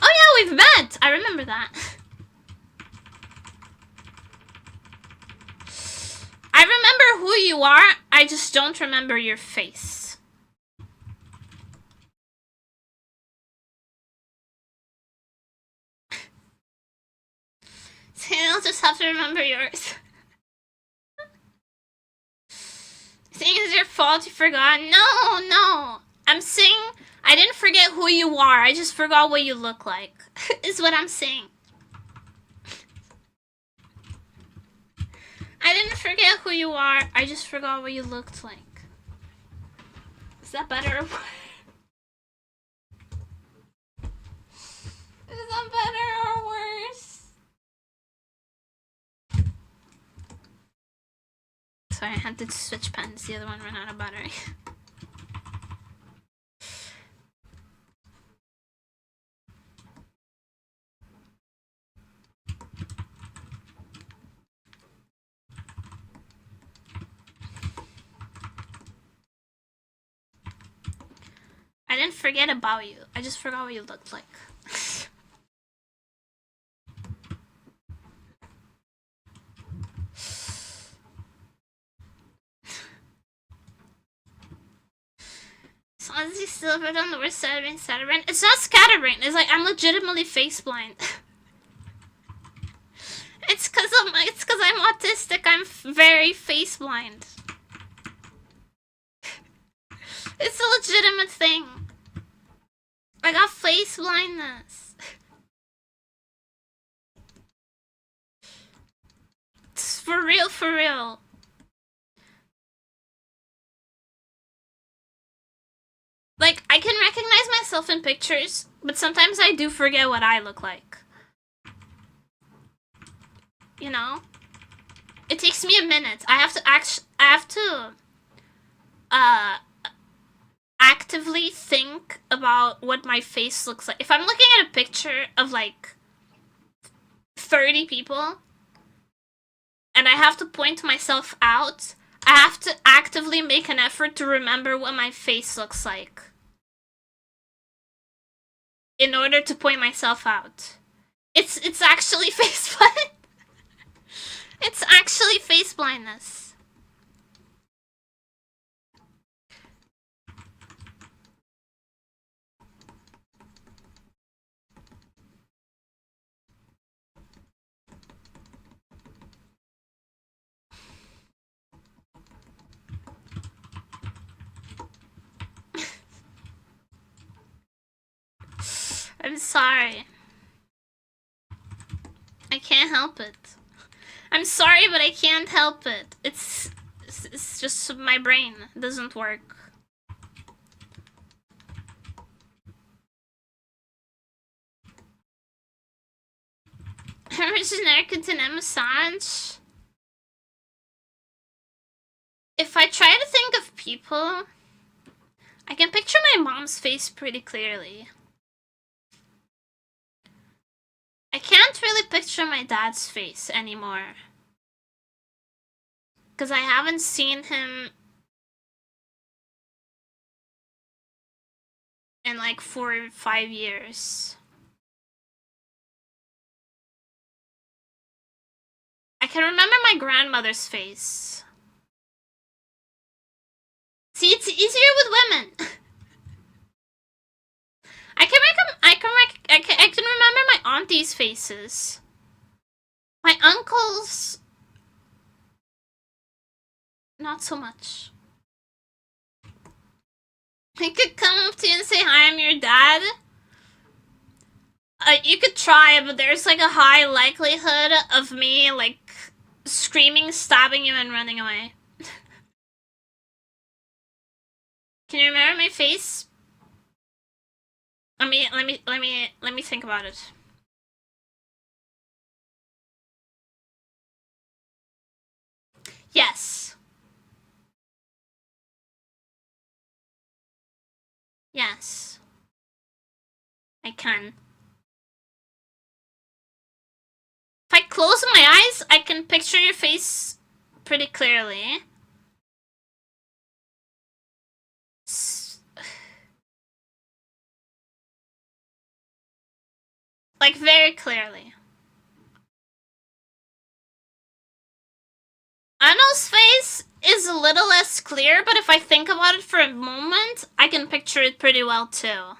oh yeah, we've met. I remember that. I remember who you are, I just don't remember your face. So I'll just have to remember yours. Saying it's your fault you forgot? No. I'm saying I didn't forget who you are. I just forgot what you look like. Is what I'm saying. I didn't forget who you are. I just forgot what you looked like. Is that better or worse? Is that better or worse? Sorry, I had to switch pens. The other one ran out of battery. I didn't forget about you. I just forgot what you looked like. Honestly, silver on the worst scatterbrain. It's not scatterbrain. It's like I'm legitimately face blind. It's cause I'm autistic. I'm very face blind. It's a legitimate thing. I got face blindness. It's for real, for real. Like, I can recognize myself in pictures, but sometimes I do forget what I look like. You know? It takes me a minute. I have to actively think about what my face looks like. If I'm looking at a picture of like 30 people and I have to point myself out, I have to actively make an effort to remember what my face looks like in order to point myself out. It's actually face blind. It's actually face blindness. I'm sorry. I can't help it. I'm sorry, but I can't help it. It's just my brain. It doesn't work. Generic and massage. If I try to think of people, I can picture my mom's face pretty clearly. I can't really picture my dad's face anymore. Because I haven't seen him in like 4 or 5 years. I can remember my grandmother's face. See, it's easier with women. I can remember my auntie's faces. My uncles, not so much. I could come up to you and say, "Hi, I'm your dad." You could try, but there's like a high likelihood of me like screaming, stabbing you, and running away. Can you remember my face? Let me think about it. Yes. Yes. I can. If I close my eyes, I can picture your face pretty clearly. Like, very clearly. Anno's face is a little less clear, but if I think about it for a moment, I can picture it pretty well too.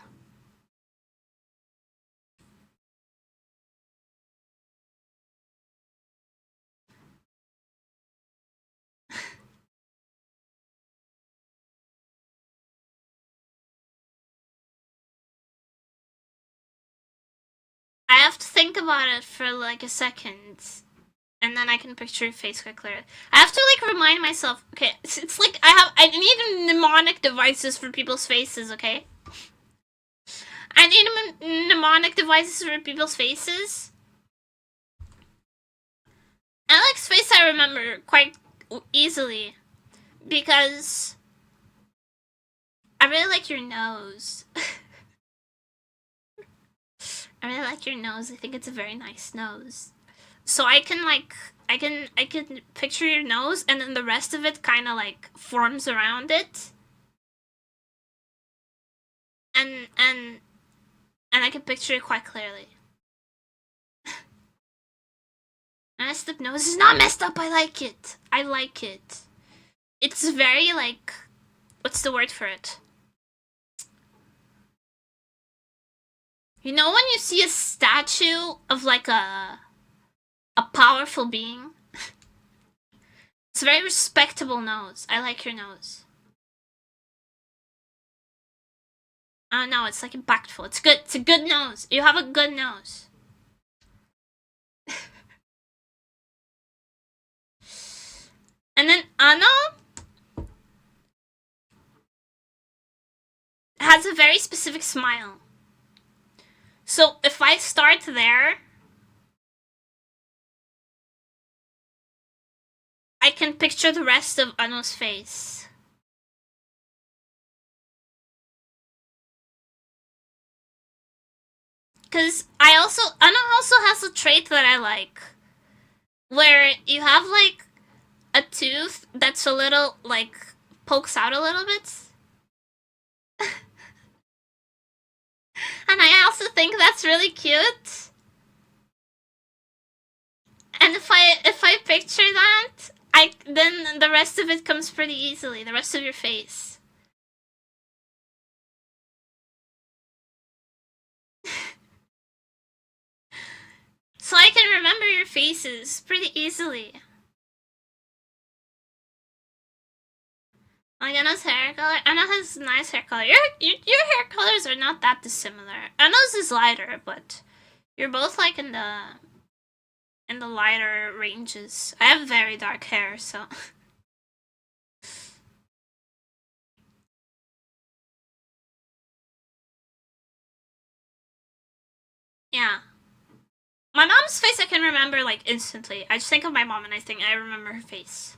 I have to think about it for like a second, and then I can picture your face quite clearly. I have to like remind myself. Okay, it's like I need mnemonic devices for people's faces. Okay, I need mnemonic devices for people's faces. Alex's face I remember quite easily because I really like your nose. I really like your nose. I think it's a very nice nose. So I can picture your nose, and then the rest of it kind of like forms around it. And I can picture it quite clearly. Messed up nose is not messed up. I like it. I like it. It's very like, what's the word for it? You know when you see a statue of like a powerful being? It's a very respectable nose. I like your nose. Oh no, it's like impactful. It's good. It's a good nose. You have a good nose. And then Anna has a very specific smile. So if I start there, I can picture the rest of Anno's face. Because Anna also has a trait that I like, where you have like a tooth that's a little like pokes out a little bit. And I also think that's really cute. And if I picture that, then the rest of it comes pretty easily. The rest of your face. So I can remember your faces pretty easily. Like Anna's hair color. Anna has nice hair color. Your hair colors are not that dissimilar. Anna's is lighter, but you're both like in the lighter ranges. I have very dark hair, so. Yeah. My mom's face I can remember like instantly. I just think of my mom and I think I remember her face.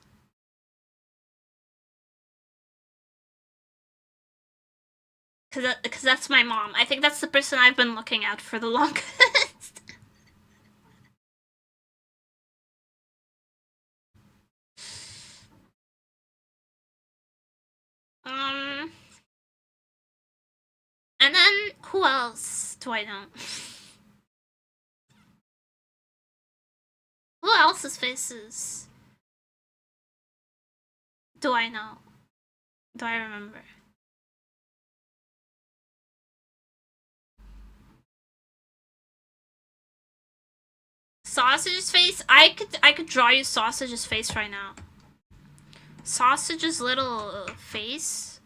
Cause that's my mom. I think that's the person I've been looking at for the longest. And then who else do I know? Who else's faces do I know? Do I remember? Sausage's face? I could draw you Sausage's face right now. Sausage's little face.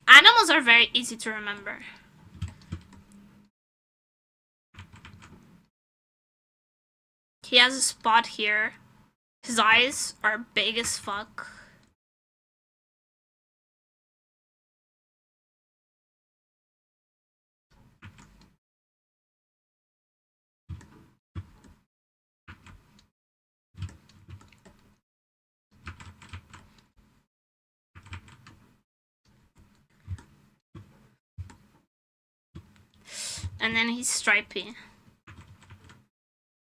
Animals are very easy to remember. He has a spot here. His eyes are big as fuck. And then he's stripy.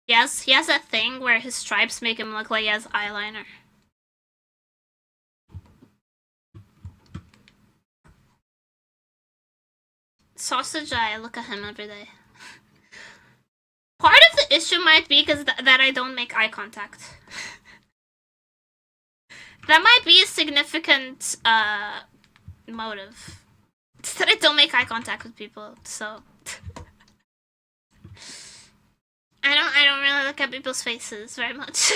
Yes, he has that thing where his stripes make him look like he has eyeliner. Sausage Eye, I look at him every day. Part of the issue might be because that I don't make eye contact. That might be a significant motive. It's that I don't make eye contact with people, so I don't really look at people's faces very much.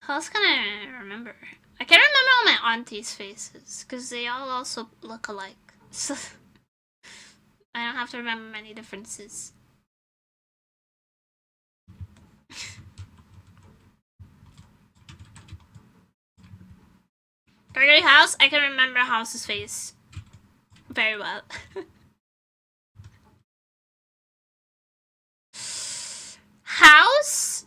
How else can I remember? I can't remember all my aunties' faces because they all also look alike. So I don't have to remember many differences. Gregory House, I can remember House's face very well. House,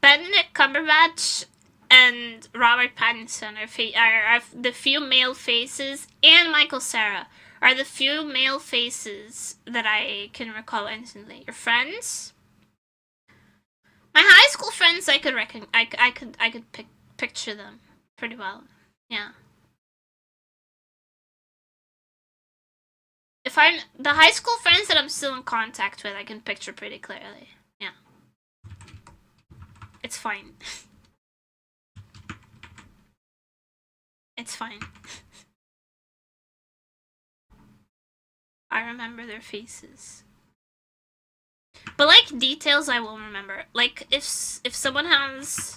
Benedict Cumberbatch, and Robert Pattinson are the few male faces, and Michael Cera are the few male faces that I can recall instantly. Your friends? My high school friends, I could picture them pretty well. Yeah. If I'm the high school friends that I'm still in contact with, I can picture pretty clearly. Yeah. It's fine. It's fine. I remember their faces. But like details I will remember. Like if someone has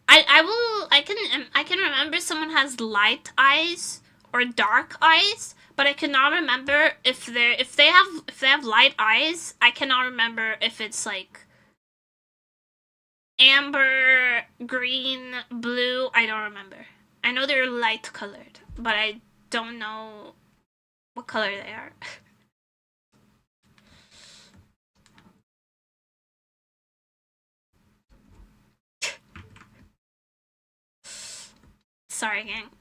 I can remember someone has light eyes or dark eyes, but I cannot remember if they have light eyes. I cannot remember if it's like amber, green, blue. I don't remember. I know they're light colored, but I don't know what color they are. Sorry, gang.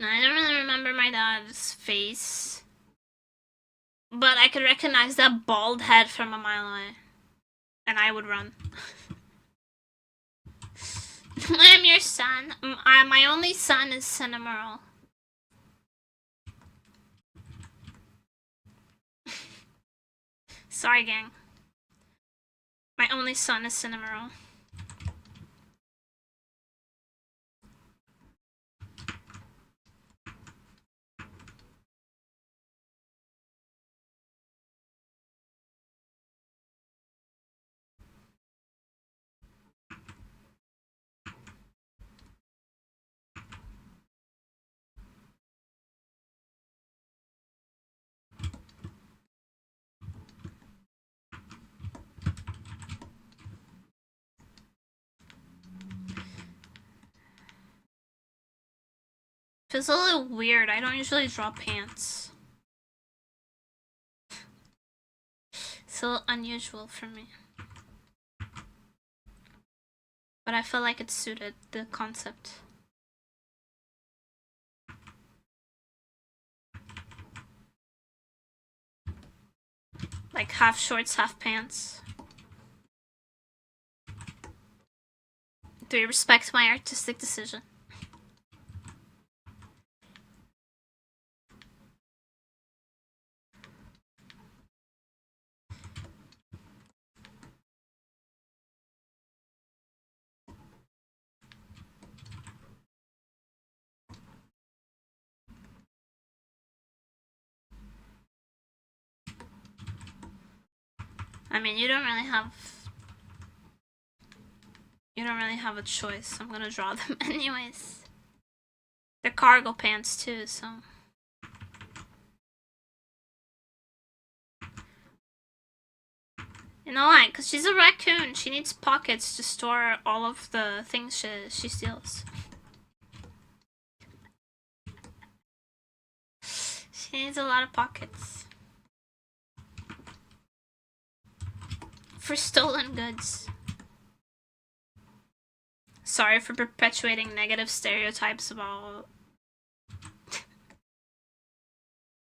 I don't really remember my dad's face, but I could recognize that bald head from a mile away, and I would run. I'm your son. My only son is Cinnamoroll. Sorry, gang. My only son is Cinnamoroll. Feels a little weird. I don't usually draw pants. It's a little unusual for me. But I feel like it suited the concept. Like half shorts, half pants. Do you respect my artistic decision? I mean, you don't really have a choice. I'm gonna draw them anyways. They're cargo pants too, so. You know why? Because she's a raccoon. She needs pockets to store all of the things she steals. She needs a lot of pockets. For stolen goods. Sorry for perpetuating negative stereotypes about...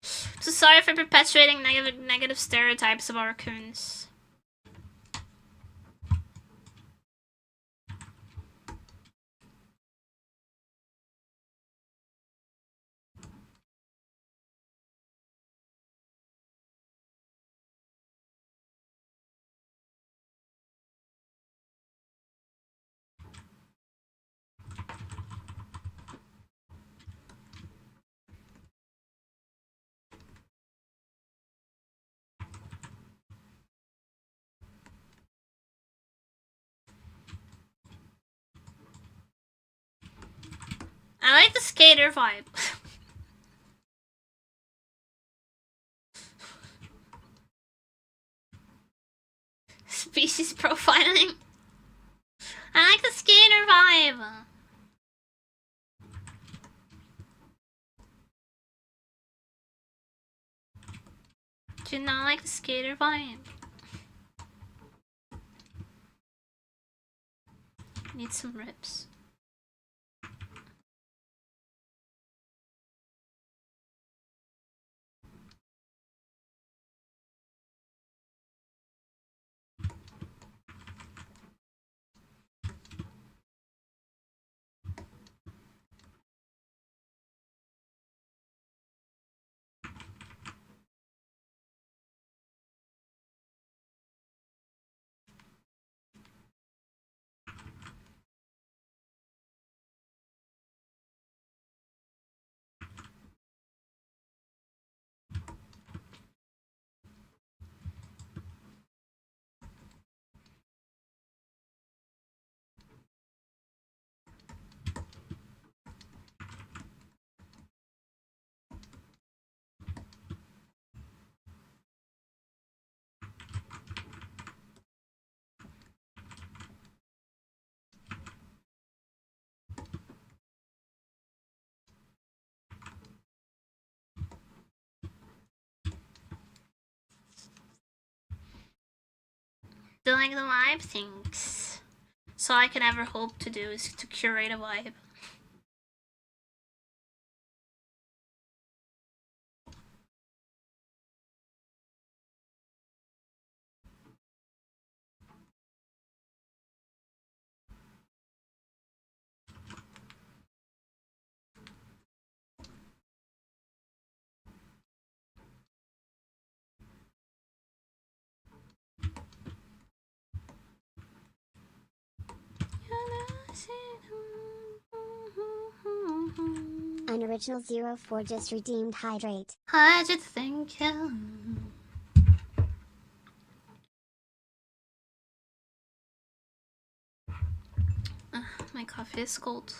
So sorry for perpetuating negative stereotypes about raccoons. I like the skater vibe. Species profiling. I like the skater vibe. Do you not like the skater vibe? Need some ribs. Do like the vibe things. So all I can ever hope to do is to curate a vibe. Unoriginal 04 just redeemed hydrate. I just think you. My coffee is cold.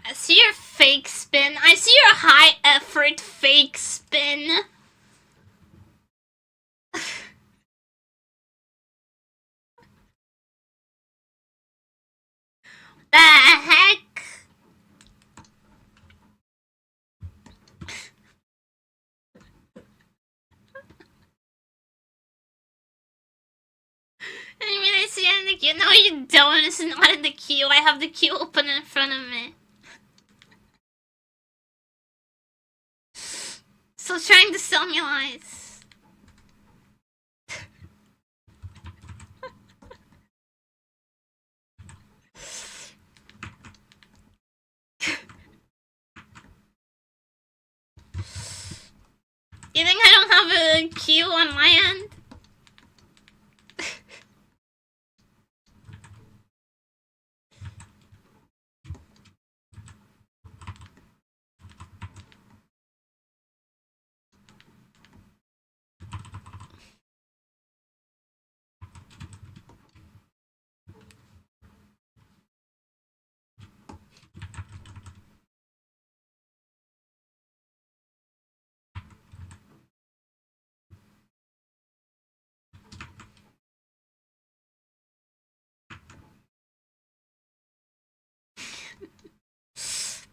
I see your fake spin. I see your high effort fake spin. The heck? I mean, I see it in the queue. No, you don't. It's not in the queue. I have the queue open in front of me. Still trying to sell me lies. You think I don't have a queue on my end?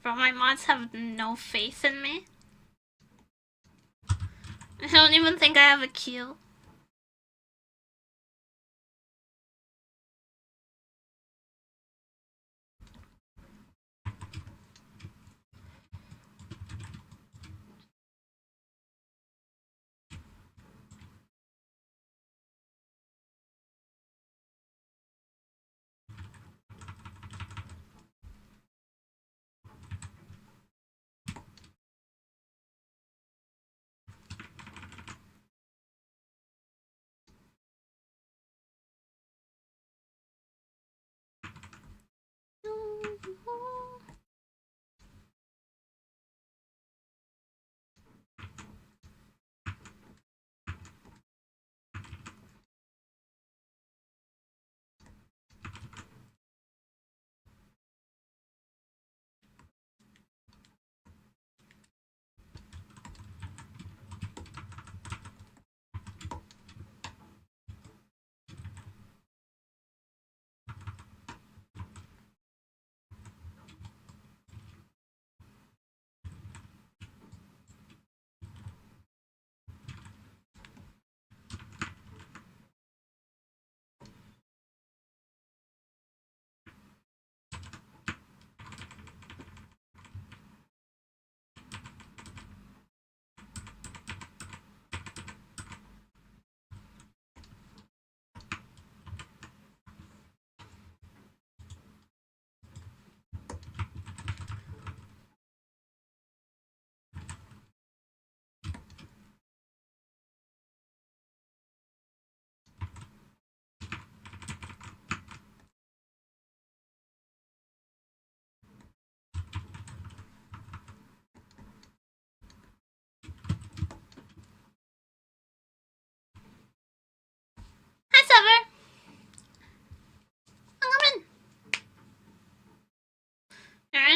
Bro, my mods have no faith in me. I don't even think I have a queue.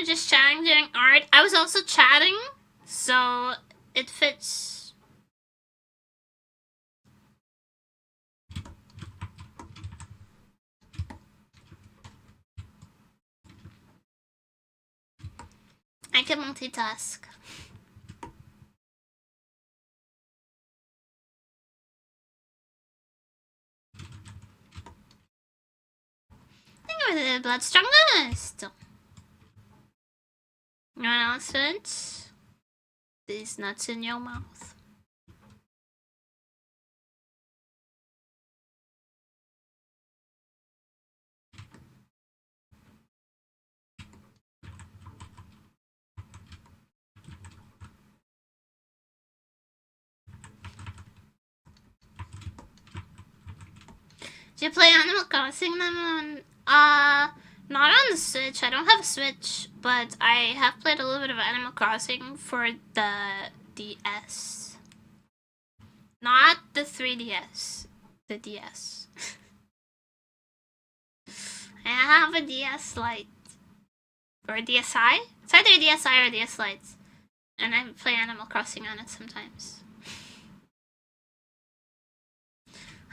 were just chatting doing art. I was also chatting, so it fits. I can multitask. Think of the blood strongest. You want to put these nuts in your mouth? Do you play Animal Crossing then? Not on the Switch. I don't have a Switch, but I have played a little bit of Animal Crossing for the DS. Not the 3DS. The DS. I have a DS Lite. Or a DSi? It's either a DSi or a DS Lite. And I play Animal Crossing on it sometimes.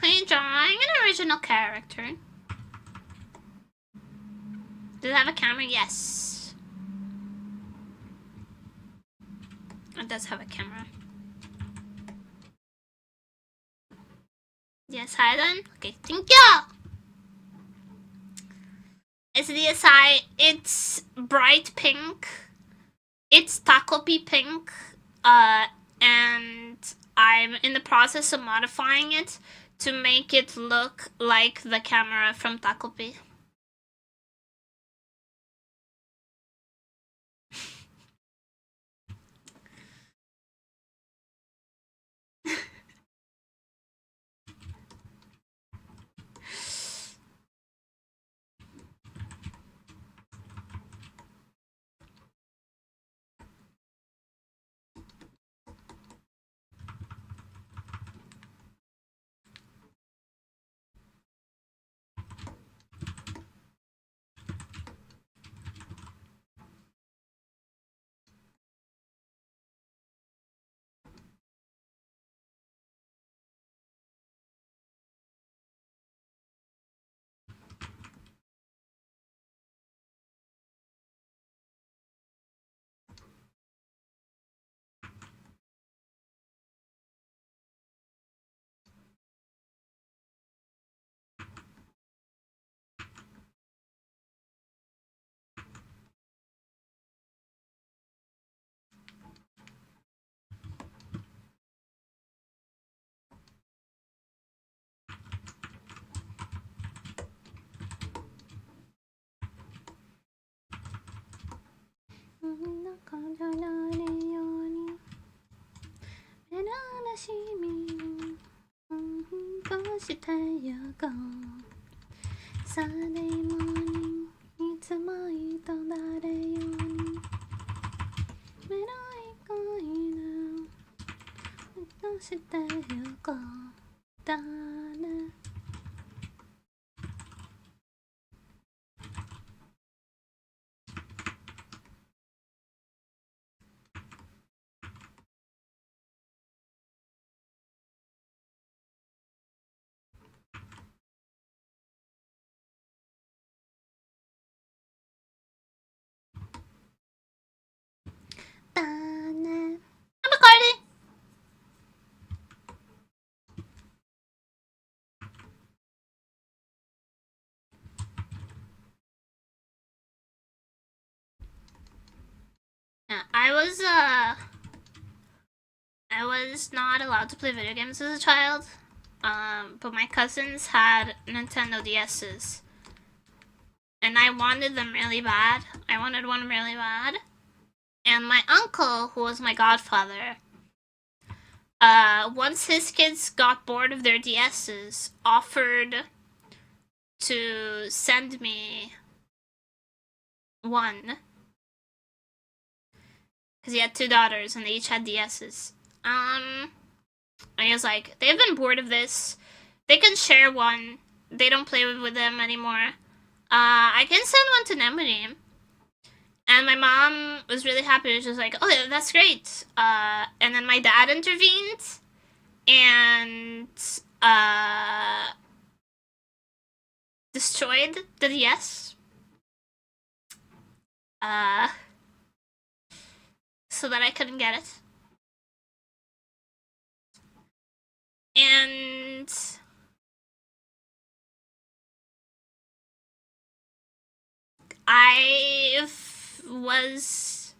Are you drawing an original character? Does it have a camera? Yes. It does have a camera. Yes, hi then. Okay, thank you. It's DSi. It's bright pink. It's takopi pink. And I'm in the process of modifying it to make it look like the camera from takopi. Sunday morning, いつもいとなれように未来恋のどうしてゆこうだねだね。I'm recording. Yeah, I was not allowed to play video games as a child. But my cousins had Nintendo DS's. And I wanted them really bad. I wanted one really bad. And my uncle, who was my godfather, once his kids got bored of their DS's, offered to send me one. Because he had 2 daughters and they each had DS's. And he was like, they've been bored of this. They can share one. They don't play with them anymore. I can send one to nemuri. And my mom was really happy. She was like, oh, yeah, that's great. And then my dad intervened and destroyed the DS. So that I couldn't get it. And I was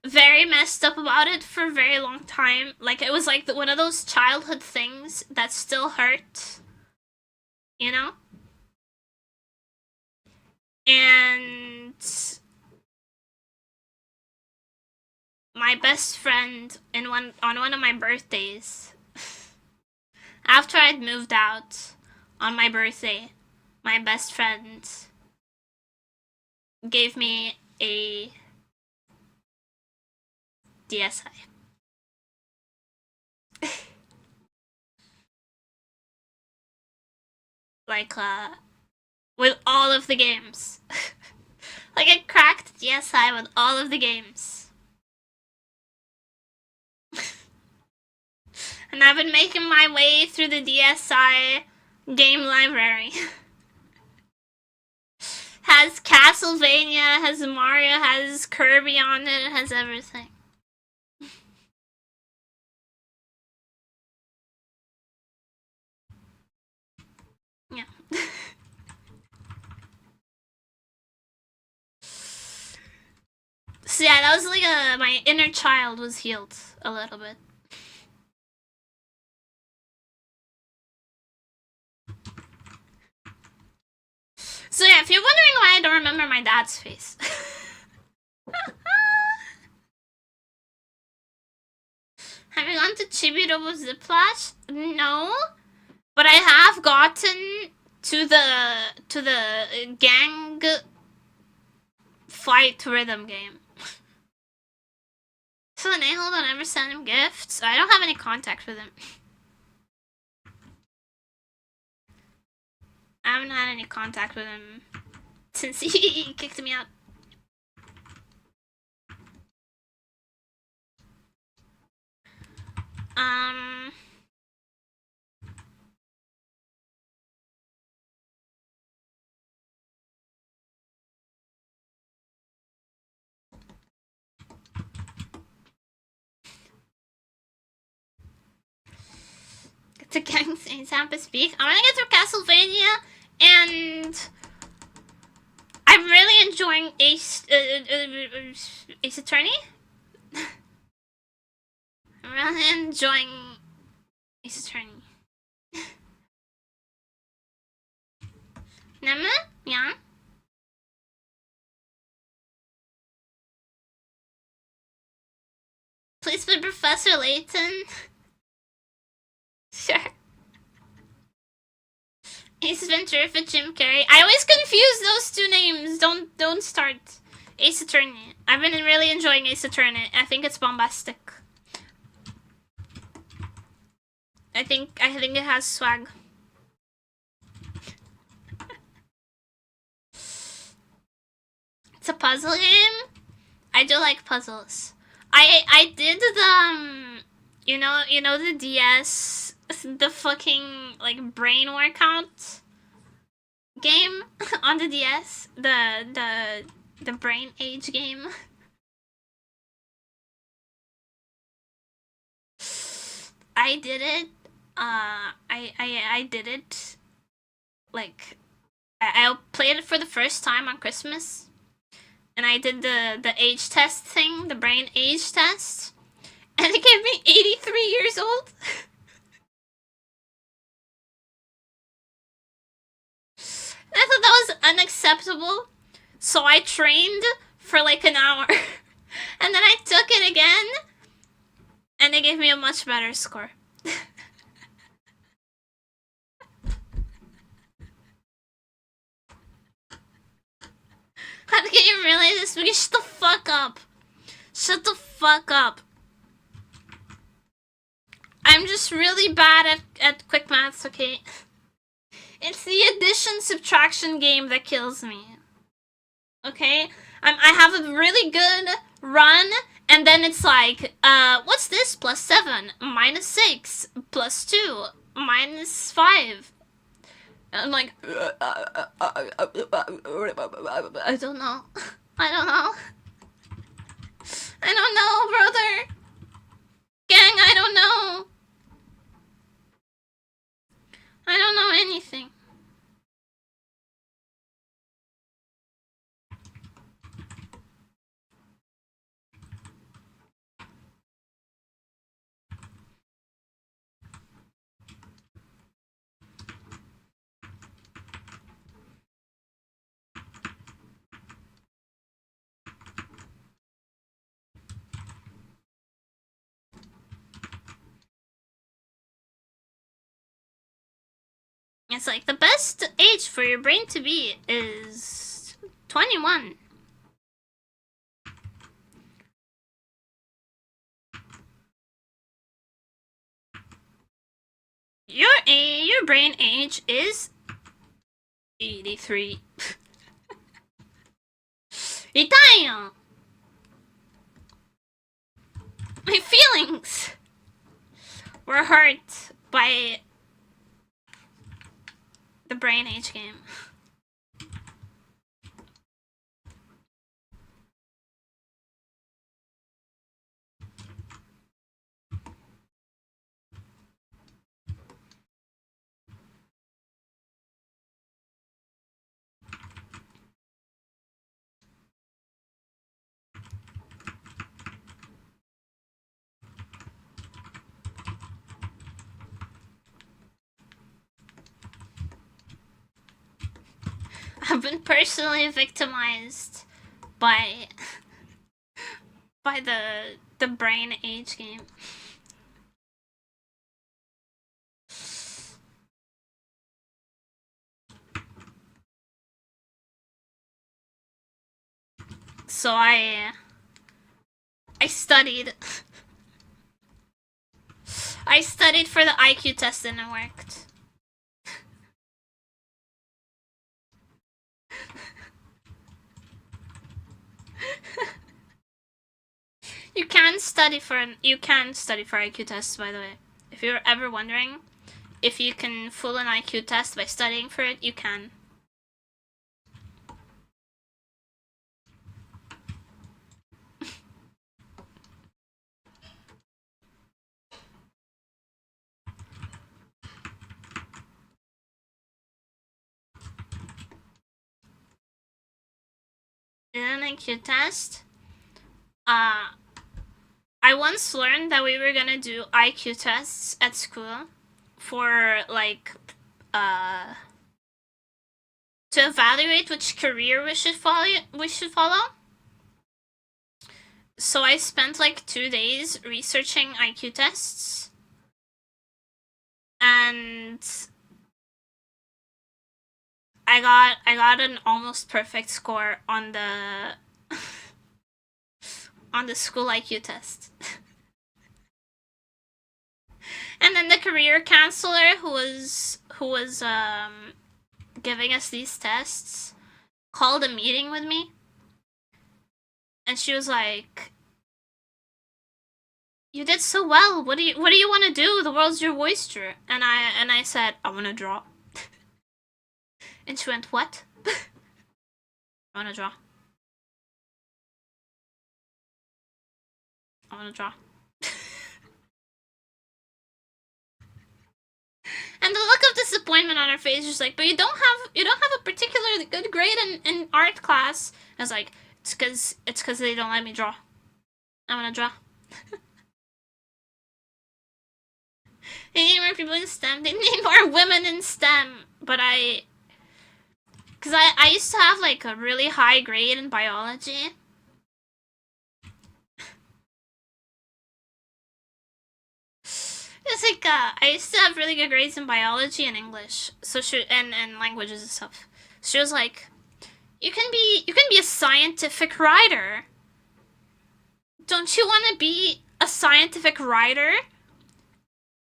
very messed up about it for a very long time. Like, it was like one of those childhood things that still hurt, you know? And my best friend on one of my birthdays, after I'd moved out on my birthday, my best friend gave me a DSi. Like, with all of the games. Like, I cracked DSi with all of the games. And I've been making my way through the DSi game library. Has Castlevania, has Mario, has Kirby on it, has everything. Yeah. So yeah, that was like my inner child was healed a little bit. So yeah, if you're wondering why I don't remember my dad's face. Have you gone to Chibi-Robo Ziplash? No. But I have gotten to the gang fight rhythm game. So Nahal don't ever send him gifts? I don't have any contact with him. I haven't had any contact with him since he kicked me out. To gangs in Tampa speak. I'm gonna get through Castlevania, and I'm really enjoying Ace Attorney. I'm really enjoying Ace Attorney. Nemu? Yeah? Please play Professor Layton. Sure. Ace Ventura for Jim Carrey. I always confuse those two names. Don't start. Ace Attorney. I've been really enjoying Ace Attorney. I think it's bombastic. I think it has swag. It's a puzzle game. I do like puzzles. I did the you know the DS, the fucking like brain workout game on the DS, the brain age game. I did it. I did it. Like, I played it for the first time on Christmas, and I did the age test thing, the brain age test, and it gave me 83 years old. I thought that was unacceptable, so I trained for like an hour, and then I took it again, and they gave me a much better score. How can you realize this? Because shut the fuck up. Shut the fuck up. I'm just really bad at quick maths, okay? It's the addition subtraction game that kills me. Okay? I have a really good run, and then it's like, what's this? +7, -6, +2, -5. And I'm like, I don't know. I don't know. I don't know, brother. Gang, I don't know. I don't know anything. It's like the best age for your brain to be is 21. Your brain age is 83. 痛いよ. My feelings were hurt by the brain age game. I've been personally victimized by the brain age game. So I studied. I studied for the IQ test and it worked. You can study for IQ tests, by the way. If you're ever wondering if you can fool an IQ test by studying for it, you can. In an IQ test, I once learned that we were gonna do IQ tests at school for like to evaluate which career we should follow. So I spent like 2 days researching IQ tests, and I got an almost perfect score on the on the school IQ test. And then the career counselor who was giving us these tests called a meeting with me, and she was like, "You did so well. What do you want to do? The world's your oyster." And I said, "I want to draw." And she went, "What?" I want to draw. I want to draw. And the look of disappointment on her face, just like, "But you don't have a particularly good grade in art class." I was like, it's cause they don't let me draw. I want to draw. They need more people in STEM. They need more women in STEM. But cause I used to have like a really high grade in biology. It's like I used to have really good grades in biology and English, so and languages and stuff. She was like, you can be a scientific writer. Don't you want to be a scientific writer?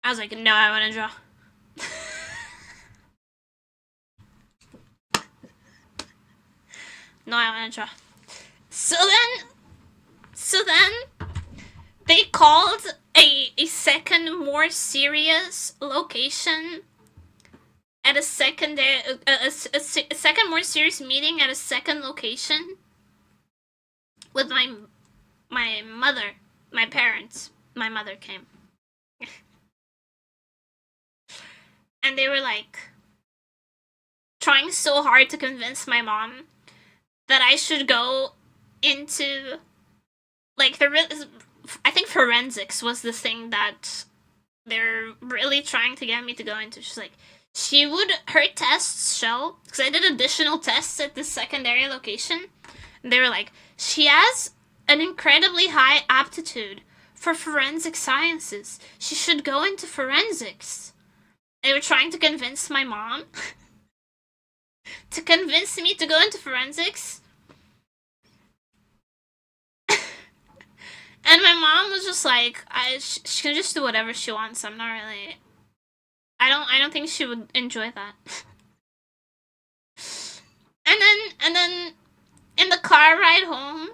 I was like, no, I want to draw. No, I want to draw. So then they called a second more serious location at a second more serious meeting at a second location with my mother, my parents. My mother came. And they were like trying so hard to convince my mom that I should go into like I think forensics was the thing that they're really trying to get me to go into. She's like, her tests show, because I did additional tests at the secondary location, and they were like, she has an incredibly high aptitude for forensic sciences. She should go into forensics. They were trying to convince my mom to convince me to go into forensics. And my mom was just like, she can just do whatever she wants. I'm not really... I don't think she would enjoy that. And then in the car ride home,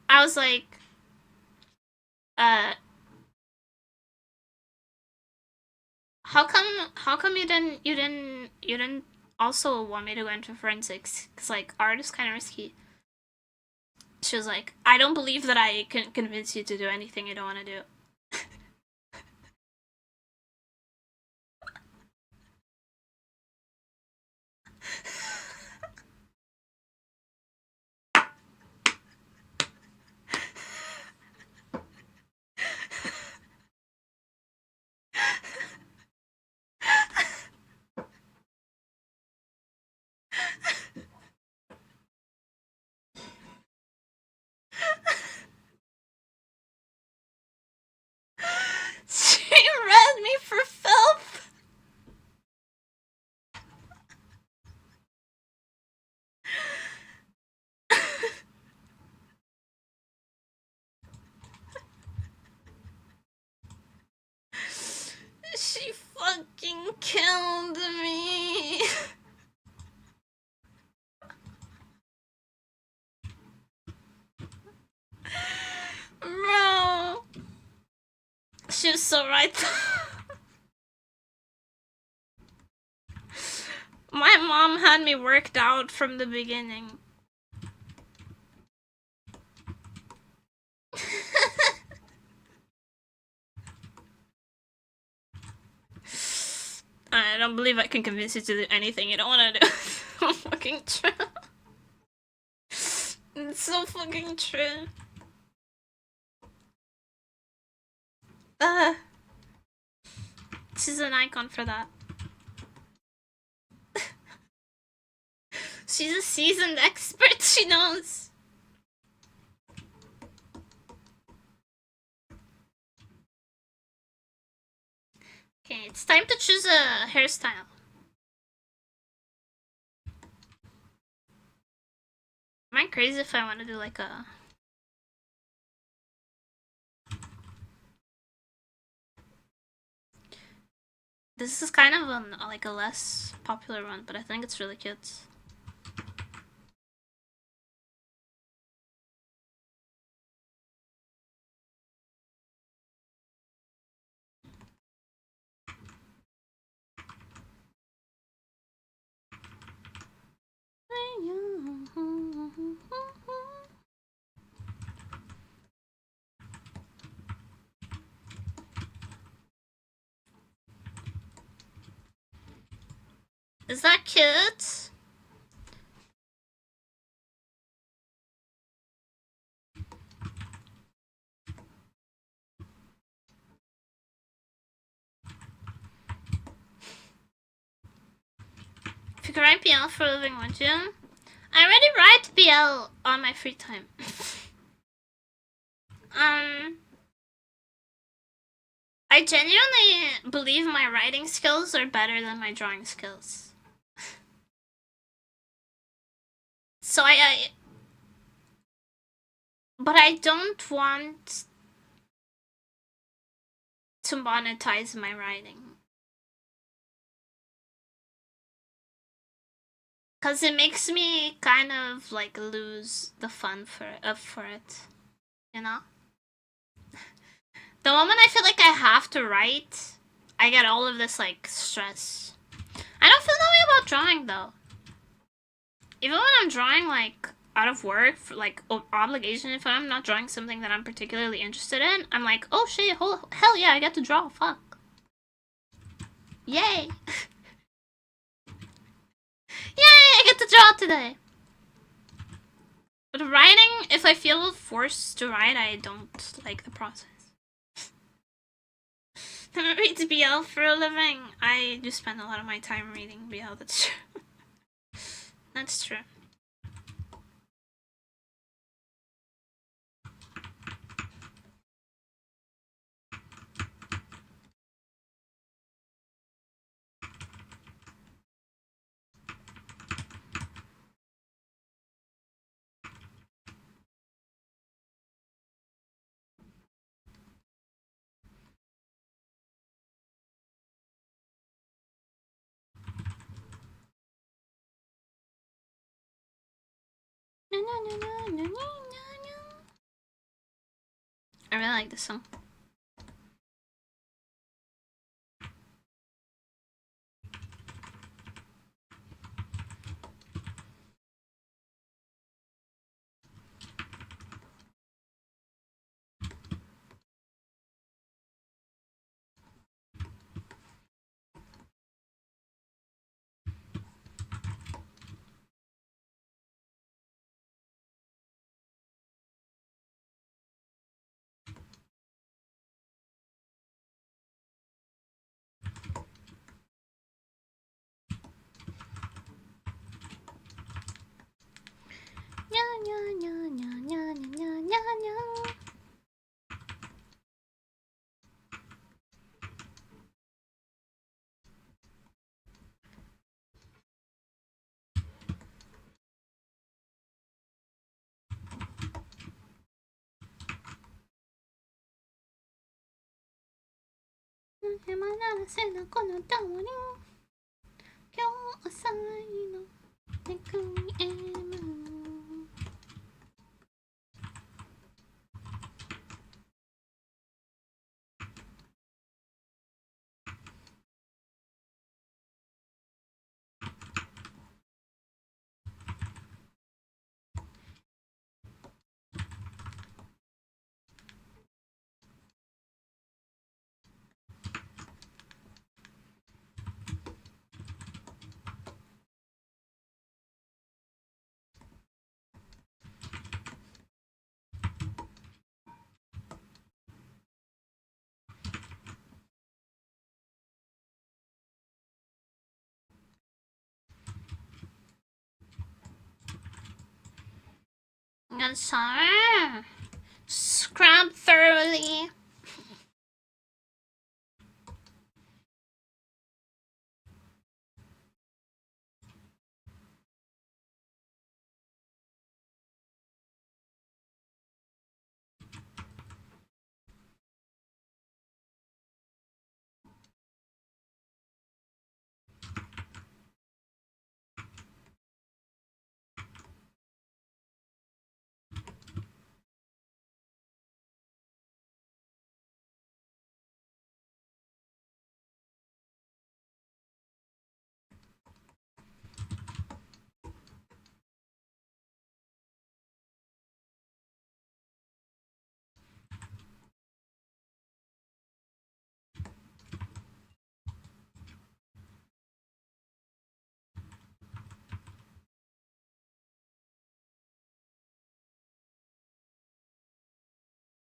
I was like, how come you didn't also want me to go into forensics? Cause like art is kind of risky. She was like, I don't believe that I can convince you to do anything you don't want to do. She read me for filth. She fucking killed me. Bro. She was so right. My mom had me worked out from the beginning. I don't believe I can convince you to do anything you don't want to do. It's so fucking true. It's so fucking true. She's an icon for that. She's a seasoned expert, she knows. Okay, it's time to choose a hairstyle. Am I crazy if I want to do like a... This is kind of like a less popular one, but I think it's really cute. Is that cute? If you could write BL for a living, would you? I already write BL on my free time. I genuinely believe my writing skills are better than my drawing skills. So but I don't want to monetize my writing. Cause it makes me kind of like lose the fun for it, you know. The moment I feel like I have to write, I get all of this like stress. I don't feel that way about drawing though. Even when I'm drawing like out of work for like obligation, if I'm not drawing something that I'm particularly interested in, I'm like, oh shit, hell yeah, I get to draw. Fuck. Yay. Yay, I get to draw today. But writing, if I feel forced to write, I don't like the process. I read BL for a living. I do spend a lot of my time reading BL, that's true. That's true. I really like this song. I'm gonna scrub thoroughly.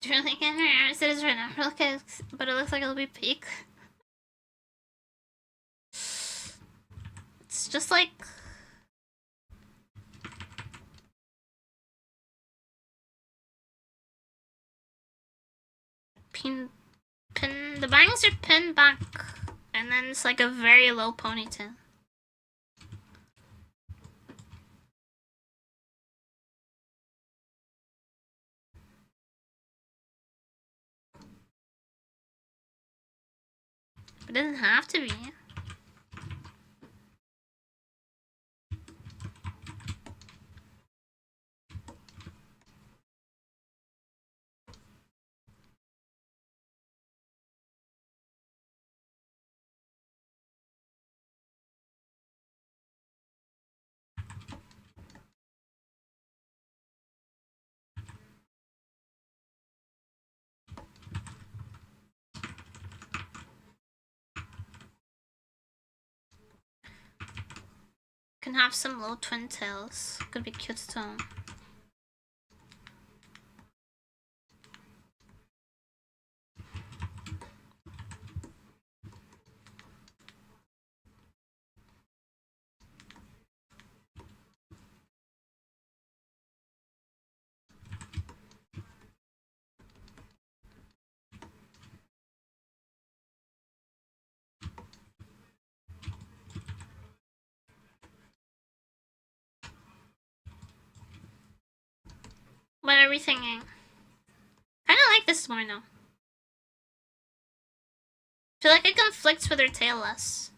Do you really get it is right now? Okay, but it looks like it'll be peak. It's just like the bangs are pinned back, and then it's like a very low ponytail. It doesn't have to be. Can have some little twin tails. Could be cute too. What are we thinking? Kinda like this more now. Feel like it conflicts with her tail less.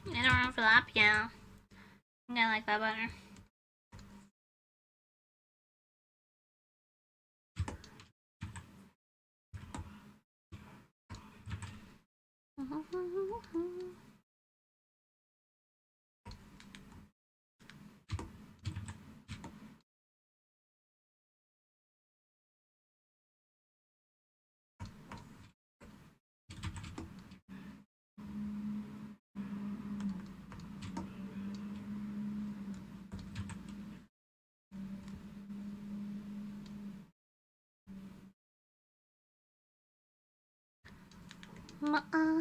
They don't overlap, yeah. I like that better.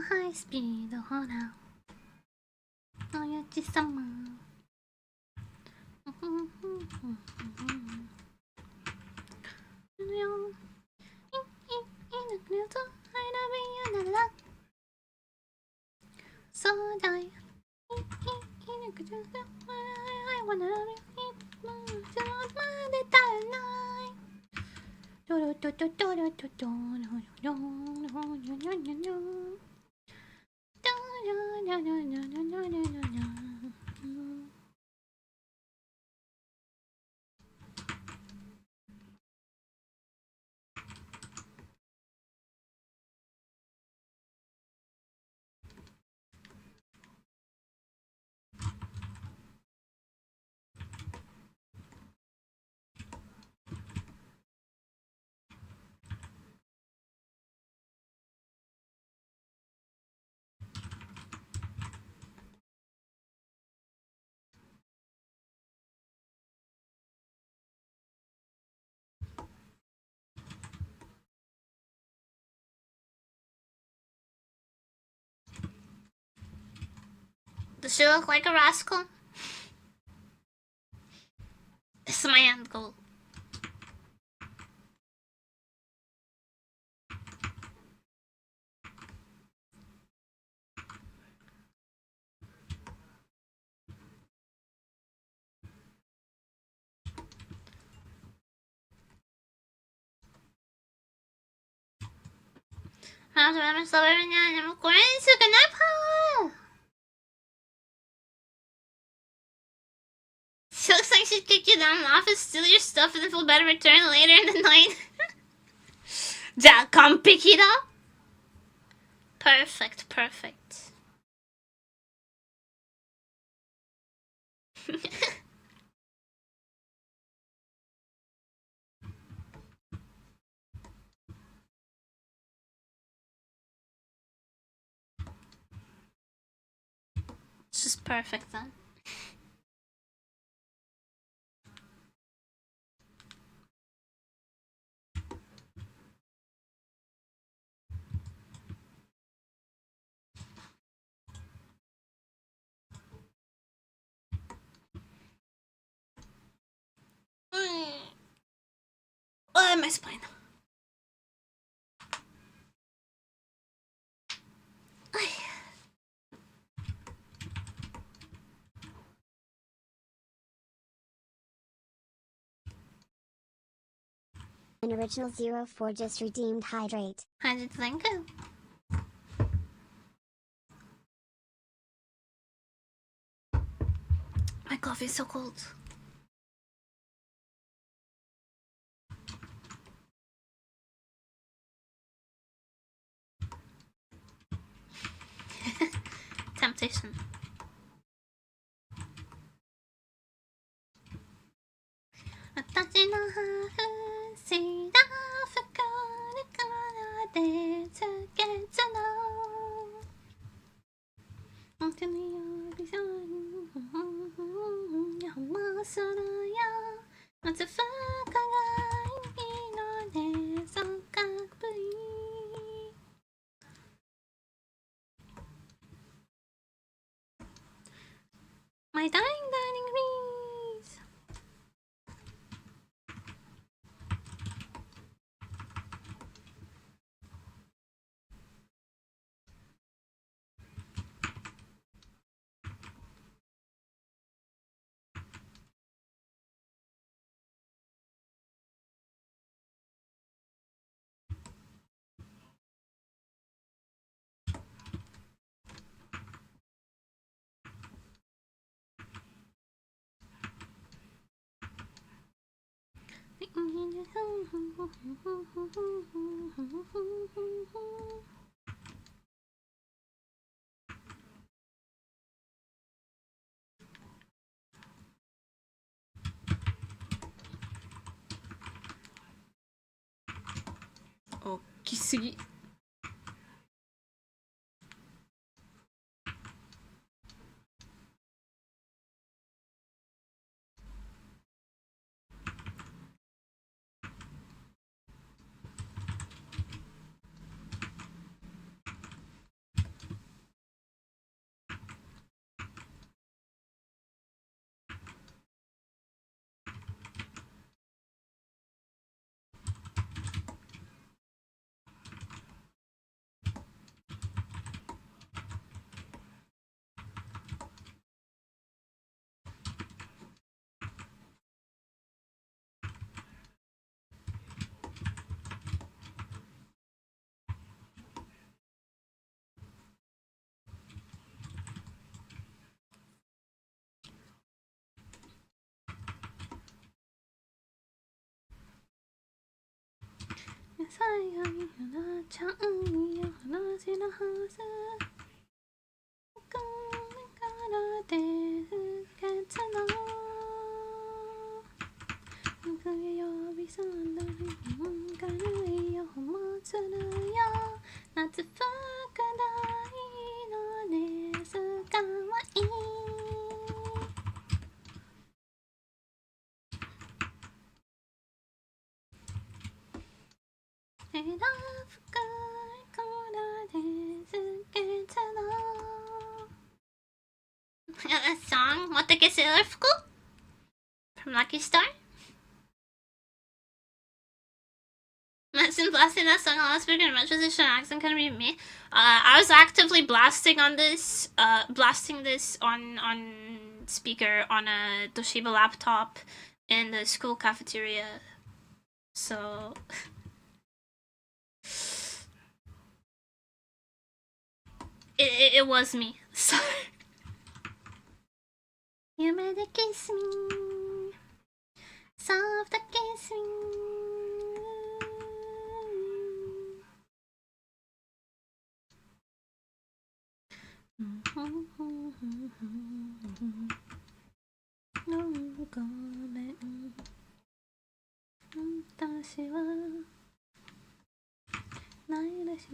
high speed, hold on. Oh, yeah, just some. So die. I wanna Does she look like a rascal? This is my end goal. She looks like she'd kick you down in the office, steal your stuff, and then feel better return later in the night. Ja, come pick it up. Perfect, perfect. It's just perfect then. Oh, my spine. An original 04 just redeemed hydrate. Hydrate, thank you. My coffee is so cold. Temptation. Watashi no harushi da fukaru kara de tsuketsu no Okuni yo bishoru Yama suru yo Matsu fuka ga ii no de sonkakui My dying grease.大きすぎ。最後になちゃんや話のはずこれからで不潔の僕呼びそうな軽いよもつるよ夏服大のですかわいい選ぶ深いからですけど A song? What the Sailor School? From Lucky Star? Imagine blasting that song on loudspeaker and transition accent couldn't be me. I was actively blasting this on speaker on a Toshiba laptop in the school cafeteria. So it was me. Sorry. You made a kiss me, soft kiss me. No comment. 私はないらしい。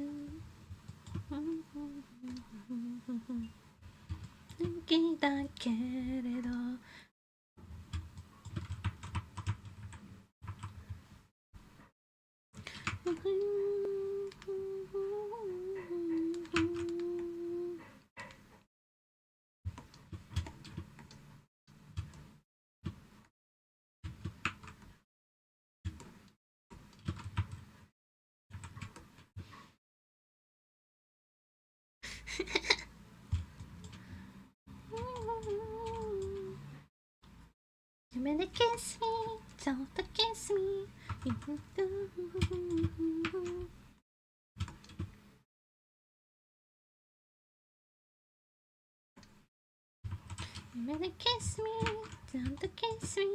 好きだけれど夢で kiss me Don't kiss me. You better kiss me. Don't kiss me.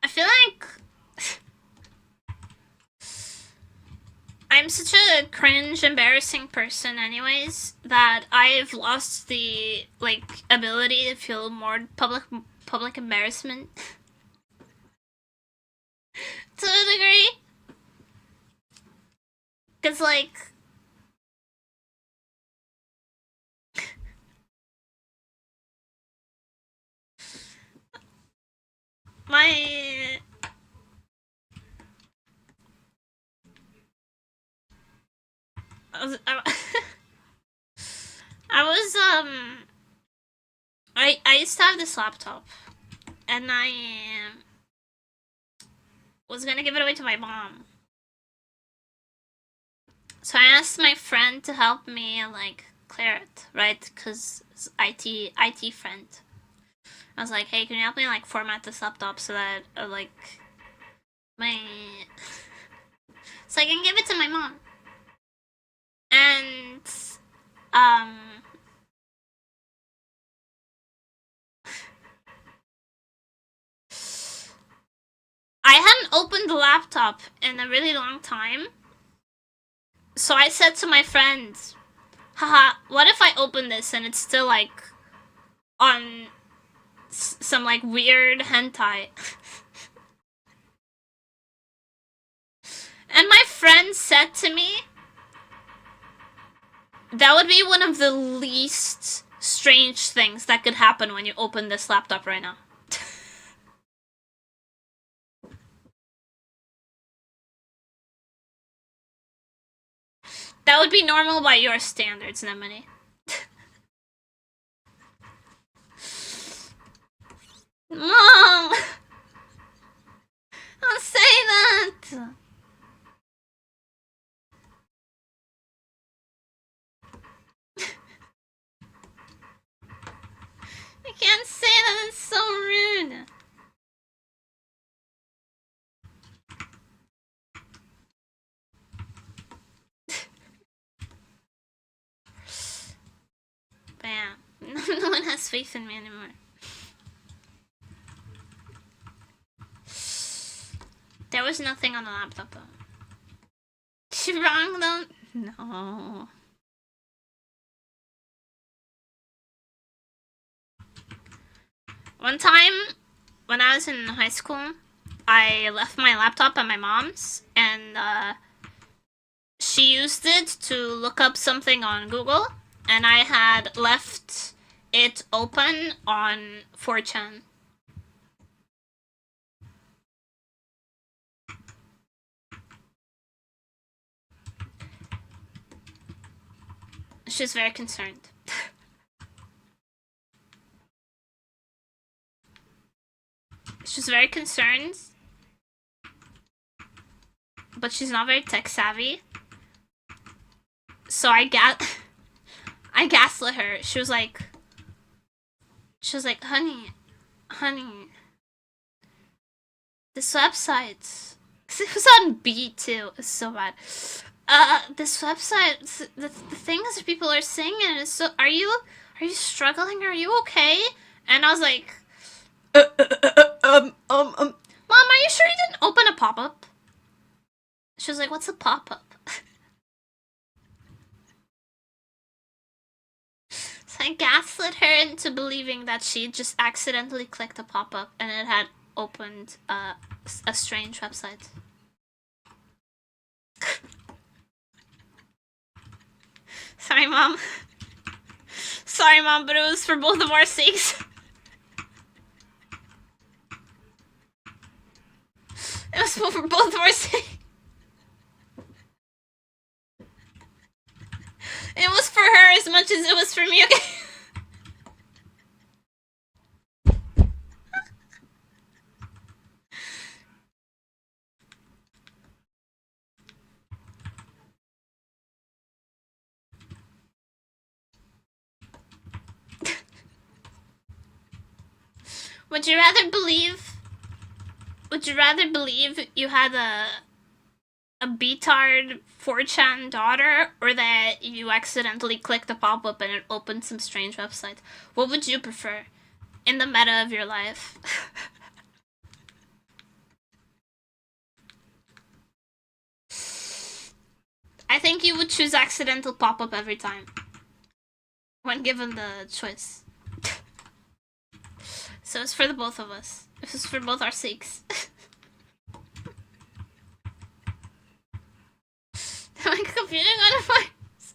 I feel like I'm such a cringe, embarrassing person anyways, that I've lost the, like, ability to feel more public embarrassment. To a degree. Cause, like, my... I used to have this laptop, and I was gonna give it away to my mom. So I asked my friend to help me, like, clear it, right? Cause it's IT friend. I was like, hey, can you help me, like, format this laptop so that, like, so I can give it to my mom. And, I hadn't opened the laptop in a really long time. So I said to my friend, haha, what if I open this and it's still, like, on some, like, weird hentai? And my friend said to me, that would be one of the least strange things that could happen when you open this laptop right now. That would be normal by your standards, Nemuri. Mom! Don't say that! I can't say that, it's so rude. But yeah, no one has faith in me anymore. There was nothing on the laptop though. She wrong though? No. One time, when I was in high school, I left my laptop at my mom's, and she used it to look up something on Google, and I had left it open on 4chan. She was very concerned. She was very concerned, but she's not very tech savvy. So I gaslit her. She was like, honey, this website. It was on B too. It's so bad. This website, the things that people are saying, and it's so. Are you struggling? Are you okay? And I was like, Mom, are you sure you didn't open a pop-up? She was like, what's a pop-up? So I gaslit her into believing that she just accidentally clicked a pop-up and it had opened a strange website. Sorry, Mom. Sorry, Mom, but it was for both of our sakes. It was for both of our sakes. It was for her as much as it was for me, okay? Would you rather believe you had a betard 4chan daughter, or that you accidentally clicked a pop-up and it opened some strange website? What would you prefer in the meta of your life? I think you would choose accidental pop-up every time when given the choice. So it's for the both of us. This is for both our sakes. My computer got a virus.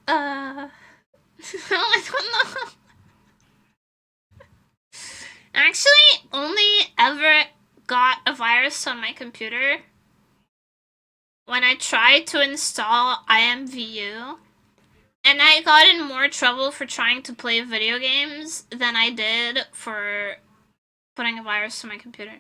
I don't know. Actually, only ever got a virus on my computer when I tried to install IMVU, and I got in more trouble for trying to play video games than I did for putting a virus on my computer.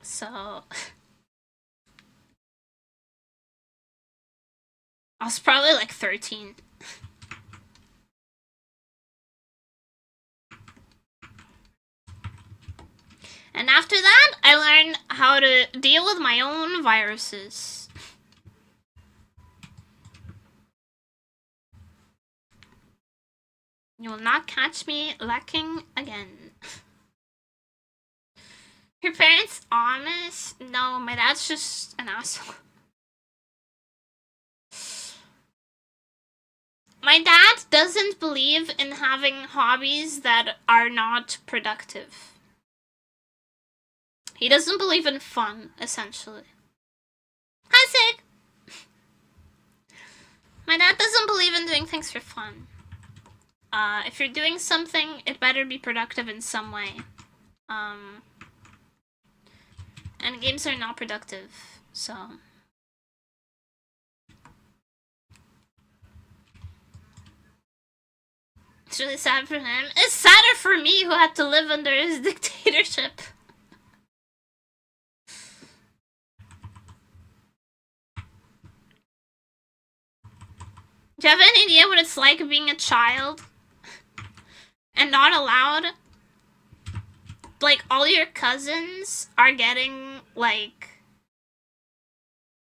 So I was probably like 13. And after that, I learned how to deal with my own viruses. You will not catch me lacking again. Your parents Amish? No, my dad's just an asshole. My dad doesn't believe in having hobbies that are not productive. He doesn't believe in fun, essentially. Hi, Sig! My dad doesn't believe in doing things for fun. If you're doing something, it better be productive in some way. And games are not productive, so... It's really sad for him. It's sadder for me, who had to live under his dictatorship. Do you have any idea what it's like being a child and not allowed? Like, all your cousins are getting, like,